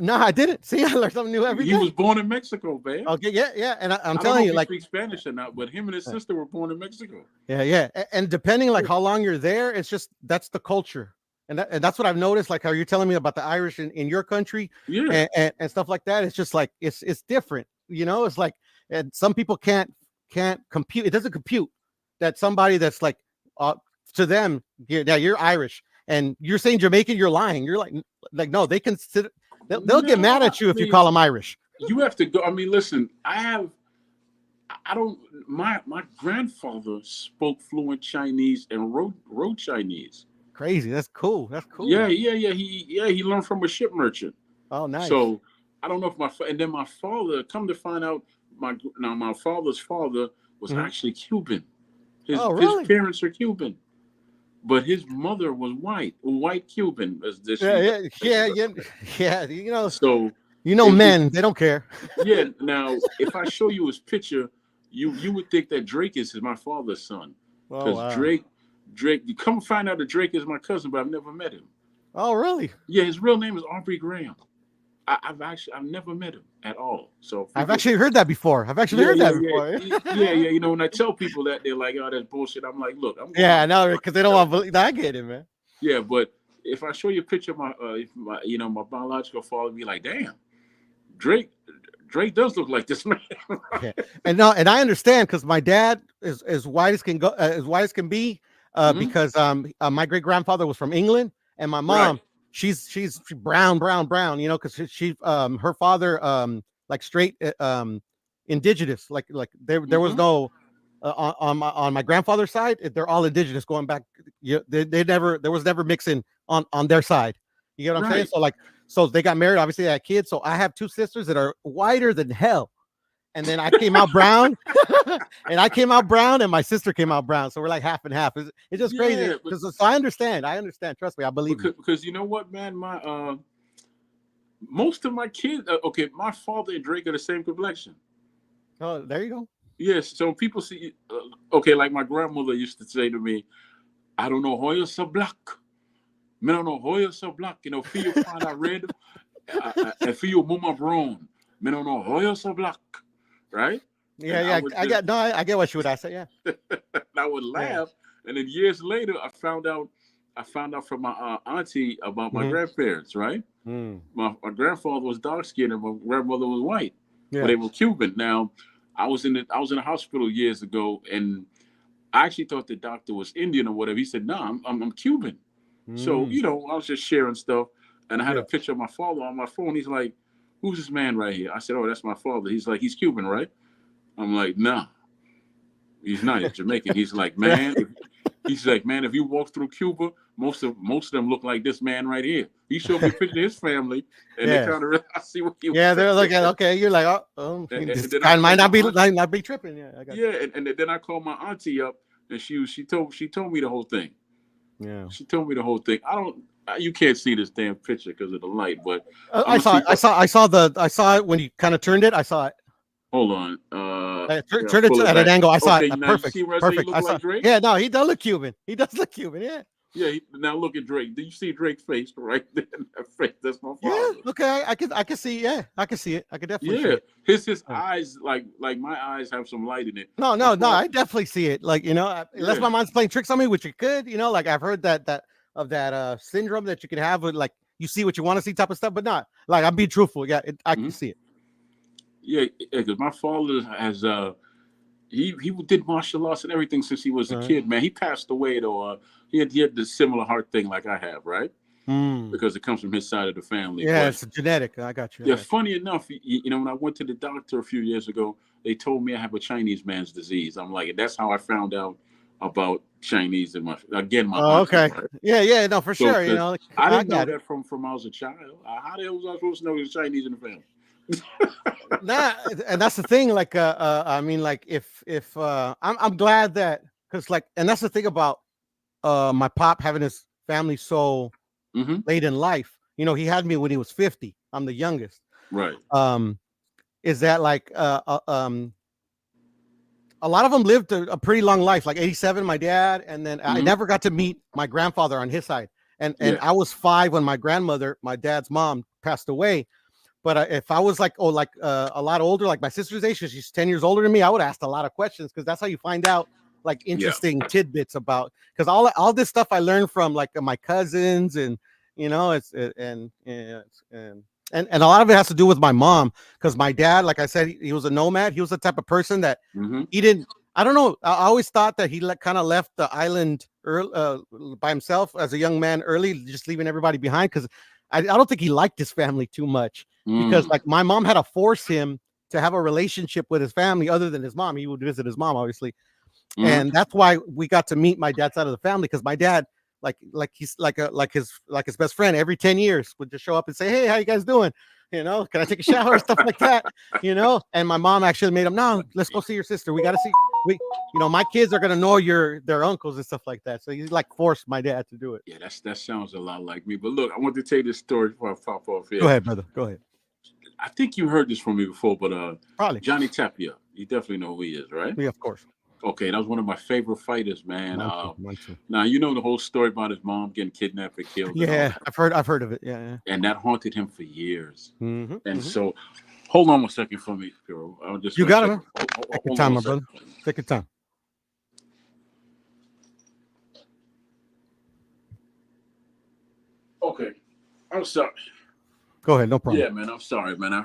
No, I didn't. See, I learned something new every day. He was born in Mexico, man. Okay, yeah, and I'm telling you, like, he speaks Spanish or not, but him and his sister were born in Mexico. Yeah, and depending like how long you're there, it's just that's the culture, and that's what I've noticed. Like how you're telling me about the Irish in your country, and stuff like that. It's just like it's different, It's like, and some people can't compute. It doesn't compute that somebody that's like to them, you're Irish, and you're saying Jamaican, you're lying. You're like no, they consider. They'll get mad at you if you call them Irish. You have to go. I mean, listen, my grandfather spoke fluent Chinese and wrote Chinese. Crazy. That's cool. Yeah. He learned from a ship merchant. Oh, nice. So I don't know if my father, come to find out, my father's father was actually Cuban. His parents are Cuban. but his mother was white Cuban, as this Yeah, she. yeah, yeah, yeah, yeah. So if Men, they don't care. yeah, now if I show you his picture, you would think that Drake is my father's son, Oh because wow. Drake, you come find out that Drake is my cousin, but I've never met him. Oh really? Yeah, his real name is Aubrey Graham. I've never met him at all. So I've people, actually heard that before. yeah. You know, when I tell people that, they're like, "Oh, that's bullshit." I'm like, "Look, I'm going Yeah, on." no, because they don't want to believe. I get it, man. Yeah, but if I show you a picture of my biological father, be like, "Damn, Drake, Drake does look like this man." Yeah, and no, and I understand because my dad is as white as can go, as white as can be, Mhm. because my great grandfather was from England, and my Right. mom, she's brown, brown, because she her father like straight indigenous, like there was Mhm. no on my grandfather's side, they're all indigenous going back. They never there was never mixing on their side. You get what I'm saying? Right. So like so they got married, obviously they had kids. So I have two sisters that are whiter than hell, and then I came out brown, and I came out brown, and my sister came out brown. So we're like half and half. It's just crazy. Yeah, but So I understand. I understand. Trust me, I believe you. because you know what, man, my most of my kids, okay, my father and Drake are the same complexion. Oh, there you go. Yes, so people see, okay, like my grandmother used to say to me, "I don't know how you're so black. Me don't know how you're so black. You know, feel your father red, and feel your mama brown. Me don't know how you're so black, right?" Yeah, And I yeah. would I just, get no. I get what you would. I say, yeah, I would yeah. laugh, and then years later, I found out from my auntie about my Mm-hmm. grandparents, right? Mm. My grandfather was dark skinned and my grandmother was white, but Yeah. they were Cuban. Now, I was in the hospital years ago, and I actually thought the doctor was Indian or whatever. He said, "No, I'm Cuban." So Mm. I was just sharing stuff, and I had a Yeah. picture of my father on my phone. He's like, "Who's this man right here?" I said, "Oh, that's my father." He's like, "He's Cuban, right?" I'm like, "Nah, he's not. He's Jamaican." He's like, Right. "Man, he's like, man, if you walk through Cuba, most of them look like this man right here." He showed me a picture of his family, and they Yeah. kind of I see what he was Yeah. saying. They're looking. Okay. You're like, And this then I guy might called my not be aunt. might not be tripping. Yeah. I got Yeah, and then I called my auntie up, and she told me the whole thing. you. Yeah. She told me the whole thing. I don't. You can't see this damn picture because of the light, but I'm I gonna saw see it. if I. I saw it when you kind of turned it. I saw it. Hold on. I gotta Turn it pull it at an back. angle. I saw it. Okay, now you Perfect. see where I say he Perfect. look I saw. like Drake? Yeah. No, he does look Cuban. He does look Cuban. Yeah. Yeah. Now look at Drake. Do you see Drake's face right there? That face. That's my Yeah. father. Okay. I can see. Yeah. I can see it. I can definitely see Yeah, it. his Yeah. eyes like my eyes have some light in it. No, My no. father. I definitely see it. Like unless Yeah. my mind's playing tricks on me, which it could. Like I've heard that of that syndrome that you can have with like you see what you want to see type of stuff, but not like I'm being truthful. Yeah. I can Mhm. see it. Yeah, because my father has he did martial arts and everything since he was a Uh, kid. Man, he passed away though. He had the similar heart thing like I have, right? mm. Because it comes from his side of the family. Yeah. But It's genetic. I got you. I yeah, got you. funny enough, when I went to the doctor a few years ago, they told me I have a Chinese man's disease. I'm like, that's how I found out about Chinese and my Oh, auntie, okay. right? Yeah. Yeah. No, for So, sure. because Like, I I didn't know got it. that from I was a child. How the hell was I supposed to know there's Chinese in the family? Nah, and that's the thing. Like, I mean, like, if I'm glad that because like, and that's the thing about my pop having his family so Hmm. late in life. He had me when he was 50. I'm the youngest. Right. Um, is that like a lot of them lived a pretty long life, like 87, my dad, and then I Hmm. never got to meet my grandfather on his side. And Yeah. I was 5 when my grandmother, my dad's mom, passed away. But if I was like, a lot older, like my sister's age, she's 10 years older than me, I would ask a lot of questions because that's how you find out like Yeah. interesting tidbits about because all this stuff I learned from like my cousins and it's and a lot of it has to do with my mom because my dad, like I said, he was a nomad. He was the type of person that Hmm. he didn't. I don't know. I always thought that he kind of left the island early, by himself as a young man early, just leaving everybody behind because I don't think he liked his family too much because Mm. like my mom had to force him to have a relationship with his family other than his mom. He would visit his mom, obviously, Hmm. and that's why we got to meet my dad's side of the family because my dad, like he's like his best friend, every 10 years would just show up and say, "Hey, how you guys doing? Can I take a shower?" Stuff like that. And my mom actually made him, "No, let's go see your sister. We got to see." we, my kids are gonna know their uncles and stuff like that. So he like forced my dad to do it. Yeah, that sounds a lot like me. But look, I want to tell you this story before I pop off Go here. ahead, brother. Go ahead. I think you heard this from me before, but Probably. Johnny Tapia, you definitely know who he is, right? Yeah, of course. Okay, that was one of my favorite fighters, man. Mine too. Now you know the whole story about his mom getting kidnapped and killed. Yeah, I've heard of it. Yeah. And that haunted him for years. Mm-hmm. So, hold on 1 second for me, Piro. I'll just You got it, man. Take your time, my brother. Take your time. Okay, I'm sorry. Go ahead, no problem. Yeah, man, I'm sorry, man. I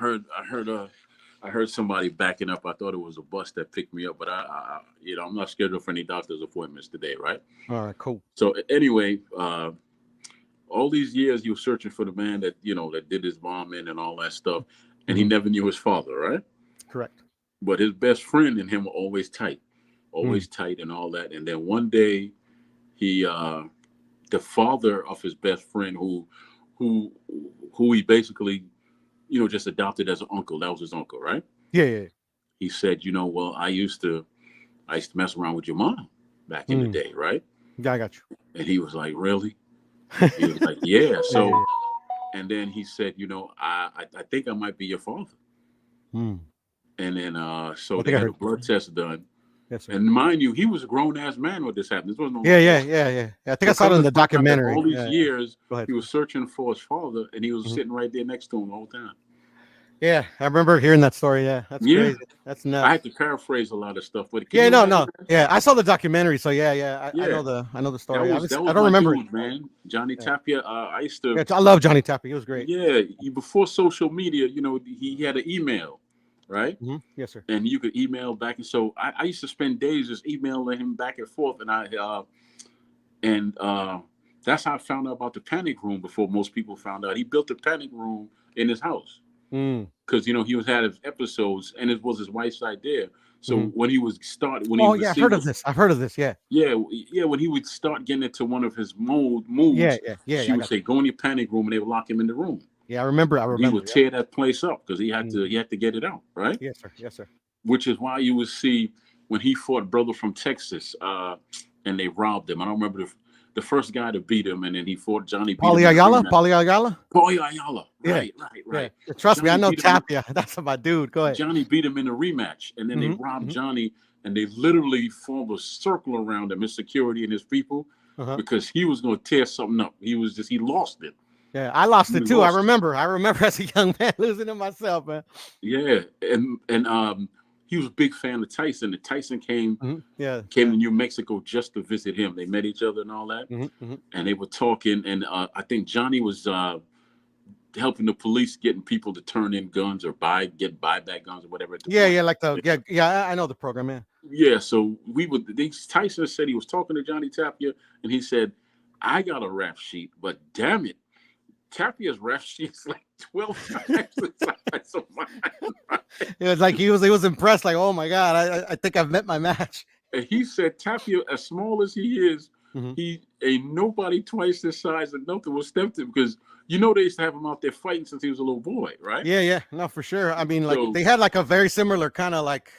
heard somebody backing up. I thought it was a bus that picked me up, but I'm not scheduled for any doctor's appointments today, right? All right, cool. So anyway, all these years he was searching for the man that that did his bombing and all that stuff, and he never knew his father, right? Correct. But his best friend and him were always tight and all that. And then one day, the father of his best friend, who he basically, just adopted as an uncle. That was his uncle, right? Yeah. He said, well, I used to mess around with your mom back in the day, right? Yeah, I got you. And he was like, really? He was like, yeah. So, and then he said, I think I might be your father. And then, so they had a blood test done. Yes, sir. And mind you, he was a grown ass man when this happened. This wasn't. Yeah. I think I saw it in the documentary. All these years, he was searching for his father, and he was sitting right there next to him the whole time. Yeah, I remember hearing that story. Yeah, that's crazy. That's nuts. I had to paraphrase a lot of stuff, but no. Yeah, I saw the documentary, so I know the story. That was I don't remember dude, man. Johnny Tapia. I used to. I love Johnny Tapia. He was great. Yeah, before social media, he had an email, right? Yes, sir. And you could email back, and so I used to spend days just emailing him back and forth, and that's how I found out about the panic room before most people found out. He built a panic room in his house. Because he was had his episodes, and it was his wife's idea. So when he was started, I've heard of this. I've heard of this. Yeah. When he would start getting into one of his moves, she would say, "Go in your panic room," and they would lock him in the room. Yeah, I remember. He would tear that place up because he had to get it out, right? Yes, sir. Which is why you would see when he fought brother from Texas, and they robbed him. I don't remember the first guy to beat him, and then he fought Johnny. Paulie Ayala. Right. Yeah. Trust me, I know Tapia. That's my dude. Go ahead. Johnny beat him in a rematch, and then they robbed Johnny, and they literally formed a circle around him, his security and his people, because he was going to tear something up. He lost it. Yeah, I lost it too. I remember as a young man losing it myself, man. Yeah, and he was a big fan of Tyson. And Tyson came to New Mexico just to visit him. They met each other and all that, and they were talking. And I think Johnny was helping the police, getting people to turn in guns or get buyback guns or whatever. I know the program, man. Yeah, so Tyson said he was talking to Johnny Tapia, and he said, "I got a rap sheet, but damn it, Tapia's rap sheet's like 12 times the size of mine." It was like he was impressed, like, oh my God, I think I've met my match. And he said Tapia, as small as he is, he ain't nobody twice his size and nothing will step to him, because they used to have him out there fighting since he was a little boy, right? Yeah, no, for sure. I mean, like they had like a very similar kind of like,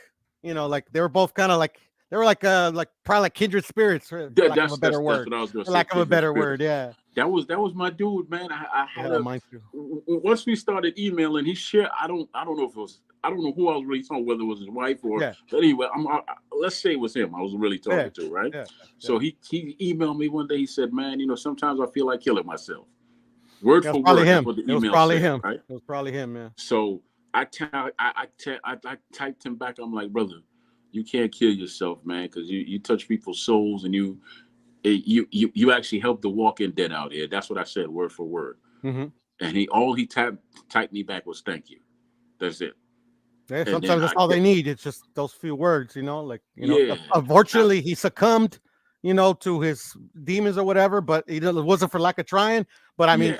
like they were both kind of like they were like probably like kindred spirits, for lack of a better word. That's what I was going to say. For lack of a better word, yeah. That was my dude, man. I had mine too. Once we started emailing, he shared. I don't know who I was really talking, whether it was his wife or. Yeah. But anyway, let's say it was him. I was really talking to, right? Yeah. So he emailed me one day. He said, "Man, sometimes I feel like killing myself." Word for word. It was probably him. Right? It was probably him. Yeah. So I typed him back. I'm like, brother, you can't kill yourself, man, because you touch people's souls and you actually helped the walking dead out here. That's what I said, word for word. And he typed me back was thank you. That's it. Yeah, sometimes that's all they need. It's just those few words, Unfortunately, he succumbed, to his demons or whatever, but it wasn't for lack of trying. But I mean,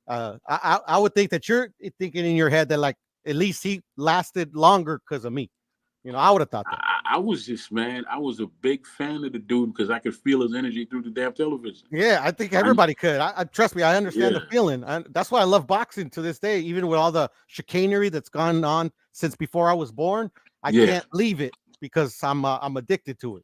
I would think that you're thinking in your head that like at least he lasted longer because of me. I would have thought that. I was a big fan of the dude because I could feel his energy through the damn television. Yeah, I think everybody could. I trust me, I understand the feeling. That's why I love boxing to this day, even with all the chicanery that's gone on since before I was born. I can't leave it. because I'm addicted to it.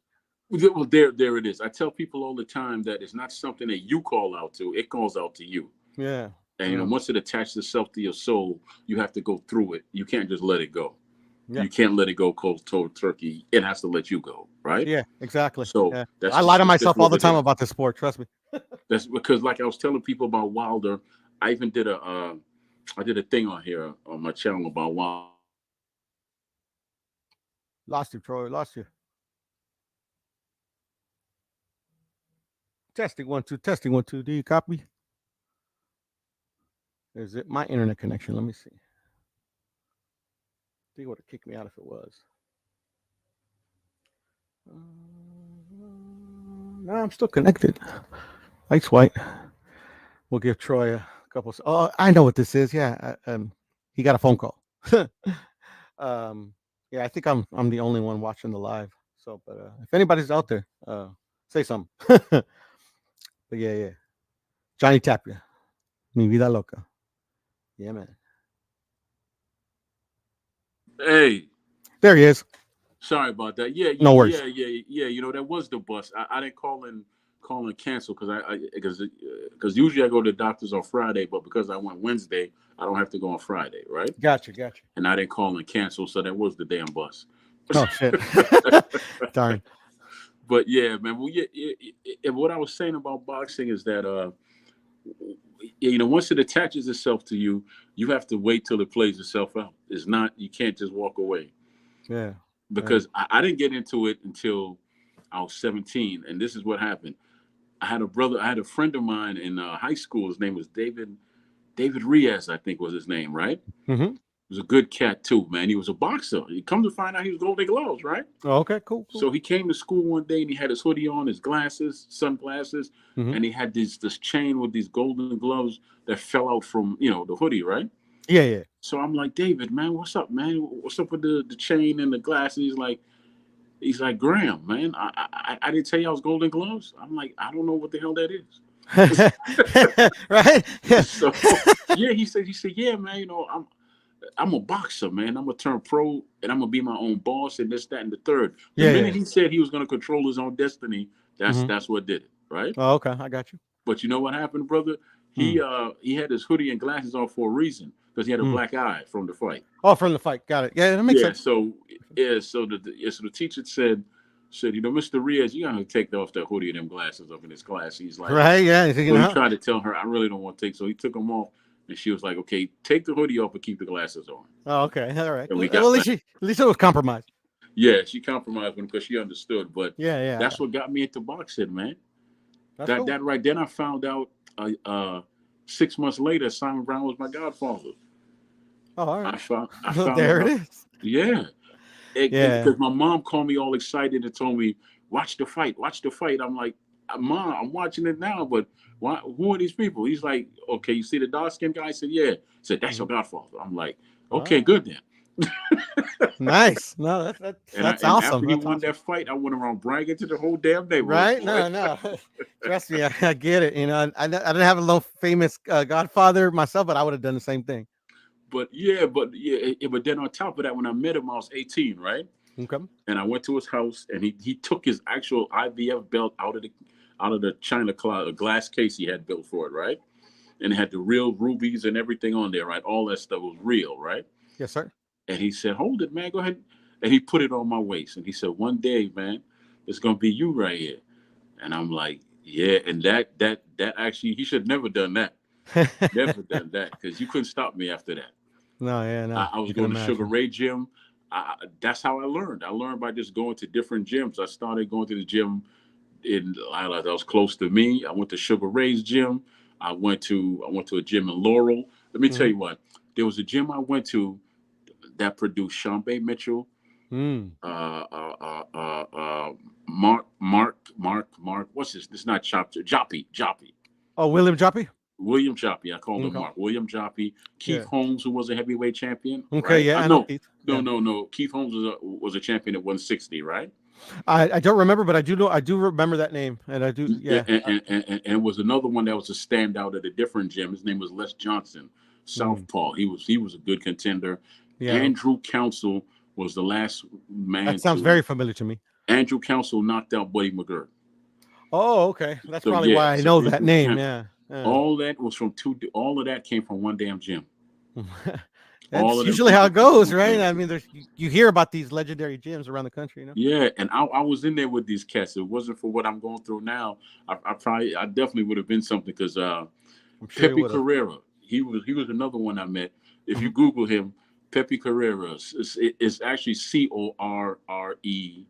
Well, there it is. I tell people all the time that it's not something that you call out to; it calls out to you. Yeah. And Yeah. once it attaches itself to your soul, you have to go through it. You can't just let it go. Yeah. You can't let it go cold turkey. It has to let you go, right? Yeah. Exactly. So Yeah. that's I lie to just myself all what the it time is. about this sport. Trust me. That's because, like I was telling people about Wilder, I even did I did a thing on here on my channel about Wilder. I said that Lost you, Troy. Lost you. Testing 1 2. Testing 1 2. Do you copy? Is it my internet connection? Let me see. I think it would have kicked me out if it was. No, I'm still connected. Lights white. We'll give Troy a couple. Oh, I know what this is. Yeah, he got a phone call. um, yeah, I think I'm the only one watching the live. So, but if anybody's out there, say something. But yeah, yeah. Johnny Tapia, mi vida loca. Yeah, man. hey, There he is. sorry about that. Yeah, No worries. yeah. You know that was the bus. I didn't call and cancel because because usually I go to the doctors on Friday, but because I went Wednesday, I don't have to go on Friday, right? Gotcha, gotcha. And I didn't call and cancel, so that was the damn bus. Oh shit. Darn. But yeah, man. Well, what I was saying about boxing is that once it attaches itself to you, you have to wait till it plays itself out. It's not you can't just walk away Yeah. Yeah. because I didn't get into it until I was 17, and this is what happened. I had a friend of mine in high school. His name was David Riaz, I think was his name, right? Mm-hmm. He was a good cat too, man. He was a boxer. He come to find out he was Golden Gloves, right? Oh, okay. Cool. Cool. So he came to school one day and he had his hoodie on, his glasses, sunglasses, Mm-hmm. and he had this chain with these golden gloves that fell out from the hoodie, right? Yeah. Yeah. So I'm like, David, man, what's up, man? What's up with the chain and the glasses? He's like, Graham, man, I didn't tell you I was Golden Gloves. I'm like, I don't know what the hell that is. Right? Yeah. So yeah, he said, yeah, man, I'm a boxer, man. I'm gonna turn pro and I'm gonna be my own boss and this, that, and the third. The Yeah. minute Yeah. he said he was gonna control his own destiny, Mm-hmm. that's what did it, right? Oh, okay. I got you. But you know what happened, brother? Mm. He had his hoodie and glasses on for a reason because he had a Mm. black eye from the fight. Oh, from the fight. Got it. Yeah, that makes Yeah, sense. so so the teacher said, Mr. Riaz, you gotta take off that hoodie and them glasses up in his class. He's like, Right? Yeah. You so he know. tried to tell her, I really don't want to take. So he took them off, and she was like, okay, take the hoodie off, but keep the glasses on. Oh, okay. All right. And we Well, got back. at least it was compromised. Yeah, she compromised with him because she understood. But Yeah. Yeah. that's what got me into boxing, man. That's That cool. that right then I found out 6 months later Simon Brown was my godfather. Oh, all I right. found There out. it is. Yeah. Yeah. Because my mom called me all excited and told me, watch the fight, watch the fight. I'm like, Mom, I'm watching it now, but who are these people? He's like, okay, you see the dark skinned guy? I said, yeah. He said, that's your Mhm. godfather. I'm like, okay, Ah, good then. nice. No, that's And awesome. after he That's won awesome. that fight, I went around bragging to the whole damn neighborhood. Right? Boy. No, no. Trust me, I get it. I didn't have a little famous Godfather myself, but I would have done the same thing. But then on top of that, when I met him, I was 18, right? Okay. And I went to his house, and he took his actual IVF belt out of the China glass case he had built for it, right? And it had the real rubies and everything on there, right? All that stuff was real, right? Yes, sir. And he said, "Hold it, man, go ahead." And he put it on my waist, and he said, "One day, man, it's gonna be you right here." And I'm like, "Yeah." And that actually, he should never done that. Never done that because you couldn't stop me after that. No, yeah, no. I was You can going to Sugar imagine. Ray Gym. That's how I learned. I learned by just going to different gyms. I started going to the gym that was close to me. I went to Sugar Ray's gym. I went to a gym in Laurel. Let me tell Mm-hmm. you what. There was a gym I went to that produced Sean Bay Mitchell, Mm. uh, uh, uh, uh, uh, Mark. What's this? It's not Chop Joppy. Oh, William Joppy? William Joppy. I called him Okay. Mark. William Joppy. Keith Yeah. Holmes, who was a heavyweight champion, Okay, right? yeah, I know No, Keith. no, Yeah. no, no. Keith Holmes was a champion at 160, right? I don't remember, but I do remember that name. And I do, And, yeah. and it was another one that was a standout at a different gym. His name was Les Johnson, Mm. Southpaw. He was a good contender. Yeah. Andrew Council was the last man That sounds to. very familiar to me. Andrew Council knocked out Buddy McGirt. Oh, okay. That's So probably yeah, why I so know that Andrew name. Council. Yeah. Yeah. All that was from two. All of that came from one damn gym. All That's of them usually how people it came from goes, one right? damn I gym. mean, you hear about these legendary gyms around the country, you know? Yeah, and I was in there with these cats. It wasn't for what I'm going through now. I definitely would have been something because I'm sure you Pepe would have. Carrera, he was another one I met. If you Hmm. Google him, Pepe Carrera is actually Corraa.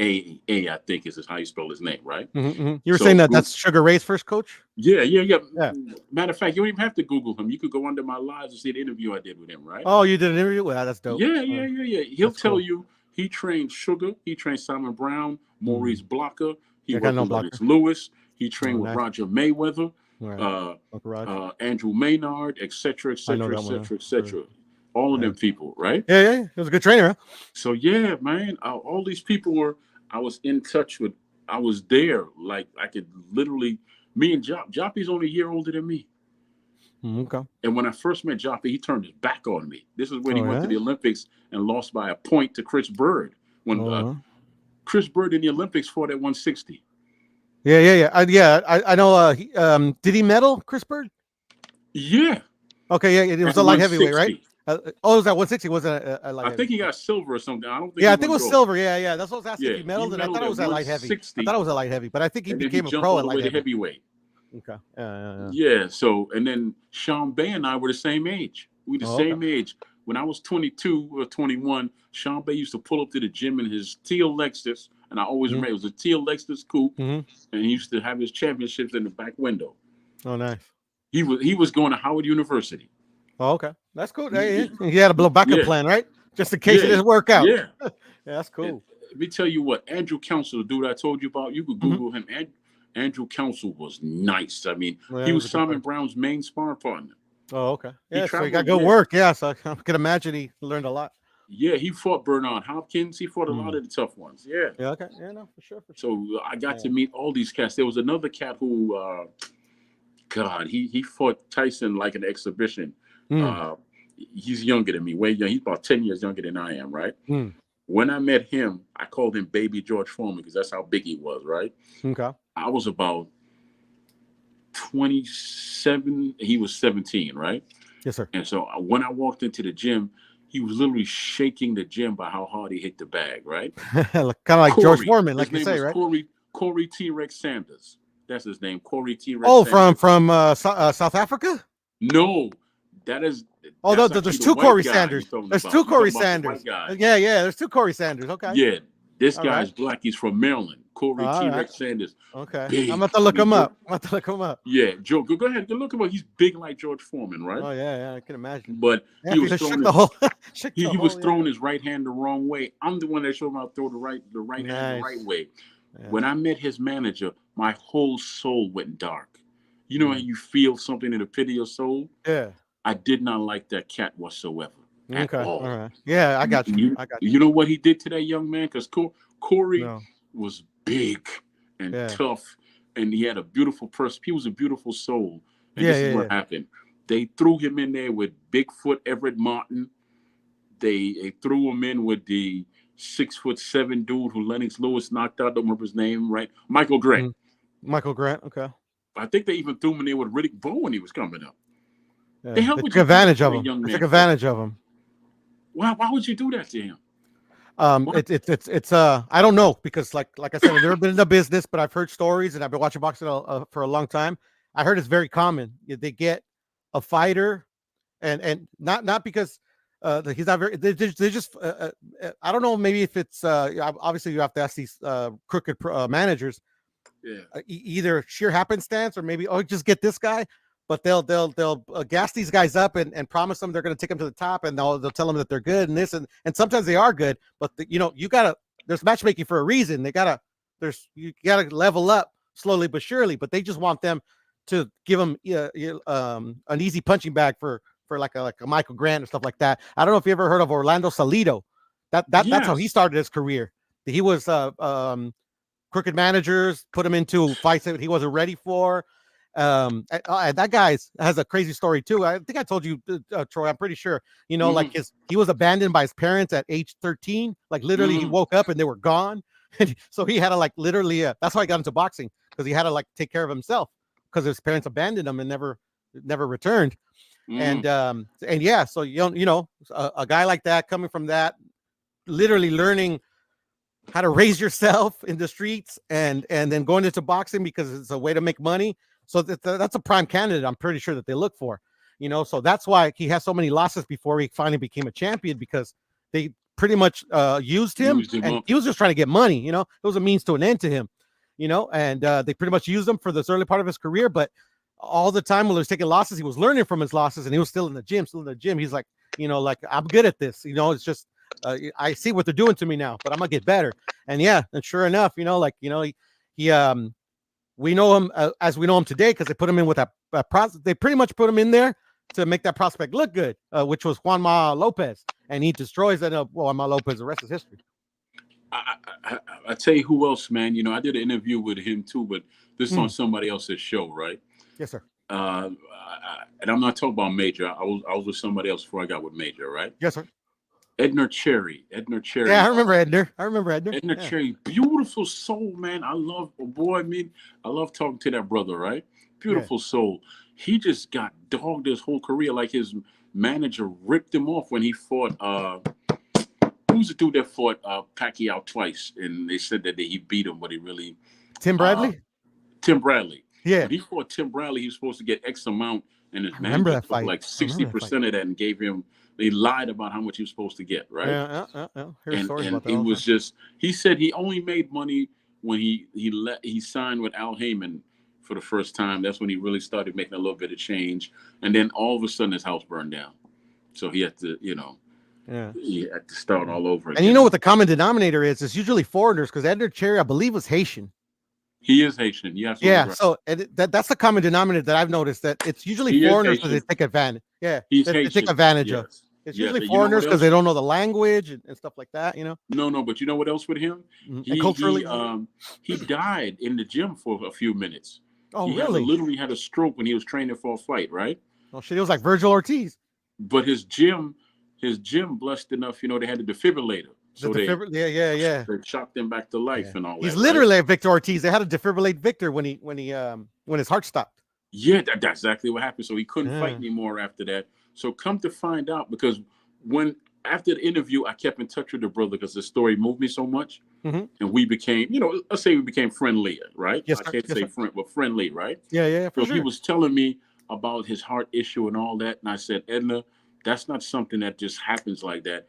I think is how you spell his name, right? You were So saying that that's Sugar Ray's first coach? yeah. Yeah. Matter of fact, you don't even have to Google him. You could go under my lives and see the interview I did with him, right? Oh, you did an interview? Well, that's dope. Yeah. He'll That's tell cool. you he trained Sugar, he trained Simon Brown, Mm. Maurice Blocker, he Yeah, I got worked no with Lennox blocker. Lewis, he Oh, trained with nice. Roger Mayweather, All right. uh, Uncle Raj. Andrew Maynard, etc., I know etc., that one. etc., Sure. etc. All of Yeah. them people, right? Yeah. He was a good trainer, huh? So yeah, man, all these people I was in touch with. I was there, like I could literally. Me and Joppy's only a year older than me. Okay. And when I first met Joppy, he turned his back on me. This is when he Oh, went to yeah. the Olympics and lost by a point to Chris Bird. When Oh, Chris Bird in the Olympics fought at 160. I know. Did he medal, Chris Bird? Yeah, Okay, yeah, it was at a light heavyweight, right? 160. It was that 160? Was it a light I heavy? think he got silver or something. I don't think Yeah, he I think it won was gold. silver. Yeah. That's what I was asking Yeah, if he he medaled, and I thought medaled it at was at light heavy. I 160, thought it was a light heavy, but I think he and then he became a jumped pro all at the light way to heavy. heavyweight. Okay. Yeah. Yeah, so and then Sean Bay and I were the same age. We the Oh, okay. same age. When I was 22 or 21, Sean Bay used to pull up to the gym in his teal Lexus, and I always Mhm. remember it was a teal Lexus coupe, Mhm. and he used to have his championships in the back window. Oh, nice. He was going to Howard University. Oh, okay. That's cool. Yeah, He had a little backup yeah, plan, right? Just in case it yeah. didn't work out. Yeah. Yeah, that's And cool. let me tell you what, Andrew Council, the dude I told you about, you could Mhm. Google him. Andrew Council was nice. I mean, Yeah, he he was was a good Simon player. Brown's main sparring partner. Oh, okay. He Yeah, so he got traveled, good yeah. work. Yeah, so I can imagine he learned a lot. Yeah, he fought Bernard Hopkins. He fought a lot Mm. of the tough ones. Yeah. Yeah, okay. Yeah, no, for sure. So I got to Yeah. meet all these cats. There was another cat who, God, he fought Tyson like an exhibition. Mm. Uh, he's younger than me, way young. He's about 10 years younger than I am, right? Mm. When I met him, I called him Baby George Foreman because that's how big he was, right? Okay. I was about 27. He was 17, right? Yes, sir. And so when I walked into the gym, he was literally shaking the gym by how hard he hit the bag, right? Kind of like George Foreman, like His you name say, was right? Corey T-Rex Sanders. That's his name, Corey T-Rex Oh, Sanders. from South Africa? No, that's Oh, no, actually there's the two white Corey guy Sanders. you're talking There's about. two You're Corey talking about the Sanders. white guy. Yeah, there's two Corey Sanders. Okay. Yeah, this All guy's right. black. He's from Maryland. Corey All right. T-Rex Sanders. Okay. Big. I'm about to look him up. Yeah, Joe, go ahead. Go look him up. He's big like George Foreman, right? Oh, yeah, I can imagine. But Yeah, he was shook throwing the whole, he was throwing his right hand the wrong way. I'm the one that showed him how to throw the right hand the right way. Yeah. When I met his manager, my whole soul went dark. You know when you feel something in the pit of your soul? Yeah. I did not like that cat whatsoever. At all. All right. Yeah, I got you. You know what he did to that young man? Because Corey was big and tough, and he had a beautiful person. He was a beautiful soul. And this is what happened. They threw him in there with Bigfoot Everett Martin. They threw him in with the 6'7" dude who Lennox Lewis knocked out. Don't remember his name, right? Michael Grant. Michael Grant. Okay. I think they even threw him in there with Riddick Bowe when he was coming up. Yeah. The hell They would took you advantage do of to a him. young They man? took advantage of him. Why would you do that to him? It's I don't know, because like I said, I've never been in the business, but I've heard stories and I've been watching boxing for a long time. I heard it's very common. They get a fighter, and not because he's not very. They just I don't know. Maybe if it's obviously you have to ask these crooked managers. Yeah. Either sheer happenstance or maybe just get this guy. But they'll gas these guys up and promise them they're going to take them to the top, and they'll tell them that they're good and this and sometimes they are good. But you gotta, there's matchmaking for a reason. You gotta level up slowly but surely. But they just want them to give them an easy punching bag for like a Michael Grant and stuff like that. I don't know if you ever heard of Orlando Salido. That's how he started his career. He was crooked managers put him into fights that he wasn't ready for. That guy has a crazy story too. I think I told you, Troy. I'm pretty sure. You know, like Mm-hmm. he was abandoned by his parents at age 13. Like literally, he Mm-hmm. woke up and they were gone. So he had to like literally. That's how he got into boxing, because he had to like take care of himself because his parents abandoned him and never returned. Mm-hmm. And yeah, so a guy like that coming from that, literally learning how to raise yourself in the streets and then going into boxing because it's a way to make money. So that's a prime candidate. I'm pretty sure that they look for, so that's why he has so many losses before he finally became a champion, because they pretty much used him, Used him and up. he was just trying to get money. It was a means to an end to him, and they pretty much used him for this early part of his career. But all the time when he was taking losses, he was learning from his losses, and he was still in the gym. He's like, like, I'm good at this. It's just I see what they're doing to me now, but I'm gonna get better. And yeah, and sure enough, he we know him as we know him today because they put him in with a process. They pretty much put him in there to make that prospect look good, which was Juanma Lopez, and he destroys that. Juanma Lopez. The rest is history. I tell you who else, man. I did an interview with him too, but this is on somebody else's show, right? Yes, sir. And I'm not talking about Major. I was with somebody else before I got with Major, right? Yes, sir. Edner Cherry. Yeah, I remember Edner. Edner Cherry, beautiful soul, man. I love talking to that brother, right? Beautiful soul. He just got dogged his whole career. Like his manager ripped him off when he fought. Who's the dude that fought Pacquiao twice? And they said that he beat him, but he really. Tim Bradley. Tim Bradley. Yeah. When he fought Tim Bradley, he was supposed to get X amount, and his remember manager that fight. took like 60% of that and gave him. They lied about how much he was supposed to get, right? Yeah. And it was just. He said he only made money when he signed with Al Heyman for the first time. That's when he really started making a little bit of change, and then all of a sudden his house burned down, so he had to, he had to start all over again. And you know what the common denominator is? It's usually foreigners, because Edner Cherry, I believe, was Haitian. He is Haitian. Yeah. Right. So that's the common denominator that I've noticed, that it's usually foreigners because they take advantage. Yeah, they take advantage of. It's usually foreigners because they don't know the language and stuff like that. No, but you know what else with him? Culturally, he died in the gym for a few minutes. Oh, he really? Literally had a stroke when he was training for a fight, right? Oh shit! It was like Virgil Ortiz. But his gym blessed enough. They had a defibrillator. So they shocked him back to life and all that. He's literally like Victor Ortiz. They had to defibrillate Victor when his heart stopped. Yeah, that's exactly what happened. So he couldn't fight anymore after that. So come to find out, because after the interview, I kept in touch with the brother because the story moved me so much, and we became, let's say we became friendly, right? Yes, I can't say friend, but friendly, right? Yeah. So he was telling me about his heart issue and all that, and I said, Edna, that's not something that just happens like that.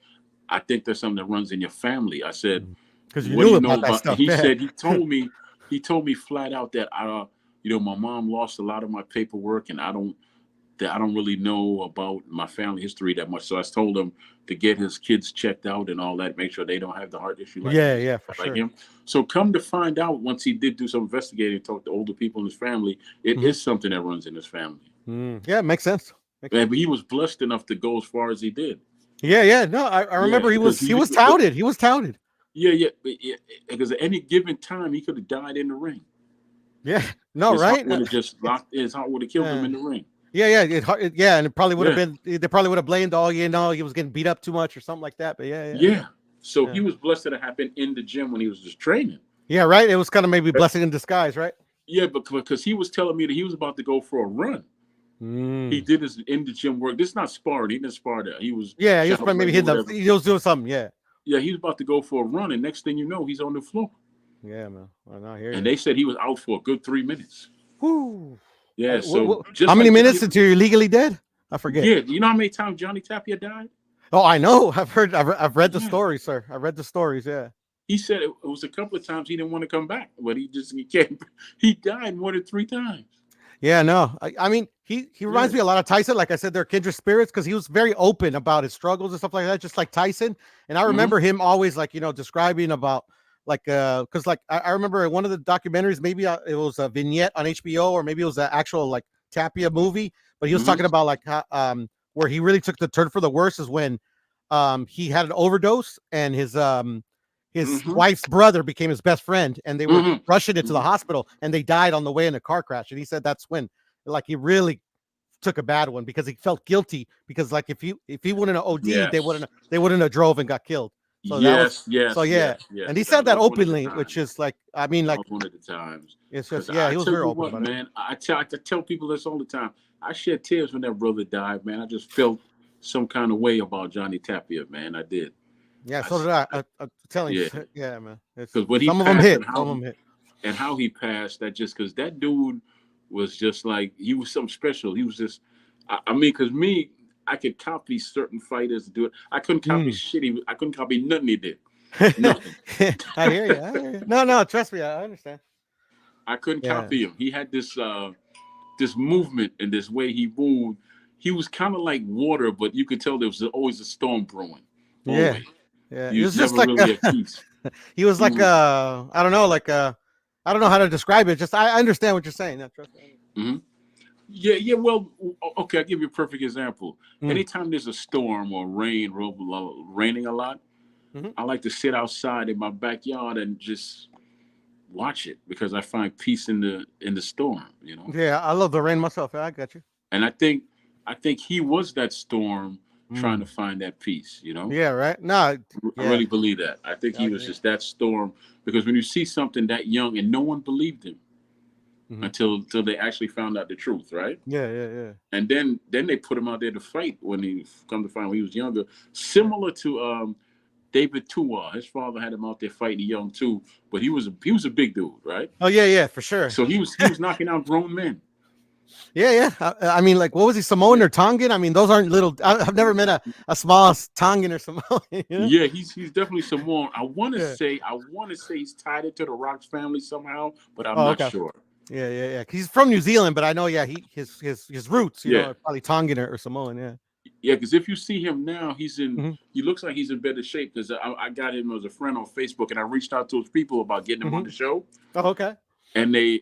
I think there's something that runs in your family. I said, because you knew about that stuff. He said he told me flat out that my mom lost a lot of my paperwork, and I don't really know about my family history that much. So I told him to get his kids checked out and all that, make sure they don't have the heart issue for sure. Him. So come to find out, once he did do some investigating, talk to older people in his family, it is something that runs in his family. Yeah, it makes sense. But he was blessed enough to go as far as he did. Yeah. No, I remember he was touted. He was touted. Yeah. Because at any given time, he could have died in the ring. Yeah. No, his right? Heart would have just locked. His heart would have killed him in the ring. Yeah. And it probably would have been. They probably would have blamed he was getting beat up too much or something like that. But yeah. So he was blessed that it happened in the gym when he was just training. Yeah, right. It was kind of maybe blessing in disguise, right? Yeah, because he was telling me that he was about to go for a run. He did his in the gym work. This is not sparring. He didn't spar that. He was. Yeah, he was maybe hitting up. He was doing something. Yeah. Yeah, he was about to go for a run, and next thing you know, he's on the floor. Yeah, man. I'm not here. And they said he was out for a good 3 minutes. Whoo. Yeah. So how many minutes until you're legally dead? I forget. Yeah. You know how many times Johnny Tapia died? Oh, I know. I've read the stories, sir. I read the stories. Yeah. He said it was a couple of times he didn't want to come back, but he died more than 3 times. Yeah, no. I mean, he reminds me a lot of Tyson. Like I said, they're kindred spirits because he was very open about his struggles and stuff like that, just like Tyson. And I remember him always describing about because I remember one of the documentaries, maybe it was a vignette on HBO or maybe it was an actual Tapia movie, but he was talking about where he really took the turn for the worse is when he had an overdose and his Mm-hmm. wife's brother became his best friend, and they were Mm-hmm. rushing it to the Mm-hmm. hospital, and they died on the way in a car crash. And he said that's when, like, he really took a bad one because he felt guilty because, like, if he wouldn't have OD'd, Yes. they wouldn't have drove and got killed. So that was Yes. so Yes. yeah. Yes. Yes. And he That said that was one of the openly, which times. is like, I mean, That like, was one of the times. it's Because just, yeah, I he was tell very you open what, about it. man, I tell people this all the time. I shed tears when that brother died, man. I just felt some kind of way about Johnny Tapia, man. I did. Yeah, I, so s- did I. I- I'm telling yeah. you, yeah, man. It's Because when he some of them passed hit, some of them hit. and how he passed, that just because that dude was just like he was something special. He was just, I mean, because me, I could copy certain fighters to do it. I couldn't copy Mm. shit. I couldn't copy nothing he did. Nothing. I hear you. I hear you. No, no, trust me, I understand. I couldn't Yeah, copy him. He had this movement and this way he moved. He was kind of like water, but you could tell there was always a storm brewing. yeah, Always. yeah. He It was was just never like really at peace. he was He like was. I don't know, like I don't know how to describe it. Just I understand what you're saying. No, trust me. Mhm. Yeah, yeah. Well, okay. I'll give you a perfect example. Mm. Anytime there's a storm or rain, raining a lot, Hmm. I like to sit outside in my backyard and just watch it because I find peace in the storm. You know, Yeah, I love the rain myself. I got you. and I think he was that storm trying to Mm. find that peace. You know, Yeah, right. No, I yeah, really believe that. I think I he was agree. just that storm because when you see something that young and no one believed him Hmm. until they actually found out the truth, right? Yeah, yeah, yeah, And then they put him out there to fight when he come to find when he was younger, yeah. similar to David Tua. His father had him out there fighting young too, but he was a big dude, right? Oh yeah, yeah, for sure. So he was knocking out grown men. Yeah, yeah. I mean, like, what was he, Samoan Yeah, or Tongan? I mean, those aren't little. I've never met a small Tongan or Samoan. You know? yeah, he's definitely someone. Yeah. I want to say he's tied into the Rocks family somehow, but I'm Oh, not okay. sure. Yeah, yeah, yeah. He's from New Zealand, but I know, yeah, his roots, Yeah, are probably Tongan or Samoan. Yeah. yeah, because if you see him now, Hmm. he looks like he's in better shape because I got him as a friend on Facebook and I reached out to his people about getting him on Hmm. the show, Oh, okay. and they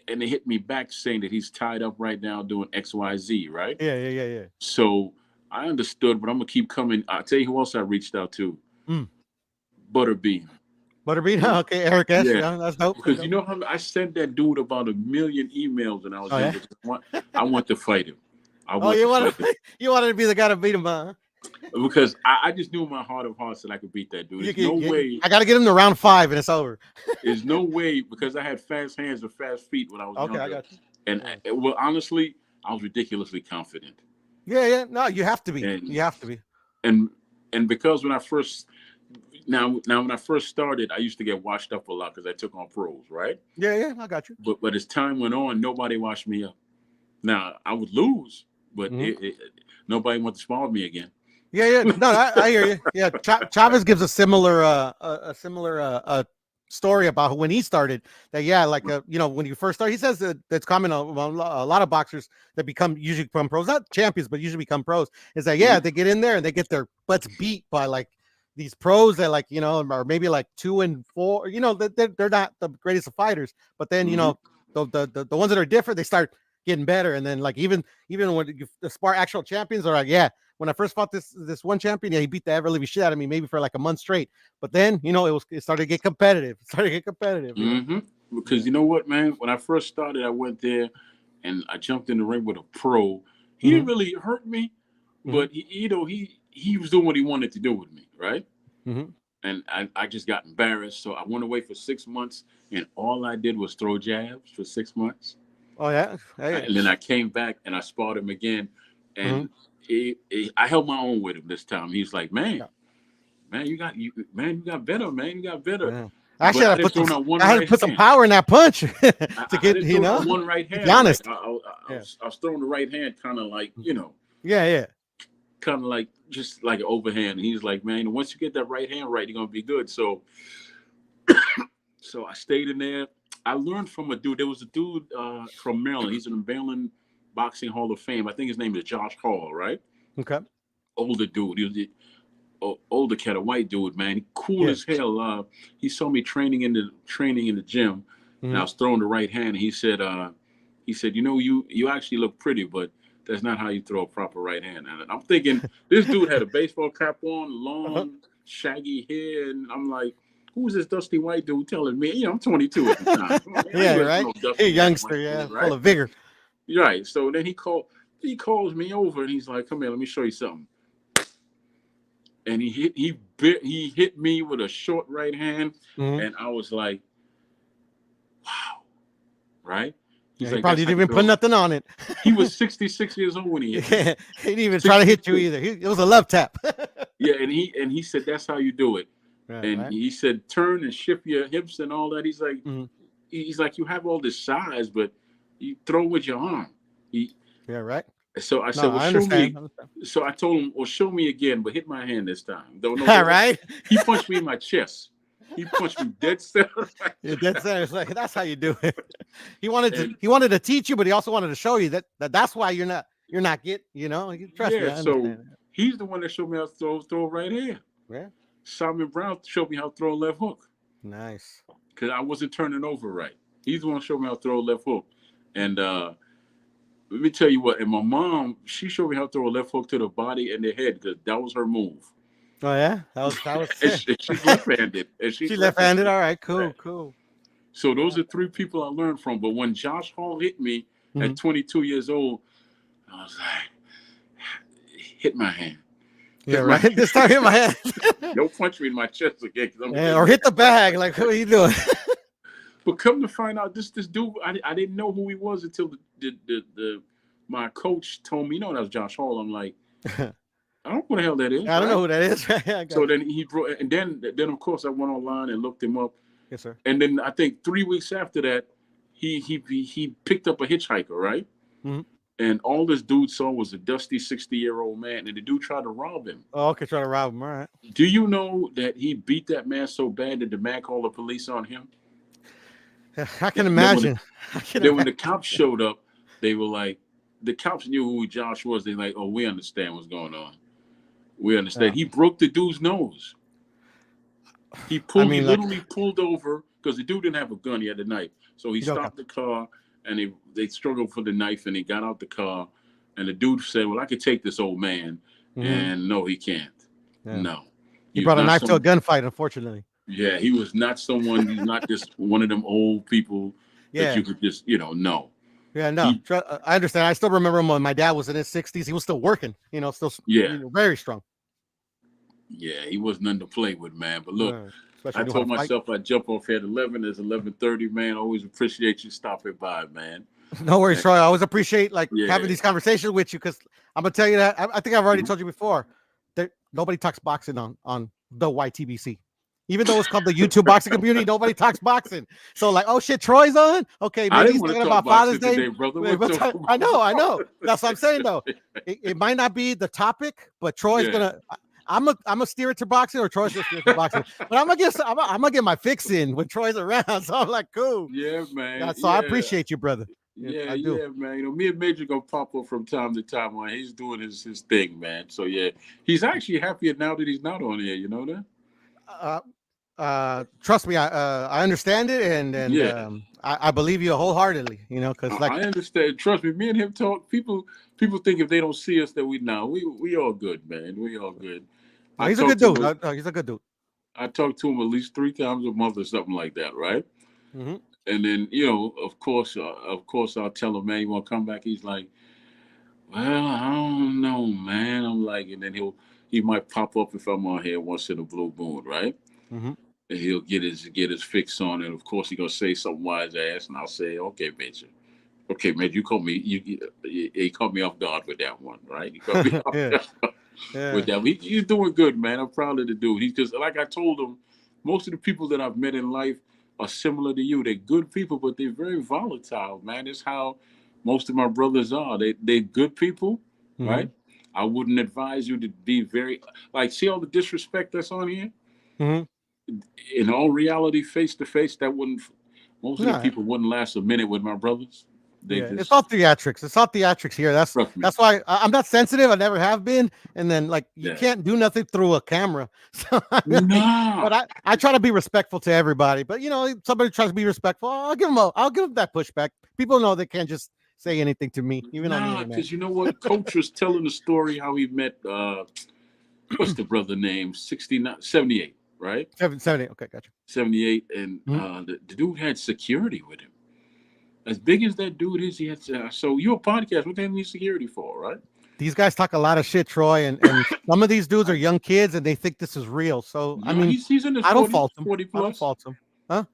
hit me back saying that he's tied up right now doing XYZ, right? Yeah, yeah, yeah, yeah. So I understood, but I'm gonna keep coming. I'll tell you who else I reached out to. Mm. Butterbean. Butterbean. You- Okay, Eric S. Yeah. Yeah, that's dope. That's Because you dope. know how I sent that dude about 1 million emails when I was Oh yeah. younger. I want to fight him. I Oh, want to fight him. you wanted to be the guy to beat him, huh? Because I just knew in my heart of hearts that I could beat that dude. You, There's no you, way. I got to get him to round 5 and it's over. There's no way because I had fast hands and fast feet when I was Okay, I younger. got you. And Yeah. well, honestly, I was ridiculously confident. Yeah, yeah. No, you have to be. And You have to be. and and because when I first when I first started, I used to get washed up a lot because I took on pros, right? Yeah, yeah. I got you. But as time went on, nobody washed me up. Now I would lose, but Hmm. nobody wanted to spar with me again. Yeah, yeah. No, I hear you. Yeah, Chavez gives a similar story about when he started. That yeah, like when you first start, he says that that's common among a lot of boxers that usually become pros, not champions, but usually become pros. Is that yeah, Mhm. they get in there and they get their butts beat by like these pros that like are maybe like 2 and 4. They're not the greatest of fighters, but then Mhm. the ones that are different, they start getting better, and then like even when the spar actual champions are like yeah. When I first fought this one champion, yeah, he beat the ever living shit out of me, maybe for like a month straight. But then, it started to get competitive. It started to get competitive. Mhm. Because Yeah. you know what, man? When I first started, I went there and I jumped in the ring with a pro. He Hmm. didn't really hurt me, Hmm. but he was doing what he wanted to do with me, right? Hmm. And I just got embarrassed. So I went away for 6 months, and all I did was throw jabs for 6 months. Oh yeah. Hey. And then I came back and I sparred him again, Hmm. and I held my own with him this time. He's like, Yeah. man, you got better, man, you got better. Yeah. But Actually, I didn't throw not one I had to right put some hand. power in that punch to I get didn't throw not one right to be hand. Like honest. Yeah. I was throwing the right hand, kind of like Yeah. Yeah. kind of like just like an overhand. And he's like, man, once you get that right hand right, you're gonna be good. So I stayed in there. I learned from a dude. There was a dude from Maryland. He's in the Maryland Boxing Hall of Fame. I think his name is Josh Hall, right? Okay. Older dude. He was the older cat, a white dude, man. He cool Yeah. as hell. He saw me training in the gym, and I Hmm. was throwing the right hand. And he said, you actually look pretty, but that's not how you throw a proper right hand. And I'm thinking this dude had a baseball cap on, Uh-huh. long, shaggy hair, and I'm like, who's this dusty white dude telling me? You know, I'm 22 at the time. Yeah, right. No Hey, dusty youngster, white yeah, dude, right? full of vigor. Right. So then he calls me over and he's like, "Come here, let me show you something." And he hit me with a short right hand, Mhm. and I was like, "Wow!" Right? Yeah, He's he like, probably "That's how didn't you even put do it." nothing on it. He was 66 years old when he hit me. Yeah, he didn't even try to hit you 66. either. It was a love tap. Yeah, and he said that's how you do it. Right, And right. he said turn and shift your hips and all that. Mhm. He's like you have all this size, but you throw with your arm. He Yeah, right. So I No, said, well, I show understand. me. So I told him, well, show me again, but hit my hand this time. All right. He punched me in my chest. He punched me dead center. Yeah, that's it's like that's how you do it. And He wanted to teach you, but he also wanted to show you that's why you're not get trust me, yeah, I so understand. he's the one that showed me how to throw right hand. Yeah, Simon Brown showed me how to throw a left hook nice. because I wasn't turning over right. He's the one that showed me how to throw a left hook. And let me tell you what, and my mom, she showed me how to throw a left hook to the body and the head because that was her move. Oh yeah, that was And she's left-handed. And she she's left-handed. left-handed. All right, Right. cool, cool. So those Yeah. are three people I learned from. But when Josh Hall hit me Mhm. at 22 years old, I was like, hit my hand. Yeah, Hit my right. This time hit my head. Don't punch me in my chest again because I'm gonna Yeah, get or hit mad. the bag. Like, what are you doing? But come to find out, this dude, I didn't know who he was until my coach told me, that was Josh Hall. I'm like, I don't know who the hell that is, I don't know right? who that is. I So got you. then he brought, and then of course I went online and looked him up, Yes, sir. and then I think 3 weeks after that, he picked up a hitchhiker, right? Mhm. And all this dude saw was a dusty 60-year-old man, and the dude tried to rob him. Oh, okay, try to rob him. All right. Do you know that he beat that man so bad that the man called the police on him? Yeah, I can And then imagine. I can when the imagine. cops showed up, they were like, the cops knew who Josh was. They like, oh, we understand what's going on. We Yeah. understand. He broke the dude's nose. I He mean, like, literally pulled over because the dude didn't have a gun. He had a knife. So he okay. stopped the car and they struggled for the knife and he got out the car. And the dude said, well, I could take this old man. Hmm. And no, he can't. Yeah. No. He He was brought a not knife to a some, gunfight, unfortunately. yeah, he was not someone, he's not just one of them old people that Yeah. you could just, no. Yeah, no, He, I understand. I still remember him when my dad was in his 60s. He was still working, still yeah, very strong. yeah, he was nothing to play with, man. But look, Especially I knew how to told fight. myself I'd jump off at 11. It's 11:30, man. Always appreciate you stopping by, man. No worries, And, Troy. I always appreciate like having yeah. these conversations with you because I'm gonna tell you that I think I've already Mhm. told you before that nobody talks boxing on the YTBC. Even though it's called the YouTube boxing community, nobody talks boxing. So like, oh shit, Troy's on. Okay, I maybe didn't he's want to talking talk about Father's boxing Day. today, brother. Wait, What's but up? I know. That's what I'm saying though. It might not be the topic, but Troy's Yeah, gonna. I'm a steer it to boxing, or Troy's gonna steer it to boxing. But I'm gonna get my fix in when Troy's around. So I'm like, cool. yeah, Yeah, man. so I Yeah, appreciate you, brother. Yeah, yeah, I do. yeah, man. Me and Major gonna pop up from time to time. Man, he's doing his thing, man. So yeah, he's actually happier now that he's not on here. You know that? Uh, Trust me, I understand it, and Yeah, I believe you wholeheartedly. Because like I understand. Trust me. Me and him talk. People think if they don't see us that we all good, man. We all good. I he's a good talk to dude. him. He's a good dude. I talk to him at least 3 times a month or something like that, right? Hmm. And then of course, I'll tell him, man, you want to come back? He's like, well, I don't know, man. I'm like, and then he might pop up if I'm on here once in a blue moon, right? Hmm. And he'll get his fix on, and of course he gonna say something wise ass, and I'll say, okay, bitch. Okay, man, you caught me. You caught me off guard with that one, right? You caught me off Yeah, guard with yeah. that. He's doing good, man. I'm proud of the dude. He's just like I told him. Most of the people that I've met in life are similar to you. They're good people, but they're very volatile, man. It's how most of my brothers are. They're good people, Hmm. right? I wouldn't advise you to be very like see all the disrespect that's on here. Hmm. In all reality, face to face, that wouldn't. Most of the No, people wouldn't last a minute with my brothers. They yeah, it's just all theatrics. It's all theatrics here. trust me. That's why I'm not sensitive. I never have been. And then like you Yeah. can't do nothing through a camera. So but Nah. I try to be respectful to everybody. But somebody tries to be respectful, I'll give them that pushback. People know they can't just say anything to me, even on the Nah, internet. because you know what? Coach was telling the story how he met what's the brother name? 69, 78. right? 78. Okay, gotcha. 78, and Mhm. the dude had security with him. As big as that dude is, he had. So you're a podcast. What the hell need security for, right? These guys talk a lot of shit, Troy, and some of these dudes are young kids and they think this is real. So I No, mean, he's in his I don't 40s, fault them. 40 I don't plus. fault them. Huh?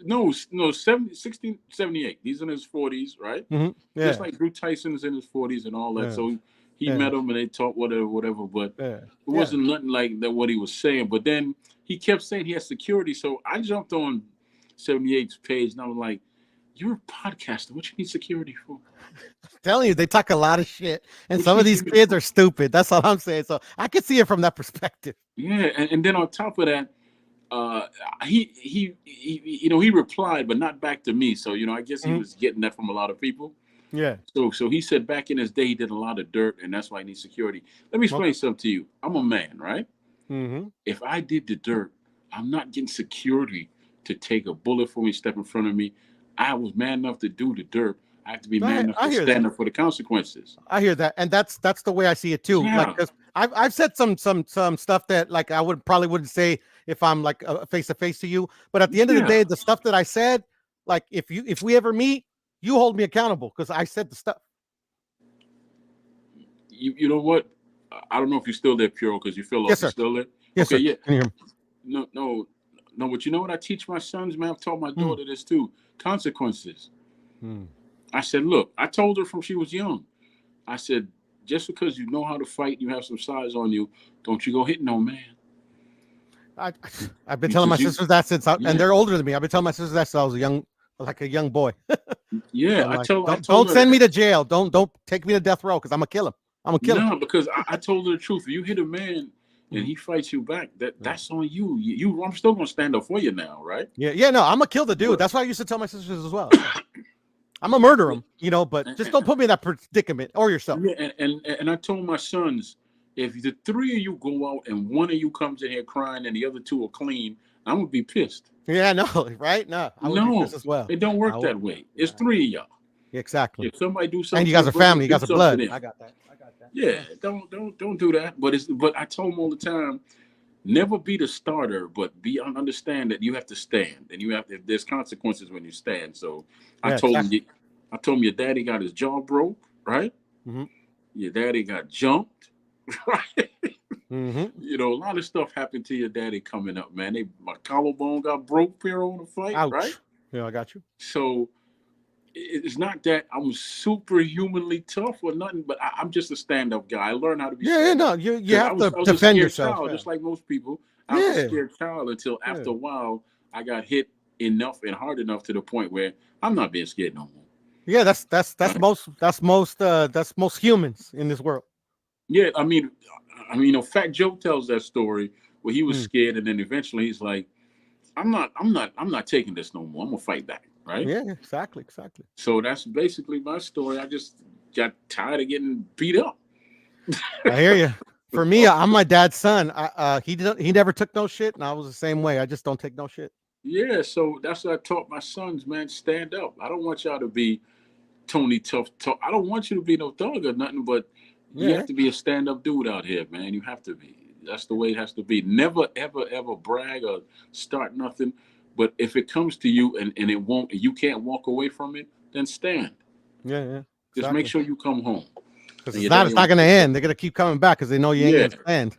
No, 70, 16, 78. He's in his 40s, right? Just Yeah. like Drew Tyson's in his 40s and all that. Yeah. So he Yeah. met him and they talked whatever, whatever. But Yeah. it Yeah. wasn't nothing like that what he was saying. But then he kept saying he had security. So I jumped on 78's page and I was like, "You're a podcaster. What you need security for?" Telling you, they talk a lot of shit, and What you some of need these security kids for? are stupid. That's all I'm saying. So I can see it from that perspective. Yeah, and then on top of that, uh, he replied, but not back to me. So I guess he Mhm. was getting that from a lot of people. Yeah. So he said back in his day he did a lot of dirt, and that's why he needs security. Let me Okay. explain something to you. I'm a man, right? Mm-hmm. If I did the dirt, I'm not getting security to take a bullet for me, step in front of me. I was man enough to do the dirt. I have to be man enough I to hear that. stand up for the consequences. I hear that, and that's the way I see it too. Like, Yeah, because I've said some stuff that like I wouldn't say if I'm like face to face to you. But at the end of the yeah. day, the stuff that I said, like if we ever meet, you hold me accountable because I said the stuff. You know what? I don't know if you're still there, Puro, because you feel Yes, off. You sir. still there? Yes, Okay, sir. yeah. Can you hear me? No, no, no. But you know what? I teach my sons, man. I've taught my Mm, daughter this too. Consequences. mm. I said, look, I told her from she was young. I said, just because you know how to fight, you have some size on you, don't you go hitting no man. I I've been telling my Because you, sisters that and yeah, they're older than me. I've been telling my sisters that since I was like a young boy. yeah. I'm I like, told, I told don't her, send me to jail. Don't take me to death row because I'm gonna kill him. I'm gonna kill him. no, because I told her the truth. If you hit a man and Mm, he fights you back, yeah. that's on you. I'm still gonna stand up for you now, right? Yeah, yeah, no, I'm gonna kill the dude. But That's what I used to tell my sisters as well. Yeah. I'm gonna murder yeah, him, but and, just don't put me in that predicament or yourself. yeah, and I told my sons, if the three of you go out and one of you comes in here crying and the other two are clean, I'm gonna be pissed. Yeah, no, right? No, I would be pissed No, as well. it don't I work would. that way. It's Nah, three of y'all. exactly. If somebody do And something you to guys a are brother, family. You do guys are something to blood. them. I got that. I got that. Yeah, Yeah. don't do that. But I told them all the time, never be the starter, but understand that you have to stand, and you have to, there's consequences when you stand. So I Yeah, told him, exactly. I told him your daddy got his jaw broke, right? Mm-hmm. Your daddy got jumped, right? Mm-hmm. A lot of stuff happened to your daddy coming up, man. My collarbone got broke here on the fight, right? Ouch. Yeah, I got you. So it's not that I'm superhumanly tough or nothing, but I'm just a stand-up guy. I learned how to be Yeah, yeah, stand-up no, you because have to I was a defend scared yourself. child, Yeah. just like most people. I was a Yeah. scared child until Yeah. after a while I got hit enough and hard enough to the point where I'm not being scared no more. Yeah, that's most humans in this world. Yeah, Fat Joe tells that story where he was Mm. scared, and then eventually he's like, I'm not taking this no more. I'm gonna fight back, right? Yeah, exactly, exactly. So that's basically my story. I just got tired of getting beat up. I hear you. For me, I'm my dad's son. He never took no shit, and I was the same way. I just don't take no shit. Yeah, so that's what I taught my sons, man. Stand up. I don't want y'all to be Tony Tough. I don't want you to be no thug or nothing, but you have Yeah, to be a stand up dude out here, man. You have to be. That's the way it has to be. Never, ever, ever brag or start nothing. But if it comes to you and it won't, and you can't walk away from it, then stand. yeah, yeah, Just make exactly. sure you come home. Because And your it's daddy not don't have gonna to burn. end. They're gonna keep coming back because they know you ain't Yeah. gonna stand.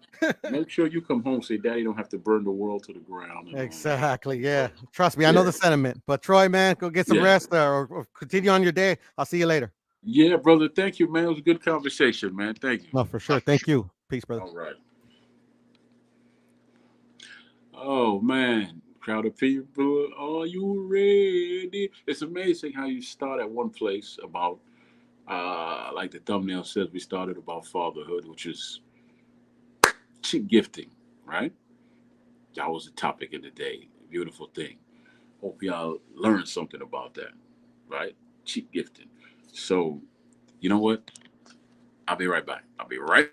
Make sure you come home. Say, Daddy don't have to burn the world to the ground and all that. Exactly. Yeah. Trust me, I know Yeah. the sentiment. But Troy, man, go get some Yeah. rest or continue on your day. I'll see you later. Yeah, brother. Thank you, man. It was a good conversation, man. Thank you. No, for sure. Thank you. Peace, brother. All right. Oh man, crowd of people, are you ready? It's amazing how you start at one place about, like the thumbnail says, we started about fatherhood, which is cheap gifting, right? That was the topic of the day. Beautiful thing. Hope y'all learned something about that, right? Cheap gifting. So, you know what? I'll be right back. I'll be right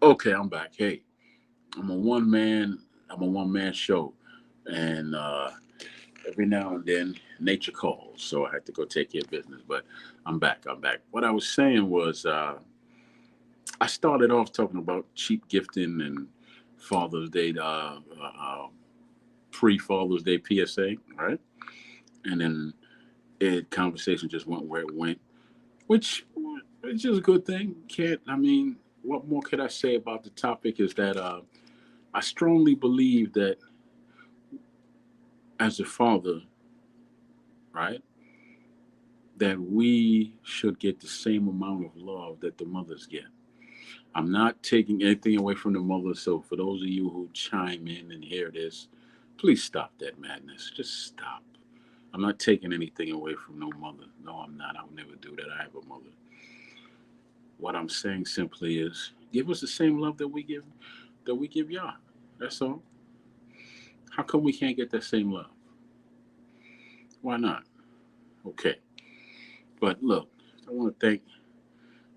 Okay, I'm back. Hey, I'm a one man. I'm a one man show, and every now and then nature calls, so I had to go take care of business. But I'm back. I'm back. What I was saying was, I started off talking about cheap gifting and Father's Day, pre Father's Day PSA, right? And then conversation just went where it went, which is just a good thing. Can't I mean, what more could I say about the topic? Is that I strongly believe that as a father, right, that we should get the same amount of love that the mothers get. I'm not taking anything away from the mothers. So for those of you who chime in and hear this, please stop that madness. Just stop. I'm not taking anything away from no mother. No, I'm not. I would never do that. I have a mother. What I'm saying simply is give us the same love that we give y'all. That's all. How come we can't get that same love? Why not? Okay. But look, I want to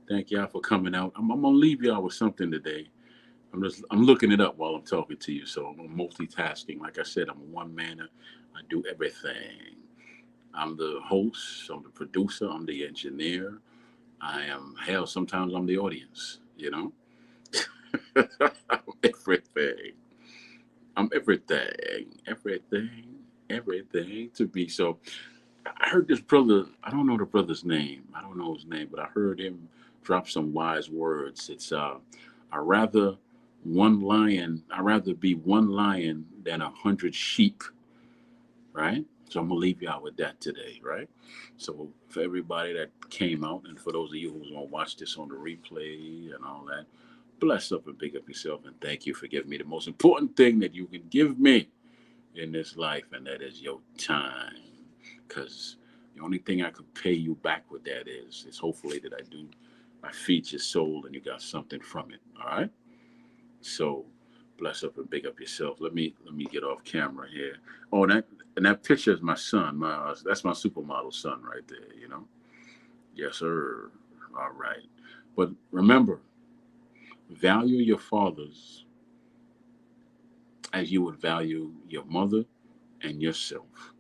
thank y'all for coming out. I'm gonna leave y'all with something today. I'm looking it up while I'm talking to you, so I'm multitasking. Like I said, I'm a one man. I do everything. I'm the host. I'm the producer. I'm the engineer. I am hell. Sometimes I'm the audience. I'm everything. I'm everything to be. So I heard this brother. I don't know the brother's name. I don't know his name, but I heard him drop some wise words. It's I rather I rather be one lion than 100 sheep. Right. So I'm gonna leave y'all with that today. Right. So for everybody that came out, and for those of you who's gonna watch this on the replay and all that, bless up and big up yourself, and thank you for giving me the most important thing that you can give me in this life, and that is your time. Because the only thing I could pay you back with that is hopefully that I feed your soul and you got something from it. All right. So bless up and big up yourself. Let me get off camera here. Oh, that picture is my son. That's my supermodel son right there. Yes, sir. All right. But remember, value your fathers as you would value your mother and yourself.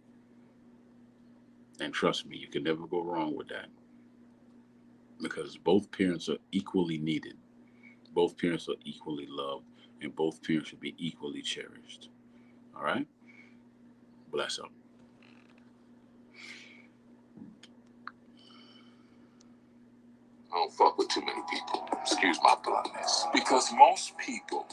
And trust me, you can never go wrong with that because both parents are equally needed. Both parents are equally loved, and both parents should be equally cherished. All right? Bless up. I don't fuck with too many people. Excuse my bluntness. Because most people,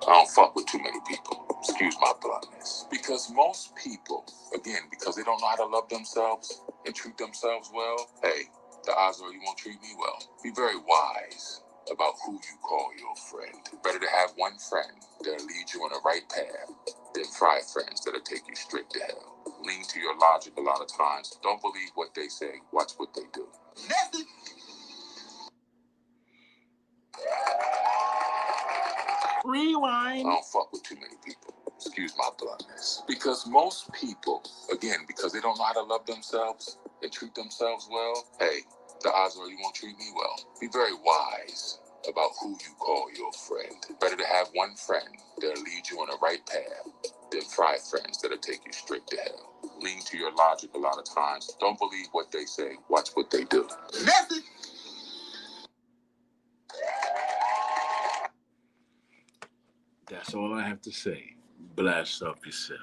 I don't fuck with too many people. Excuse my bluntness. Because most people, again, because they don't know how to love themselves and treat themselves well, hey, the odds are you won't treat me well. Be very wise about who you call your friend. Better to have one friend that'll lead you on the right path than 5 friends that'll take you straight to hell. Lean to your logic a lot of times. Don't believe what they say. Watch what they do. Rewind. I don't fuck with too many people. Excuse my bluntness. Because most people, again, because they don't know how to love themselves and treat themselves well, hey, the odds are you won't treat me well. Be very wise about who you call your friend. Better to have one friend that'll lead you on the right path than 5 friends that'll take you straight to hell. Lean to your logic a lot of times. Don't believe what they say. Watch what they do. Message. That's all I have to say. Blast up yourself.